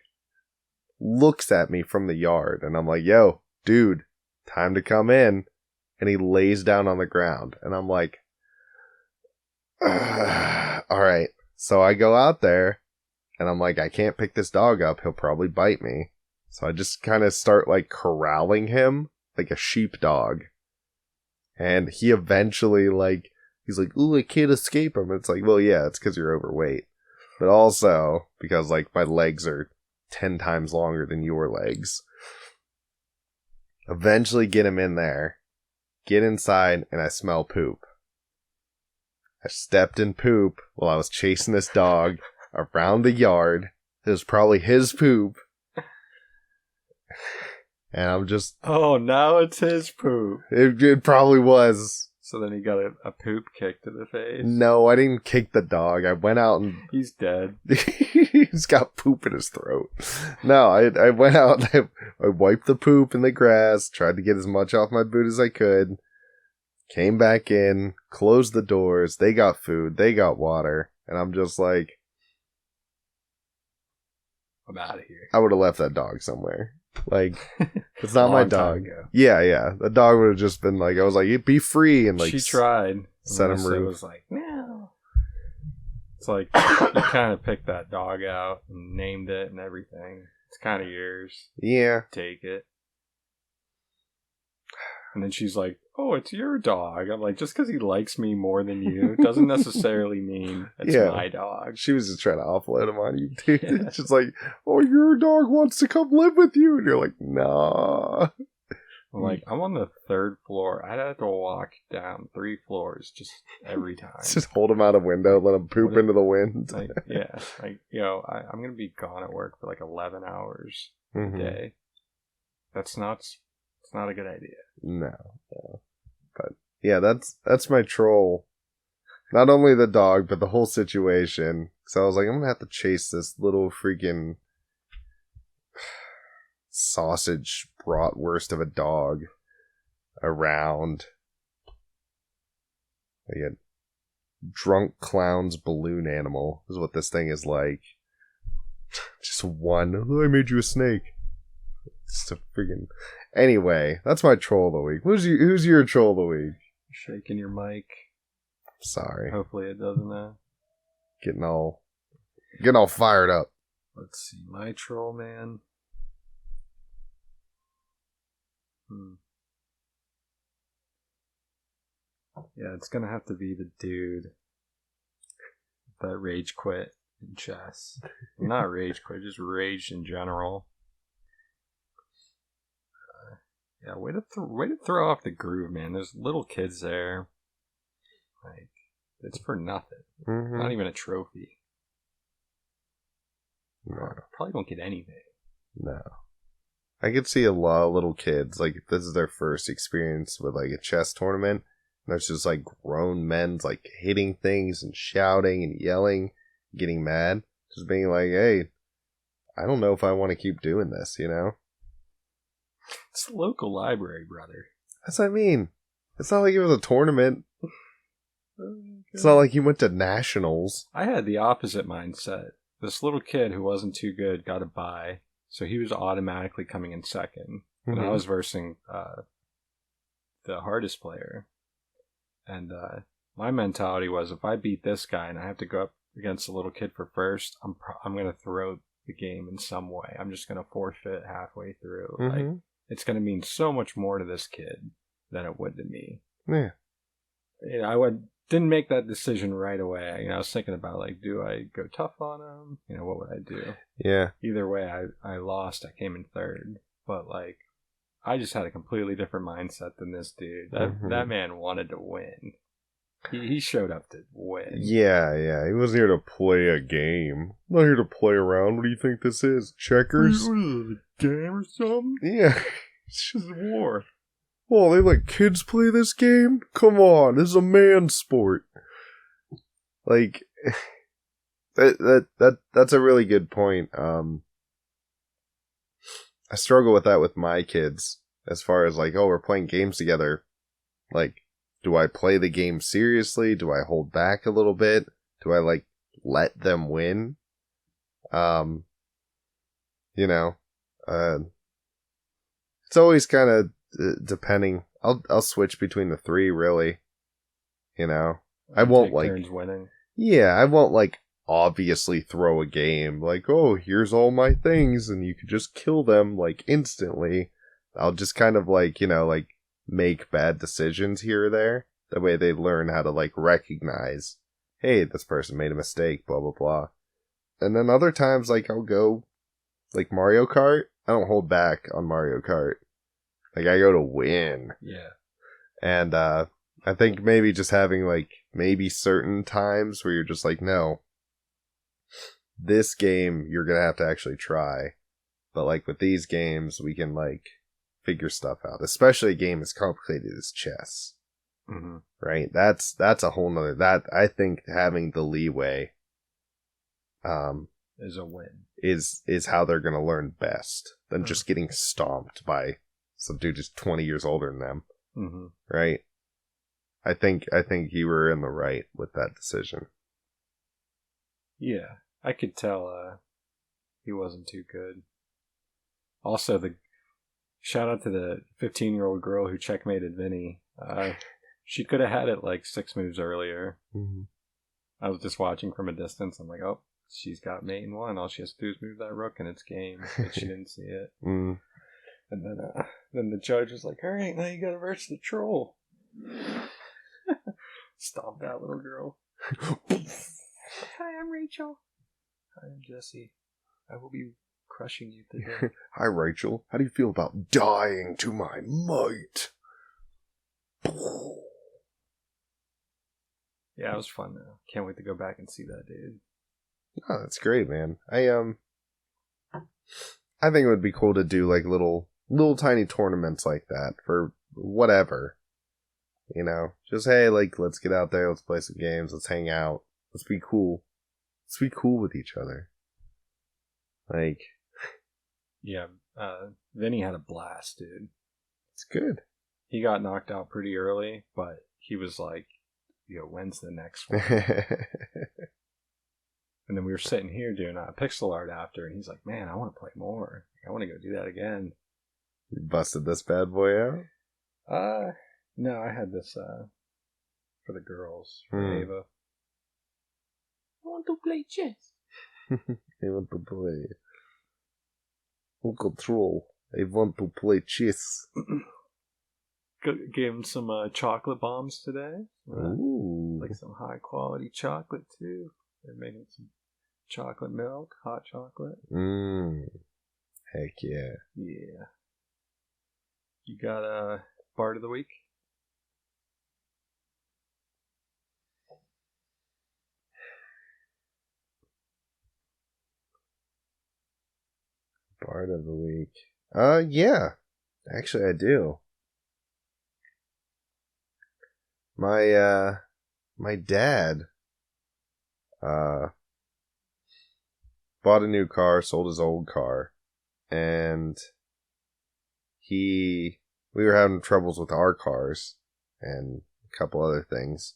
Speaker 4: looks at me from the yard. And I'm like, yo, dude, time to come in. and he lays down on the ground. And I'm like, all right. So I go out there, and I'm like, I can't pick this dog up. He'll probably bite me. So I just kind of start like corralling him like a sheepdog. And he eventually he's like, ooh, I can't escape him. It's like, well, yeah, it's because you're overweight. But also because like my legs are 10 times longer than your legs. Eventually get him in there, get inside, and I smell poop. I stepped in poop while I was chasing this dog around the yard. It was probably his poop. And I'm just...
Speaker 2: Oh, now it's his poop.
Speaker 4: It probably was.
Speaker 2: So then he got a poop kick to the face?
Speaker 4: No, I didn't kick the dog. I went out and...
Speaker 2: He's dead.
Speaker 4: He's got poop in his throat. No, I went out and I wiped the poop in the grass, tried to get as much off my boot as I could, came back in, closed the doors, they got food, they got water, and I'm just like...
Speaker 2: I'm out of here.
Speaker 4: I would have left that dog somewhere. Like, it's not my
Speaker 2: Long time
Speaker 4: dog.
Speaker 2: ago.
Speaker 4: Yeah. The dog would have just been like, I was like, be free, and like...
Speaker 2: She tried.
Speaker 4: Set him
Speaker 2: It
Speaker 4: loose.
Speaker 2: was like, no. It's like, you kind of picked that dog out and named it and everything. It's kind of yours.
Speaker 4: Yeah.
Speaker 2: Take it. And then she's like, oh, it's your dog. I'm like, just because he likes me more than you doesn't necessarily mean it's my dog.
Speaker 4: She was just trying to offload him on you, dude. Yeah. It's just like, oh, your dog wants to come live with you. And you're like, nah.
Speaker 2: I'm like, I'm on the 3rd floor. I'd have to walk down 3 floors just every time.
Speaker 4: Just hold him out a window, let him poop into the wind.
Speaker 2: Like, yeah. Like, I'm going to be gone at work for like 11 hours a day. It's not a good idea.
Speaker 4: No. But yeah, that's my troll. Not only the dog, but the whole situation. So I was like, I'm gonna have to chase this little freaking sausage bratwurst of a dog around. Like a drunk clown's balloon animal is what this thing is like. Just one. Oh, I made you a snake. It's a freaking... Anyway, that's my troll of the week. Who's your troll of the week?
Speaker 2: Shaking your mic.
Speaker 4: Sorry.
Speaker 2: Hopefully it doesn't.
Speaker 4: Getting all fired up.
Speaker 2: Let's see. My troll, man. Yeah, it's gonna have to be the dude that rage quit in chess. Not rage quit, just raged in general. Yeah, way to throw off the groove, man. There's little kids there. Like, it's for nothing.
Speaker 4: Mm-hmm.
Speaker 2: Not even a trophy.
Speaker 4: No.
Speaker 2: Probably won't get anything.
Speaker 4: No. I could see a lot of little kids, like, if this is their first experience with, like, a chess tournament, and there's just, like, grown men, like, hitting things and shouting and yelling, getting mad, just being like, hey, I don't know if I want to keep doing this, you know?
Speaker 2: It's the local library, brother.
Speaker 4: That's what I mean. It's not like it was a tournament. It's not like you went to nationals.
Speaker 2: I had the opposite mindset. This little kid who wasn't too good got a bye, so he was automatically coming in second. And I was versing the hardest player. And my mentality was, if I beat this guy and I have to go up against a little kid for first, I'm going to throw the game in some way. I'm just going to forfeit halfway through. Like, it's going to mean so much more to this kid than it would to me.
Speaker 4: Yeah.
Speaker 2: You know, didn't make that decision right away. You know, I was thinking about, like, do I go tough on him? You know, what would I do?
Speaker 4: Yeah.
Speaker 2: Either way, I lost. I came in third. But, like, I just had a completely different mindset than this dude. That man wanted to win. He showed up to win.
Speaker 4: Yeah. He wasn't here to play a game. I'm not here to play around. What do you think this is? Checkers?
Speaker 2: What is it, a game or something?
Speaker 4: Yeah.
Speaker 2: It's just war.
Speaker 4: Oh, they let kids play this game? Come on, this is a man's sport. Like, that's a really good point. I struggle with that with my kids, as far as like, oh, we're playing games together. Like, do I play the game seriously? Do I hold back a little bit? Do I, like, let them win? You know, it's always kind of depending. I'll switch between the three, really. You know, I
Speaker 2: You
Speaker 4: won't
Speaker 2: take
Speaker 4: like.
Speaker 2: turns winning.
Speaker 4: Yeah, I won't like obviously throw a game like, oh, here's all my things, and you could just kill them like instantly. I'll just kind of like, you know, like make bad decisions here or there. That way they learn how to like recognize, hey, this person made a mistake, blah blah blah. And then other times, like I'll go like Mario Kart. I don't hold back on Mario Kart. Like I go to win.
Speaker 2: Yeah.
Speaker 4: And I think maybe just having like maybe certain times where you're just like, no, this game you're gonna have to actually try. But like with these games, we can like figure stuff out. Especially a game as complicated as chess.
Speaker 2: Mm-hmm.
Speaker 4: Right? That's a whole nother. That I think having the leeway
Speaker 2: Is a win.
Speaker 4: is how they're gonna learn best than just getting stomped by some dude who's 20 years older than them.
Speaker 2: Mm-hmm.
Speaker 4: Right? I think you were in the right with that decision.
Speaker 2: Yeah, I could tell he wasn't too good. Also, the shout out to the 15-year-old girl who checkmated Vinny. She could have had it like 6 moves earlier.
Speaker 4: Mm-hmm.
Speaker 2: I was just watching from a distance. I'm like, oh, she's got mate in one. All she has to do is move that rook and it's game. But she didn't see it.
Speaker 4: Mm.
Speaker 2: And then the judge was like, all right, now you gotta verse the troll. Stomp that little girl. Hi, I'm Rachel. Hi, I'm Jesse. I will be crushing you today.
Speaker 4: Hi, Rachel. How do you feel about dying to my might?
Speaker 2: Yeah, it was fun though. Can't wait to go back and see that dude.
Speaker 4: Oh, that's great, man. I think it would be cool to do like little tiny tournaments like that for whatever. You know, just hey, like let's get out there, let's play some games, let's hang out, let's be cool. Let's be cool with each other. Like,
Speaker 2: yeah, Vinny had a blast, dude.
Speaker 4: it's good.
Speaker 2: He got knocked out pretty early, but he was like, yo, when's the next one? And then we were sitting here doing pixel art after, and he's like, man, I want to play more. I want to go do that again.
Speaker 4: You busted this bad boy out?
Speaker 2: No, I had this for the girls, for Ava. I want to play chess.
Speaker 4: I want to play. Uncle Troll, I want to play chess.
Speaker 2: Gave him some chocolate bombs today.
Speaker 4: Ooh.
Speaker 2: Like some high quality chocolate too. They're making some chocolate milk, hot chocolate.
Speaker 4: Heck yeah.
Speaker 2: Yeah. You got a Bard of the Week?
Speaker 4: Bard of the Week. Yeah. Actually, I do. My dad, bought a new car, sold his old car, and we were having troubles with our cars and a couple other things.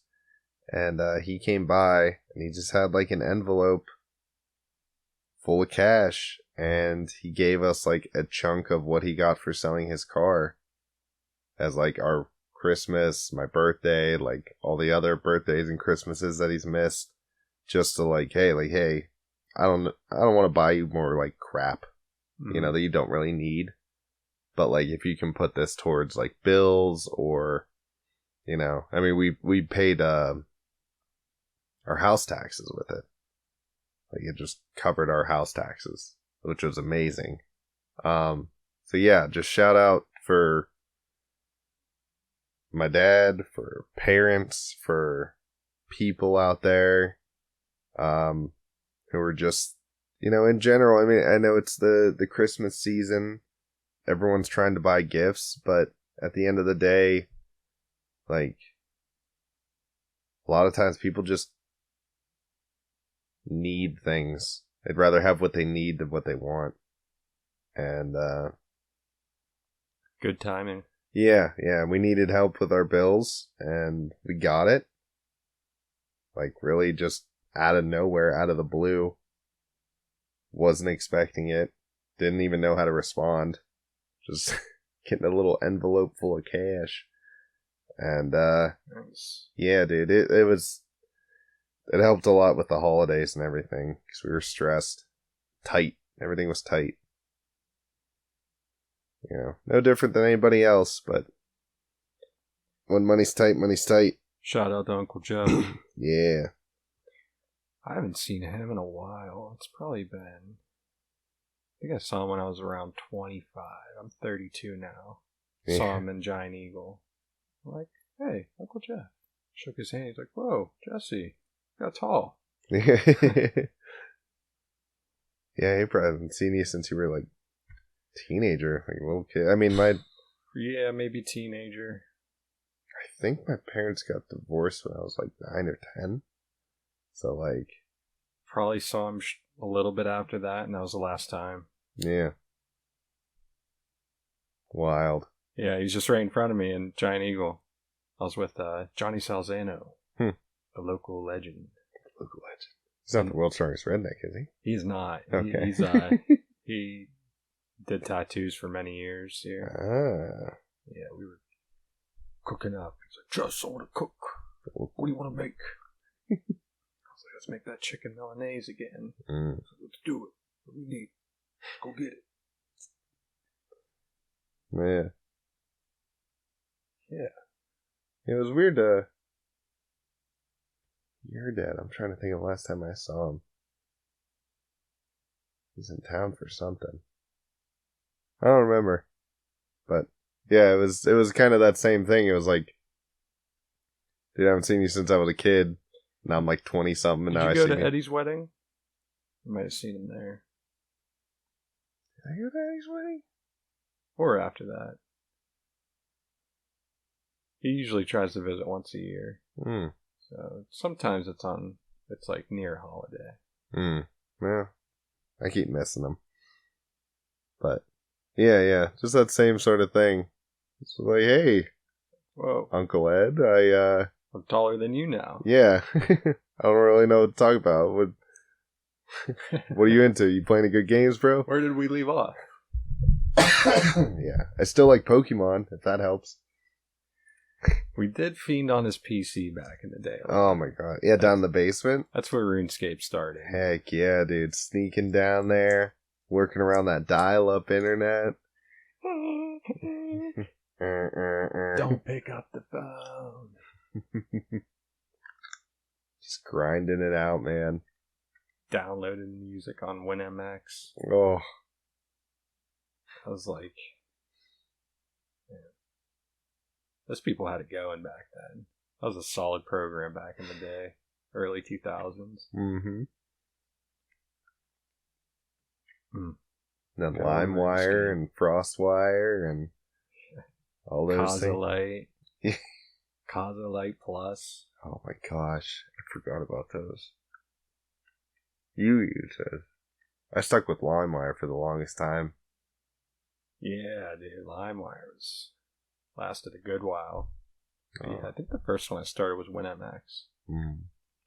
Speaker 4: And, he came by and he just had like an envelope full of cash, and he gave us like a chunk of what he got for selling his car as like our Christmas, my birthday, like all the other birthdays and Christmases that he's missed, just to like, hey, I don't want to buy you more like crap, you know, that you don't really need, but like if you can put this towards like bills or, you know, I mean we paid our house taxes with it. Like it just covered our house taxes, which was amazing. So yeah, just shout out for my dad, for parents, for people out there, who are just, you know, in general. I mean, I know it's the Christmas season. Everyone's trying to buy gifts, but at the end of the day, like, a lot of times people just need things. They'd rather have what they need than what they want. And,
Speaker 2: good timing.
Speaker 4: Yeah, we needed help with our bills, and we got it. Like, really just out of nowhere, out of the blue. Wasn't expecting it. Didn't even know how to respond. Just getting a little envelope full of cash. And,
Speaker 2: Nice.
Speaker 4: yeah, dude, it helped a lot with the holidays and everything, because we were stressed. Tight. Everything was tight. You know, no different than anybody else, but when money's tight, money's tight.
Speaker 2: Shout out to Uncle Joe.
Speaker 4: Yeah.
Speaker 2: I haven't seen him in a while. It's probably been... I think I saw him when I was around 25. I'm 32 now.
Speaker 4: Yeah.
Speaker 2: Saw him in Giant Eagle. I'm like, hey, Uncle Jeff. Shook his hand. He's like, whoa, Jesse, you got tall.
Speaker 4: Yeah, he probably hasn't seen you since you were like teenager, like a little kid. I mean,
Speaker 2: Yeah, maybe teenager.
Speaker 4: I think my parents got divorced when I was like 9 or 10. So like,
Speaker 2: Probably saw him a little bit after that, and that was the last time.
Speaker 4: yeah, wild.
Speaker 2: Yeah, he was just right in front of me in Giant Eagle. I was with Johnny Salzano, the local legend.
Speaker 4: Local legend. He's not the world's strongest redneck, is he?
Speaker 2: He's not.
Speaker 4: Okay.
Speaker 2: He did tattoos for many years here.
Speaker 4: Ah.
Speaker 2: Yeah, we were cooking up. He's like, Just, I want to cook. What do you want to make? I was like, let's make that chicken Milanese again.
Speaker 4: Mm.
Speaker 2: So let's do it. What do we need? Go get it.
Speaker 4: Yeah.
Speaker 2: Yeah.
Speaker 4: It was weird your dad. I'm trying to think of the last time I saw him. He's in town for something. I don't remember. But yeah, it was kind of that same thing. It was like, dude, I haven't seen you since I was a kid. Now I'm like 20 something, and
Speaker 2: Did
Speaker 4: now
Speaker 2: you
Speaker 4: I
Speaker 2: go
Speaker 4: see
Speaker 2: to
Speaker 4: you.
Speaker 2: Eddie's wedding? You might have seen him there.
Speaker 4: Did I go to Eddie's wedding?
Speaker 2: Or after that. He usually tries to visit once a year.
Speaker 4: Hmm.
Speaker 2: So sometimes it's like near a holiday.
Speaker 4: Hmm. Well, I keep missing them. But yeah, just that same sort of thing. It's like, hey,
Speaker 2: Whoa,
Speaker 4: Uncle Ed,
Speaker 2: I'm taller than you now.
Speaker 4: yeah, I don't really know what to talk about. What are you into? You playing any good games, bro?
Speaker 2: Where did we leave off?
Speaker 4: Yeah, I still like Pokemon, if that helps.
Speaker 2: We did fiend on his PC back in the day.
Speaker 4: Oh my god. Yeah, down in the basement?
Speaker 2: That's where RuneScape started.
Speaker 4: Heck yeah, dude. Sneaking down there, working around that dial-up internet.
Speaker 2: Don't pick up the phone.
Speaker 4: Just grinding it out, man.
Speaker 2: Downloading music on WinMX.
Speaker 4: Oh,
Speaker 2: I was like, man, those people had it going back then. That was a solid program back in the day, early 2000s.
Speaker 4: mm-hmm. Then
Speaker 2: Go
Speaker 4: LimeWire and FrostWire and all those things.
Speaker 2: Causalite. Causalite Plus.
Speaker 4: Oh my gosh, I forgot about those. You used it. I stuck with LimeWire for the longest time.
Speaker 2: Yeah, dude, LimeWire lasted a good while.
Speaker 4: Oh.
Speaker 2: Yeah, I think the first one I started was WinMX.
Speaker 4: Mm.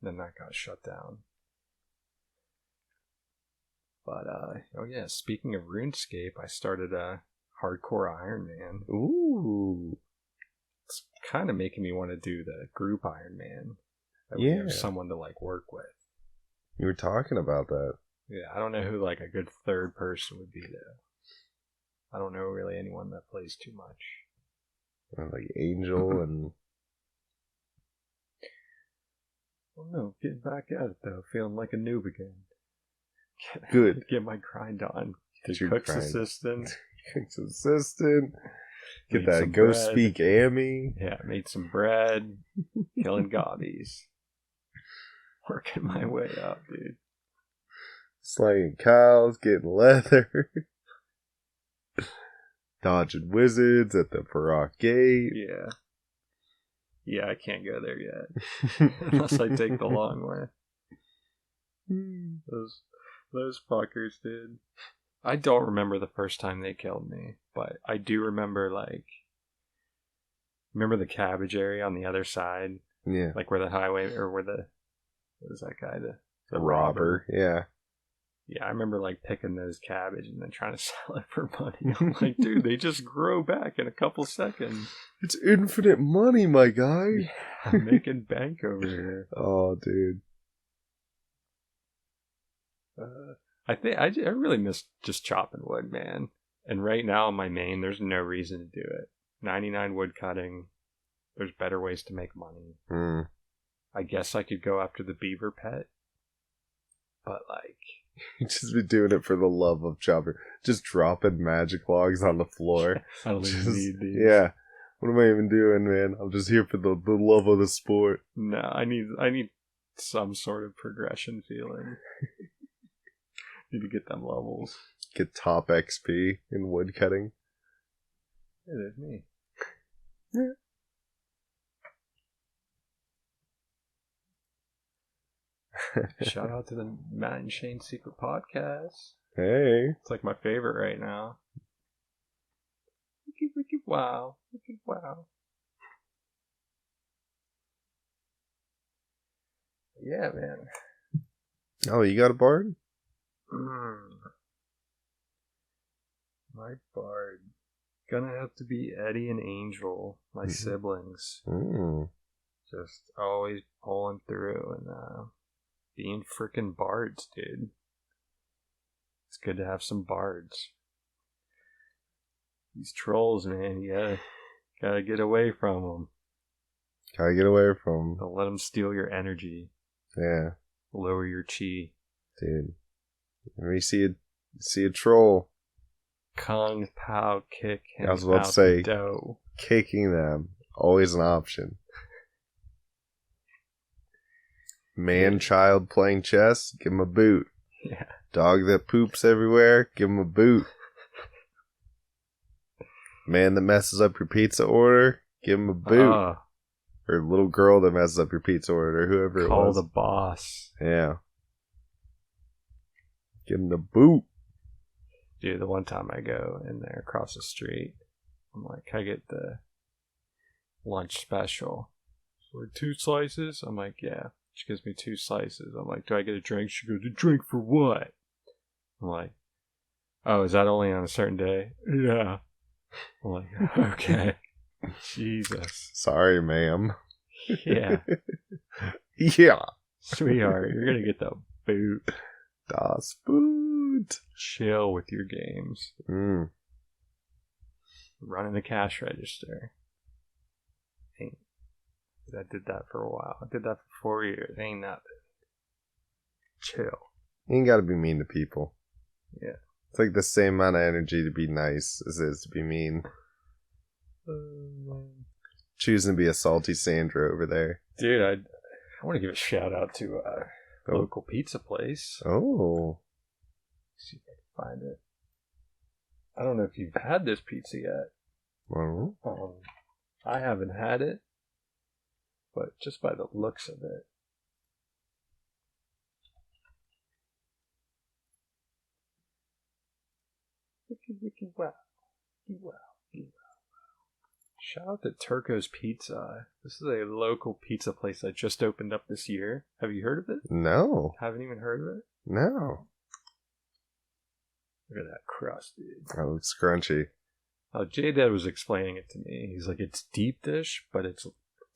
Speaker 2: Then that got shut down. But, oh yeah, speaking of RuneScape, I started a Hardcore Iron Man.
Speaker 4: Ooh.
Speaker 2: It's kind of making me want to do the group Iron Man. That we
Speaker 4: Yeah.
Speaker 2: have someone to, like, work with.
Speaker 4: You were talking about that.
Speaker 2: Yeah, I don't know who, like, a good third person would be, though. I don't know really anyone that plays too much.
Speaker 4: Like Angel and...
Speaker 2: Oh no, getting back at it, though. Feeling like a noob again.
Speaker 4: Good.
Speaker 2: Get my grind on.
Speaker 4: Get
Speaker 2: The
Speaker 4: your
Speaker 2: cook's
Speaker 4: grind.
Speaker 2: assistant.
Speaker 4: Cook's assistant. Get
Speaker 2: Made
Speaker 4: that
Speaker 2: some
Speaker 4: Go
Speaker 2: bread.
Speaker 4: Speak Amy.
Speaker 2: Yeah, made some bread. Killing gobbies. Working my way up, dude.
Speaker 4: Slaying cows, getting leather. Dodging wizards at the Farak Gate.
Speaker 2: Yeah. Yeah, I can't go there yet. Unless I take the long way. Those fuckers, dude. I don't remember the first time they killed me, but I do remember, like... Remember the cabbage area on the other side?
Speaker 4: Yeah.
Speaker 2: Like where the highway, or where the... What is that guy? The
Speaker 4: robber. Yeah.
Speaker 2: Yeah, I remember like picking those cabbage and then trying to sell it for money. I'm like, dude, they just grow back in a couple seconds.
Speaker 4: It's infinite money, my guy.
Speaker 2: Yeah, I'm making bank over here.
Speaker 4: Oh, dude.
Speaker 2: I really miss just chopping wood, man. And right now in my main, there's no reason to do it. 99 wood cutting. There's better ways to make money. I guess I could go after the beaver pet. But like...
Speaker 4: just be doing it for the love of chopping. Just dropping magic logs on the floor.
Speaker 2: I don't even need these.
Speaker 4: Yeah. What am I even doing, man? I'm just here for the love of the sport.
Speaker 2: No, I need some sort of progression feeling. Need to get them levels.
Speaker 4: Get top XP in woodcutting.
Speaker 2: Yeah, there's me.
Speaker 4: Yeah.
Speaker 2: Shout out to the Matt and Shane Secret Podcast.
Speaker 4: Hey.
Speaker 2: It's like my favorite right now. Wiki, wow. Wiki, wow. Yeah, man.
Speaker 4: Oh, you got a bard?
Speaker 2: My bard. Gonna have to be Eddie and Angel, my siblings. Just always pulling through and being freaking bards, dude. It's good to have some bards. These trolls, man, you gotta get away from them.
Speaker 4: Gotta get away from them.
Speaker 2: Don't let them steal your energy.
Speaker 4: Yeah.
Speaker 2: Lower your chi.
Speaker 4: Dude. When you see a troll.
Speaker 2: Kung Pao kick him
Speaker 4: I was about
Speaker 2: out
Speaker 4: to say,
Speaker 2: the dough.
Speaker 4: Kicking them. Always an option. Man-child playing chess, give him a boot.
Speaker 2: Yeah.
Speaker 4: Dog that poops everywhere, give him a boot. Man that messes up your pizza order, give him a boot. Or little girl that messes up your pizza order, or whoever it was.
Speaker 2: Call the boss.
Speaker 4: Yeah. Give him the boot.
Speaker 2: Dude, the one time I go in there across the street, I'm like, can I get the lunch special? So like 2 slices? I'm like, yeah. She gives me 2 slices. I'm like, do I get a drink? She goes, a drink for what? I'm like, oh, is that only on a certain day? Yeah. I'm like, okay. Jesus.
Speaker 4: Sorry, ma'am.
Speaker 2: Yeah.
Speaker 4: Yeah.
Speaker 2: Sweetheart, you're gonna get the boot.
Speaker 4: Das Boot.
Speaker 2: Chill with your games.
Speaker 4: Mm.
Speaker 2: Running the cash register. I did that for a while. I did that for 4 years. Ain't nothing. Chill.
Speaker 4: You ain't gotta be mean to people.
Speaker 2: Yeah.
Speaker 4: It's like the same amount of energy to be nice as it is to be mean. Choosing to be a salty Sandra over there.
Speaker 2: Dude, I want to give a shout out to a local pizza place.
Speaker 4: Oh.
Speaker 2: See if I can find it. I don't know if you've had this pizza yet.
Speaker 4: Oh.
Speaker 2: I haven't had it, but just by the looks of it. Wow. Shout out to Turco's Pizza. This is a local pizza place that just opened up this year. Have you heard of it?
Speaker 4: No.
Speaker 2: Haven't even heard of it?
Speaker 4: No.
Speaker 2: Look at that crust, dude.
Speaker 4: That looks crunchy.
Speaker 2: Oh, J-Dad was explaining it to me. He's like, it's deep dish, but it's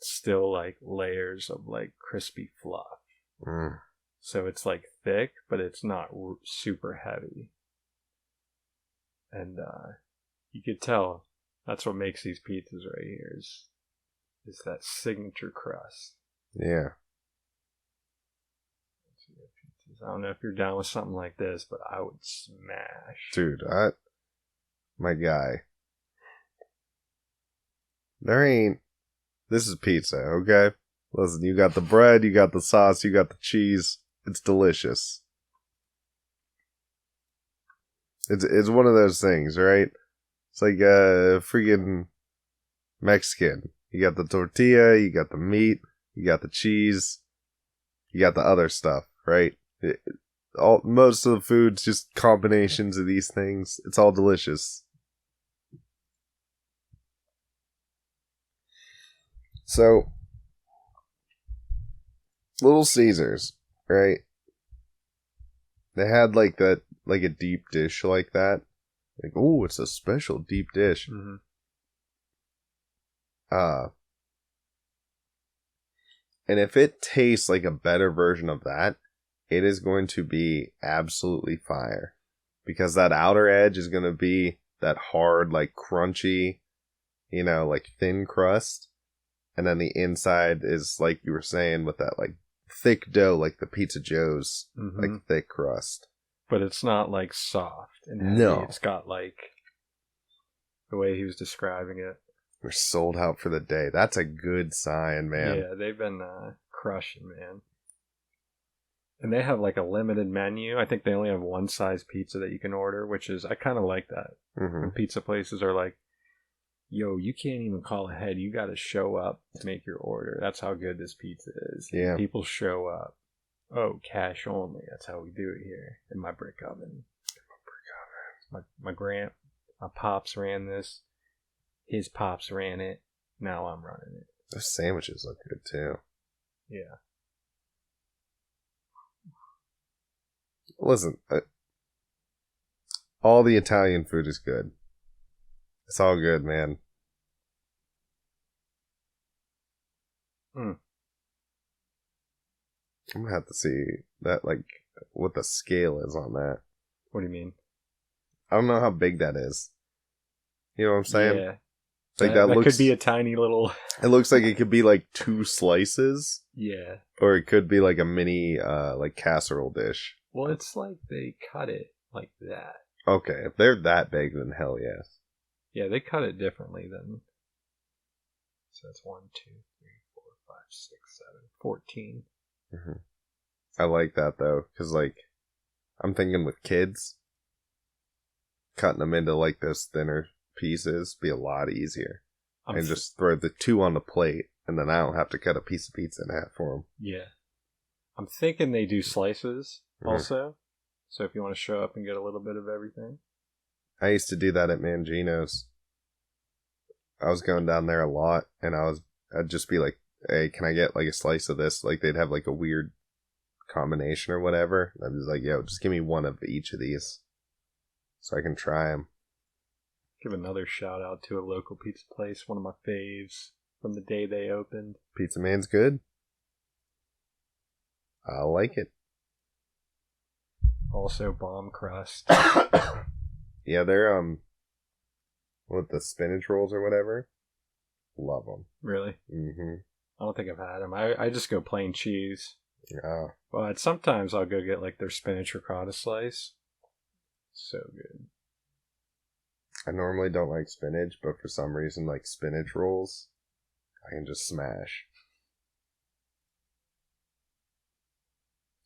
Speaker 2: still like layers of like crispy fluff.
Speaker 4: Mm.
Speaker 2: So it's like thick, but it's not super heavy. And you could tell that's what makes these pizzas right here is that signature crust.
Speaker 4: Yeah.
Speaker 2: I don't know if you're down with something like this, but I would smash.
Speaker 4: Dude, my guy. This is pizza, okay? Listen, you got the bread, you got the sauce, you got the cheese. It's delicious. It's one of those things, right? It's like freaking Mexican. You got the tortilla, you got the meat, you got the cheese, you got the other stuff, right? Most of the food's just combinations of these things. It's all delicious. So, Little Caesars, right? They had like that, like a deep dish like that. Like, oh, it's a special deep dish.
Speaker 2: Mm-hmm.
Speaker 4: And if it tastes like a better version of that, it is going to be absolutely fire. Because that outer edge is going to be that hard, like crunchy, like thin crust. And then the inside is, like you were saying, with that like thick dough, like the Pizza Joe's, like thick crust.
Speaker 2: But it's not like soft and heavy.
Speaker 4: No.
Speaker 2: It's got like the way he was describing it.
Speaker 4: We're sold out for the day. That's a good sign, man.
Speaker 2: Yeah, they've been crushing, man. And they have like a limited menu. I think they only have one size pizza that you can order, which is, I kind of like that.
Speaker 4: Mm-hmm.
Speaker 2: When pizza places are like, yo, you can't even call ahead. You got to show up to make your order. That's how good this pizza is.
Speaker 4: Yeah.
Speaker 2: People show up. Oh, cash only. That's how we do it here in my brick oven. My pops ran this. His pops ran it. Now I'm running it.
Speaker 4: Those sandwiches look good too.
Speaker 2: Yeah.
Speaker 4: Listen, all the Italian food is good. It's all good, man.
Speaker 2: Mm.
Speaker 4: I'm gonna have to see that, like, what the scale is on that.
Speaker 2: What do you mean?
Speaker 4: I don't know how big that is. You know what I'm saying?
Speaker 2: Yeah.
Speaker 4: Like
Speaker 2: that
Speaker 4: looks,
Speaker 2: could be a tiny little...
Speaker 4: It looks like it could be like 2 slices.
Speaker 2: Yeah.
Speaker 4: Or it could be like a mini like casserole dish.
Speaker 2: Well, it's like they cut it like that.
Speaker 4: Okay, if they're that big, then hell yes.
Speaker 2: Yeah, they cut it differently than... So it's 1, 2, 3, 4, 5, 6, 7, 14.
Speaker 4: Mm-hmm. I like that though, because like, I'm thinking with kids, cutting them into like those thinner pieces be a lot easier. And just throw the 2 on the plate, and then I don't have to cut a piece of pizza in half for them.
Speaker 2: Yeah. I'm thinking they do slices also. So if you want to show up and get a little bit of everything.
Speaker 4: I used to do that at Mangino's. I was going down there a lot, and I'd just be like, hey, can I get like a slice of this? Like they'd have like a weird combination or whatever. And I'm just like, yo, just give me one of each of these so I can try them.
Speaker 2: Give another shout out to a local pizza place, one of my faves from the day they opened.
Speaker 4: Pizza Man's good. I like it.
Speaker 2: Also bomb crust.
Speaker 4: Yeah, they're with the spinach rolls or whatever. Love them.
Speaker 2: Really?
Speaker 4: Mm-hmm.
Speaker 2: I don't think I've had them. I just go plain cheese.
Speaker 4: Yeah.
Speaker 2: But sometimes I'll go get like their spinach ricotta slice. So good.
Speaker 4: I normally don't like spinach, but for some reason, like spinach rolls, I can just smash.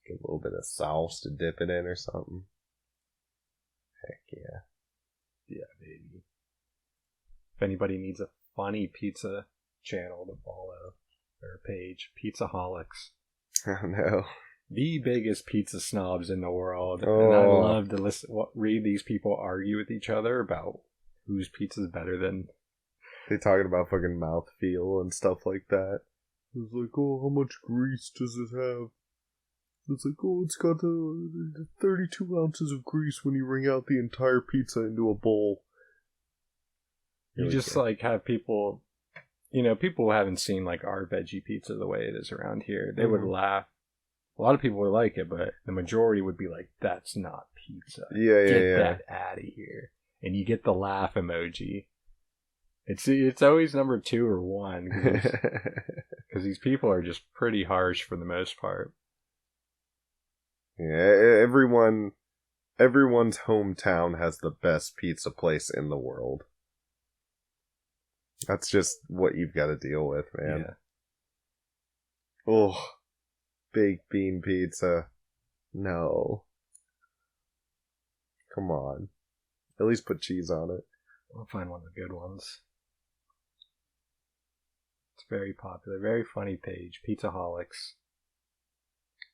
Speaker 4: Get a little bit of sauce to dip it in or something. Heck yeah.
Speaker 2: Yeah, baby. If anybody needs a funny pizza channel to follow, their page, Pizzaholics.
Speaker 4: Oh no.
Speaker 2: The biggest pizza snobs in the world.
Speaker 4: Oh.
Speaker 2: And I love to read these people argue with each other about whose pizza's better than...
Speaker 4: They talking about fucking mouthfeel and stuff like that. It's like, oh, how much grease does it have? It's like, oh, it's got 32 ounces of grease when you wring out the entire pizza into a bowl.
Speaker 2: You just like have people, people who haven't seen like our veggie pizza the way it is around here. They would laugh. A lot of people would like it, but the majority would be like, that's not pizza. Get that out of here. And you get the laugh emoji. It's always number 2 or 1 because these people are just pretty harsh for the most part.
Speaker 4: Yeah, everyone's hometown has the best pizza place in the world. That's just what you've got to deal with, man.
Speaker 2: Yeah.
Speaker 4: Oh, baked bean pizza. No. Come on. At least put cheese on it.
Speaker 2: I'll find one of the good ones. It's very popular, very funny page, Pizzaholics.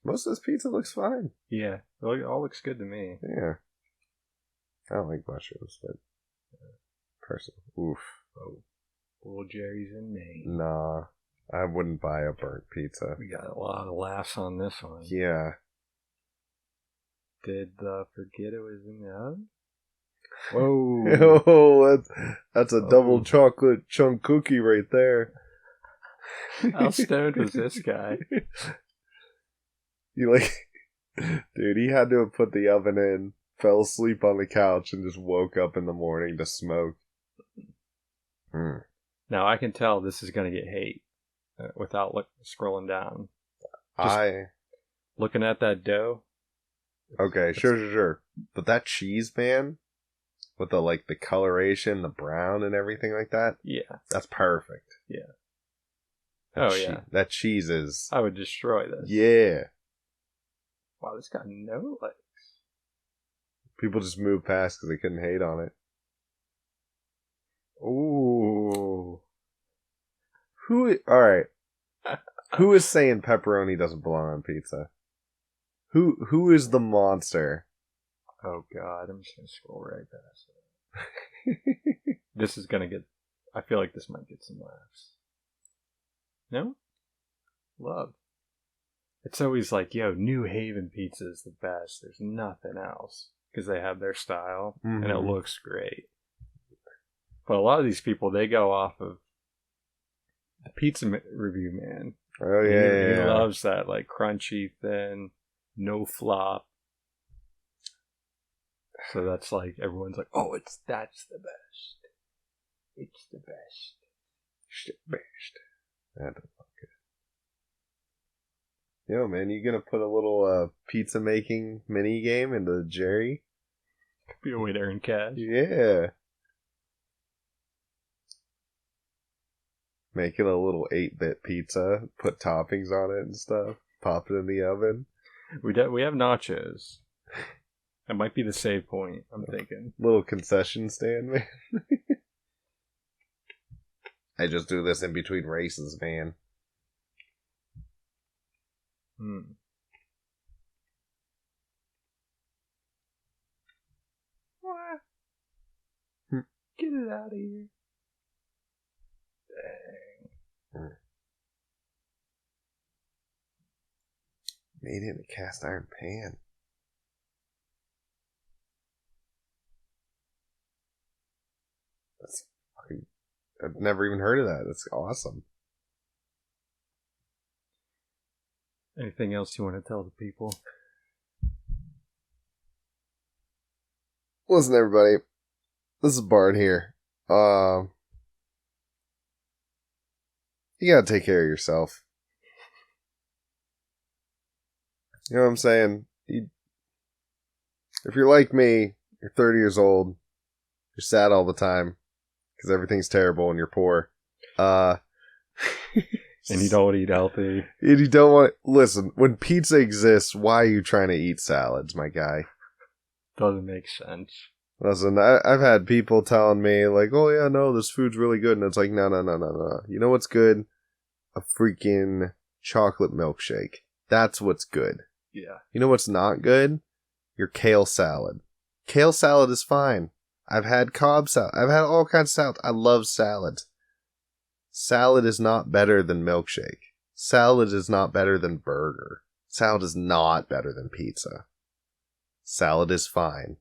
Speaker 4: Most of this pizza looks fine.
Speaker 2: Yeah, it all looks good to me.
Speaker 4: Yeah. I don't like mushrooms, but personal. Oof.
Speaker 2: Oh, Little Jerry's in Maine.
Speaker 4: Nah, I wouldn't buy a burnt pizza.
Speaker 2: We got a lot of laughs on this one.
Speaker 4: Yeah.
Speaker 2: Did forget it was in the oven? Whoa.
Speaker 4: Oh, that's a double chocolate chunk cookie right there.
Speaker 2: How stoned was this guy?
Speaker 4: You like, dude, he had to have put the oven in, fell asleep on the couch, and just woke up in the morning to smoke.
Speaker 2: Now I can tell this is going to get hate without scrolling down. Looking at that dough.
Speaker 4: Okay, sure. But that cheese, man, with the coloration, the brown and everything like that.
Speaker 2: Yeah.
Speaker 4: That's perfect.
Speaker 2: Yeah.
Speaker 4: Yeah. That cheese is...
Speaker 2: I would destroy this.
Speaker 4: Yeah.
Speaker 2: Wow, this got no legs.
Speaker 4: People just moved past because they couldn't hate on it.
Speaker 2: Ooh.
Speaker 4: Alright. Who is saying pepperoni doesn't belong on pizza? Who is the monster?
Speaker 2: Oh god, I'm just gonna scroll right past it. This is gonna get... I feel like this might get some laughs. No? Love. It's always like, yo, New Haven pizza is the best. There's nothing else. Because they have their style, and it looks great. But a lot of these people, they go off of the pizza review man.
Speaker 4: Oh, yeah.
Speaker 2: He loves that, like, crunchy, thin, no flop. So that's like, everyone's like, oh, that's the best. It's the best.
Speaker 4: It's the best. That don't look good. Yo, man, you gonna put a little pizza making mini game into Jerry?
Speaker 2: Could be a way to earn cash.
Speaker 4: Yeah. Making a little 8-bit pizza, put toppings on it and stuff, pop it in the oven.
Speaker 2: We have nachos. That might be the save point, I'm thinking.
Speaker 4: Little concession stand, man. I just do this in between races, man.
Speaker 2: What? Get it out of here. Dang.
Speaker 4: Made it in a cast iron pan. That's fucking... I've never even heard of that. That's awesome.
Speaker 2: Anything else you want to tell the people?
Speaker 4: Listen, everybody. This is Bard here. You gotta take care of yourself. You know what I'm saying? If you're like me, you're 30 years old, you're sad all the time, because everything's terrible and you're poor.
Speaker 2: And you don't want to eat healthy.
Speaker 4: And you don't want to... Listen, when pizza exists, why are you trying to eat salads, my guy?
Speaker 2: Doesn't make sense.
Speaker 4: Listen, I've had people telling me, like, oh yeah, no, this food's really good. And it's like, no. You know what's good? A freaking chocolate milkshake. That's what's good.
Speaker 2: Yeah.
Speaker 4: You know what's not good? Your kale salad. Kale salad is fine. I've had Cobb salad. I've had all kinds of salads. I love salads. Salad is not better than milkshake. Salad is not better than burger. Salad is not better than pizza. Salad is fine.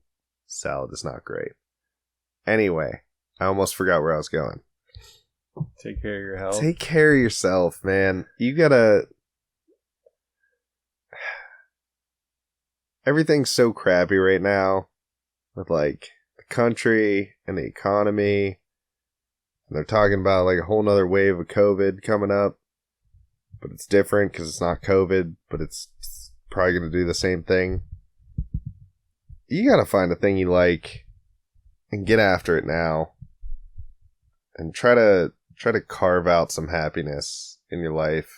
Speaker 4: Salad is not great. Anyway, I almost forgot where I was going.
Speaker 2: Take care of your health.
Speaker 4: Take care of yourself, man. You gotta... Everything's so crappy right now. With, like, the country and the economy. And they're talking about, like, a whole nother wave of COVID coming up. But it's different because it's not COVID. But it's probably going to do the same thing. You gotta find a thing you like. And get after it now. And try to carve out some happiness in your life.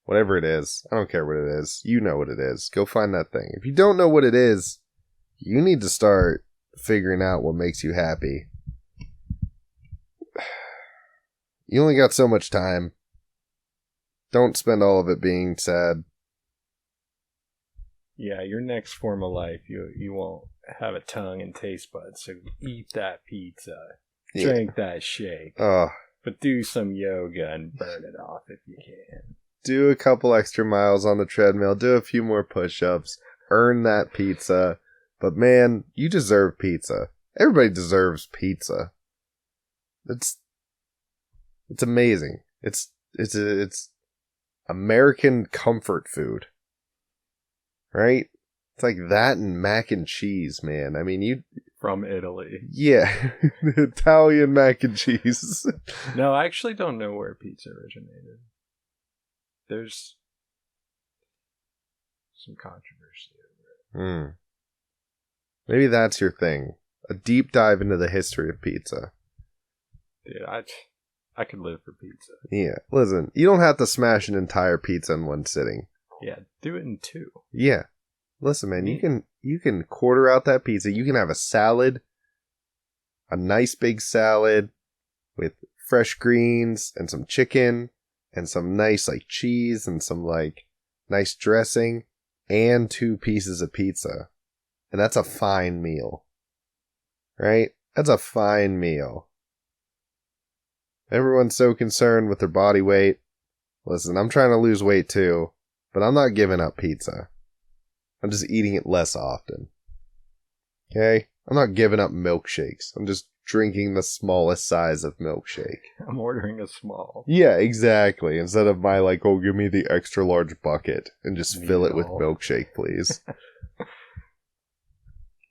Speaker 4: Whatever it is. I don't care what it is. You know what it is. Go find that thing. If you don't know what it is, you need to start figuring out what makes you happy. You only got so much time. Don't spend all of it being sad.
Speaker 2: Yeah, your next form of life, you won't have a tongue and taste buds, so eat that pizza.
Speaker 4: Yeah.
Speaker 2: Drink that shake. But do some yoga and burn it off if you can.
Speaker 4: Do a couple extra miles on the treadmill. Do a few more push-ups. earn that pizza. But man, you deserve pizza. Everybody deserves pizza. It's amazing. It's American comfort food. Right? It's like that and mac and cheese, man. I mean,
Speaker 2: From Italy.
Speaker 4: Yeah. Italian mac and cheese.
Speaker 2: No, I actually don't know where pizza originated. There's some controversy over it.
Speaker 4: Maybe that's your thing. A deep dive into the history of pizza.
Speaker 2: Dude, I could live for pizza.
Speaker 4: Yeah. Listen, you don't have to smash an entire pizza in one sitting.
Speaker 2: Yeah, do it in 2.
Speaker 4: Yeah. Listen, man, you can quarter out that pizza. You can have a salad, a nice big salad with fresh greens and some chicken and some nice like cheese and some like nice dressing and 2 pieces of pizza. And that's a fine meal. Right? That's a fine meal. Everyone's so concerned with their body weight. Listen, I'm trying to lose weight too, but I'm not giving up pizza. I'm just eating it less often. Okay? I'm not giving up milkshakes. I'm just drinking the smallest size of milkshake.
Speaker 2: I'm ordering a small.
Speaker 4: Yeah, exactly. Instead of my like, oh, give me the extra large bucket and just fill it with milkshake, please.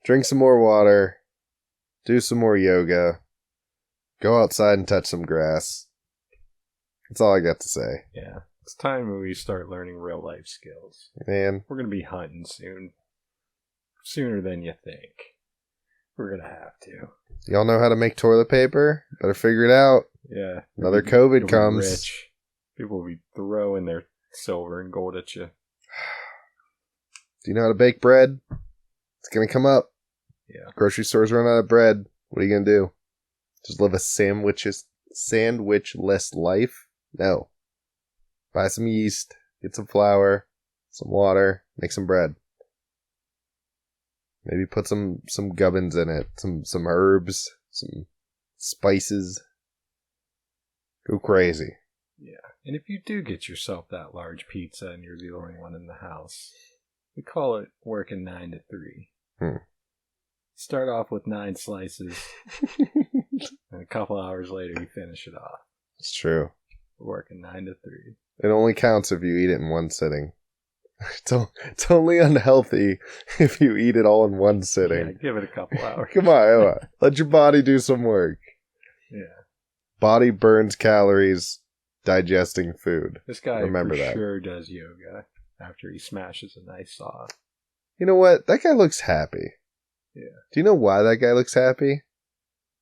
Speaker 4: Drink some more water. Do some more yoga. Go outside and touch some grass. That's all I got to say.
Speaker 2: Yeah. It's time we start learning real life skills.
Speaker 4: Man.
Speaker 2: We're going to be hunting soon. Sooner than you think. We're going to have to.
Speaker 4: Y'all know how to make toilet paper? Better figure it out.
Speaker 2: Yeah.
Speaker 4: Another COVID comes.
Speaker 2: Rich. People will be throwing their silver and gold at you.
Speaker 4: Do you know how to bake bread? It's going to come up.
Speaker 2: Yeah.
Speaker 4: Grocery stores run out of bread. What are you going to do? Just live a sandwichless life? No. Buy some yeast, get some flour, some water, make some bread. Maybe put some gubbins in it, some herbs, some spices. Go crazy.
Speaker 2: Yeah. And if you do get yourself that large pizza and you're the only one in the house, we call it working 9 to 3. Start off with 9 slices, and a couple hours later you finish it off.
Speaker 4: It's true.
Speaker 2: We're working 9 to 3.
Speaker 4: It only counts if you eat it in one sitting. It's only unhealthy if you eat it all in one sitting.
Speaker 2: Yeah, give it a couple hours.
Speaker 4: Come on. Let your body do some work.
Speaker 2: Yeah.
Speaker 4: Body burns calories digesting food.
Speaker 2: This guy
Speaker 4: Remember that.
Speaker 2: Sure does yoga after he smashes a nice saw.
Speaker 4: You know what? That guy looks happy.
Speaker 2: Yeah.
Speaker 4: Do you know why that guy looks happy?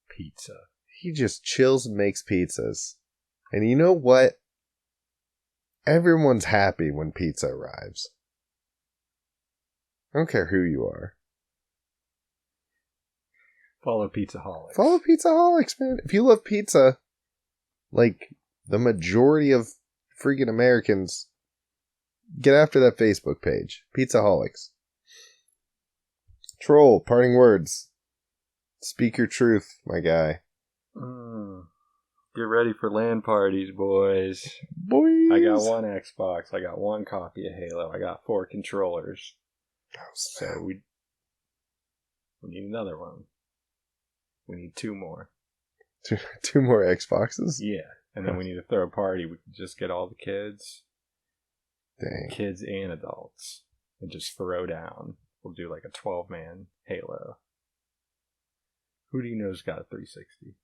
Speaker 2: Pizza.
Speaker 4: He just chills and makes pizzas. And you know what? Everyone's happy when pizza arrives. I don't care who you are.
Speaker 2: Follow Pizzaholics.
Speaker 4: Follow Pizzaholics, man. If you love pizza, like the majority of freaking Americans, get after that Facebook page. Pizzaholics. Troll, parting words. Speak your truth, my guy.
Speaker 2: Get ready for LAN parties, boys.
Speaker 4: Boys.
Speaker 2: I got 1 Xbox. I got 1 copy of Halo. I got 4 controllers. So we need another one. We need 2 more.
Speaker 4: Two more Xboxes?
Speaker 2: Yeah. And then we need to throw a party. We can just get all the kids.
Speaker 4: Dang.
Speaker 2: Kids and adults. And just throw down. We'll do like a 12-man Halo. Who do you know's got a 360?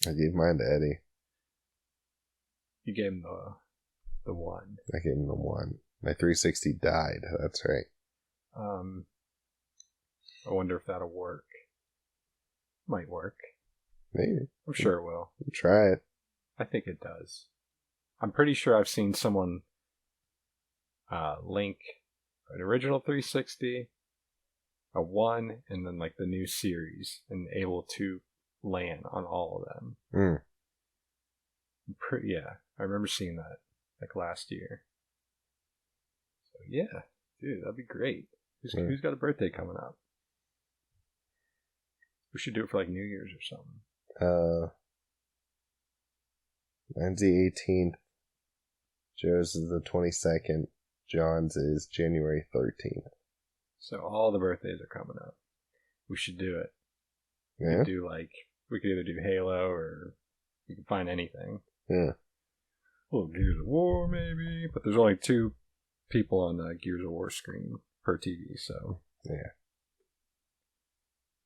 Speaker 4: I gave mine to Eddie.
Speaker 2: You gave him the 1.
Speaker 4: I gave him the 1. My 360 died. That's right.
Speaker 2: I wonder if that'll work. Might work.
Speaker 4: Maybe.
Speaker 2: I'm sure it will.
Speaker 4: Try it.
Speaker 2: I think it does. I'm pretty sure I've seen someone link an original 360, a 1, and then like the new series, and able to LAN on all of them. Yeah, I remember seeing that like last year. So yeah, dude, that'd be great. Who's got a birthday coming up? We should do it for like New Year's or something.
Speaker 4: Mine's the 18th. Joe's is the 22nd. John's is January 13th.
Speaker 2: So all the birthdays are coming up. We should do it.
Speaker 4: Yeah.
Speaker 2: We could either do Halo or we could find anything.
Speaker 4: Yeah.
Speaker 2: Well, Gears of War maybe, but there's only 2 people on the Gears of War screen per TV, so
Speaker 4: yeah.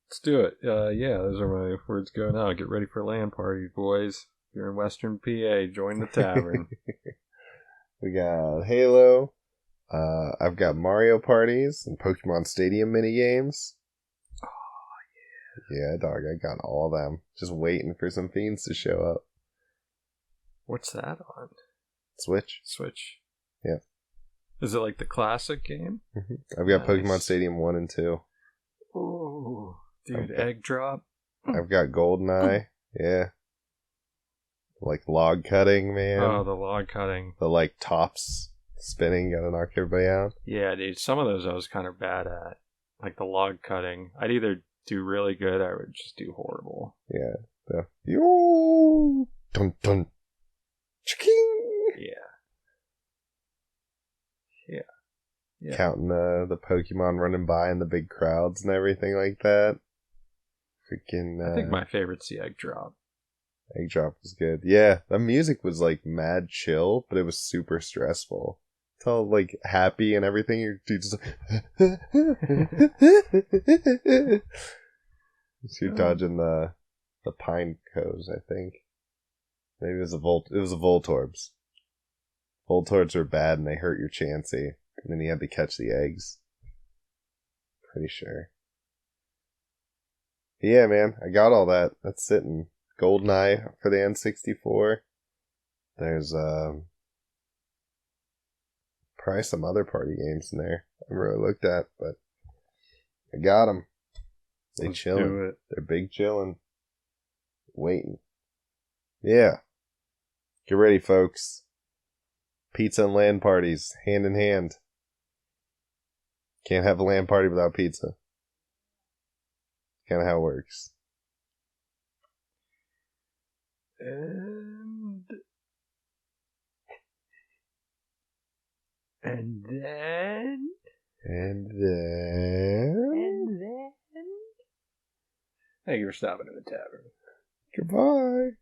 Speaker 2: Let's do it. Yeah, those are my words going out. Get ready for LAN parties, boys. If you're in Western PA, join the tavern.
Speaker 4: We got Halo. I've got Mario parties and Pokemon Stadium minigames. Oh, yeah. Yeah, dog, I got all of them. Just waiting for some fiends to show up.
Speaker 2: What's that on?
Speaker 4: Switch. Yeah.
Speaker 2: Is it like the classic game?
Speaker 4: Mm-hmm. I've got Pokemon Stadium 1 and 2.
Speaker 2: Oh, dude, egg drop.
Speaker 4: I've got GoldenEye. Yeah. Like log cutting, man.
Speaker 2: Oh, the log cutting.
Speaker 4: The like tops spinning, gotta knock everybody out.
Speaker 2: Yeah, dude. Some of those I was kind of bad at. Like the log cutting. I'd either do really good or I would just do horrible.
Speaker 4: Yeah. The yo dun dun ching.
Speaker 2: Yeah.
Speaker 4: Counting the Pokemon running by in the big crowds and everything like that. Freaking
Speaker 2: I think my favorite's the egg drop.
Speaker 4: Egg drop was good. Yeah, the music was like mad chill, but it was super stressful. It's all like happy and everything. You're just like so you're dodging the pine coves, I think. Maybe it was the Voltorbs. Voltorbs are bad and they hurt your Chansey. And then you had to catch the eggs. Pretty sure. Yeah, man, I got all that. That's sitting. GoldenEye for the N64. There's probably some other party games in there I haven't really looked at, but I got them. They chilling. They're big chilling. Waiting. Yeah. Get ready, folks. Pizza and LAN parties, hand in hand. Can't have a LAN party without pizza. Kind of how it works.
Speaker 2: And then thank you for stopping in the tavern.
Speaker 4: Goodbye.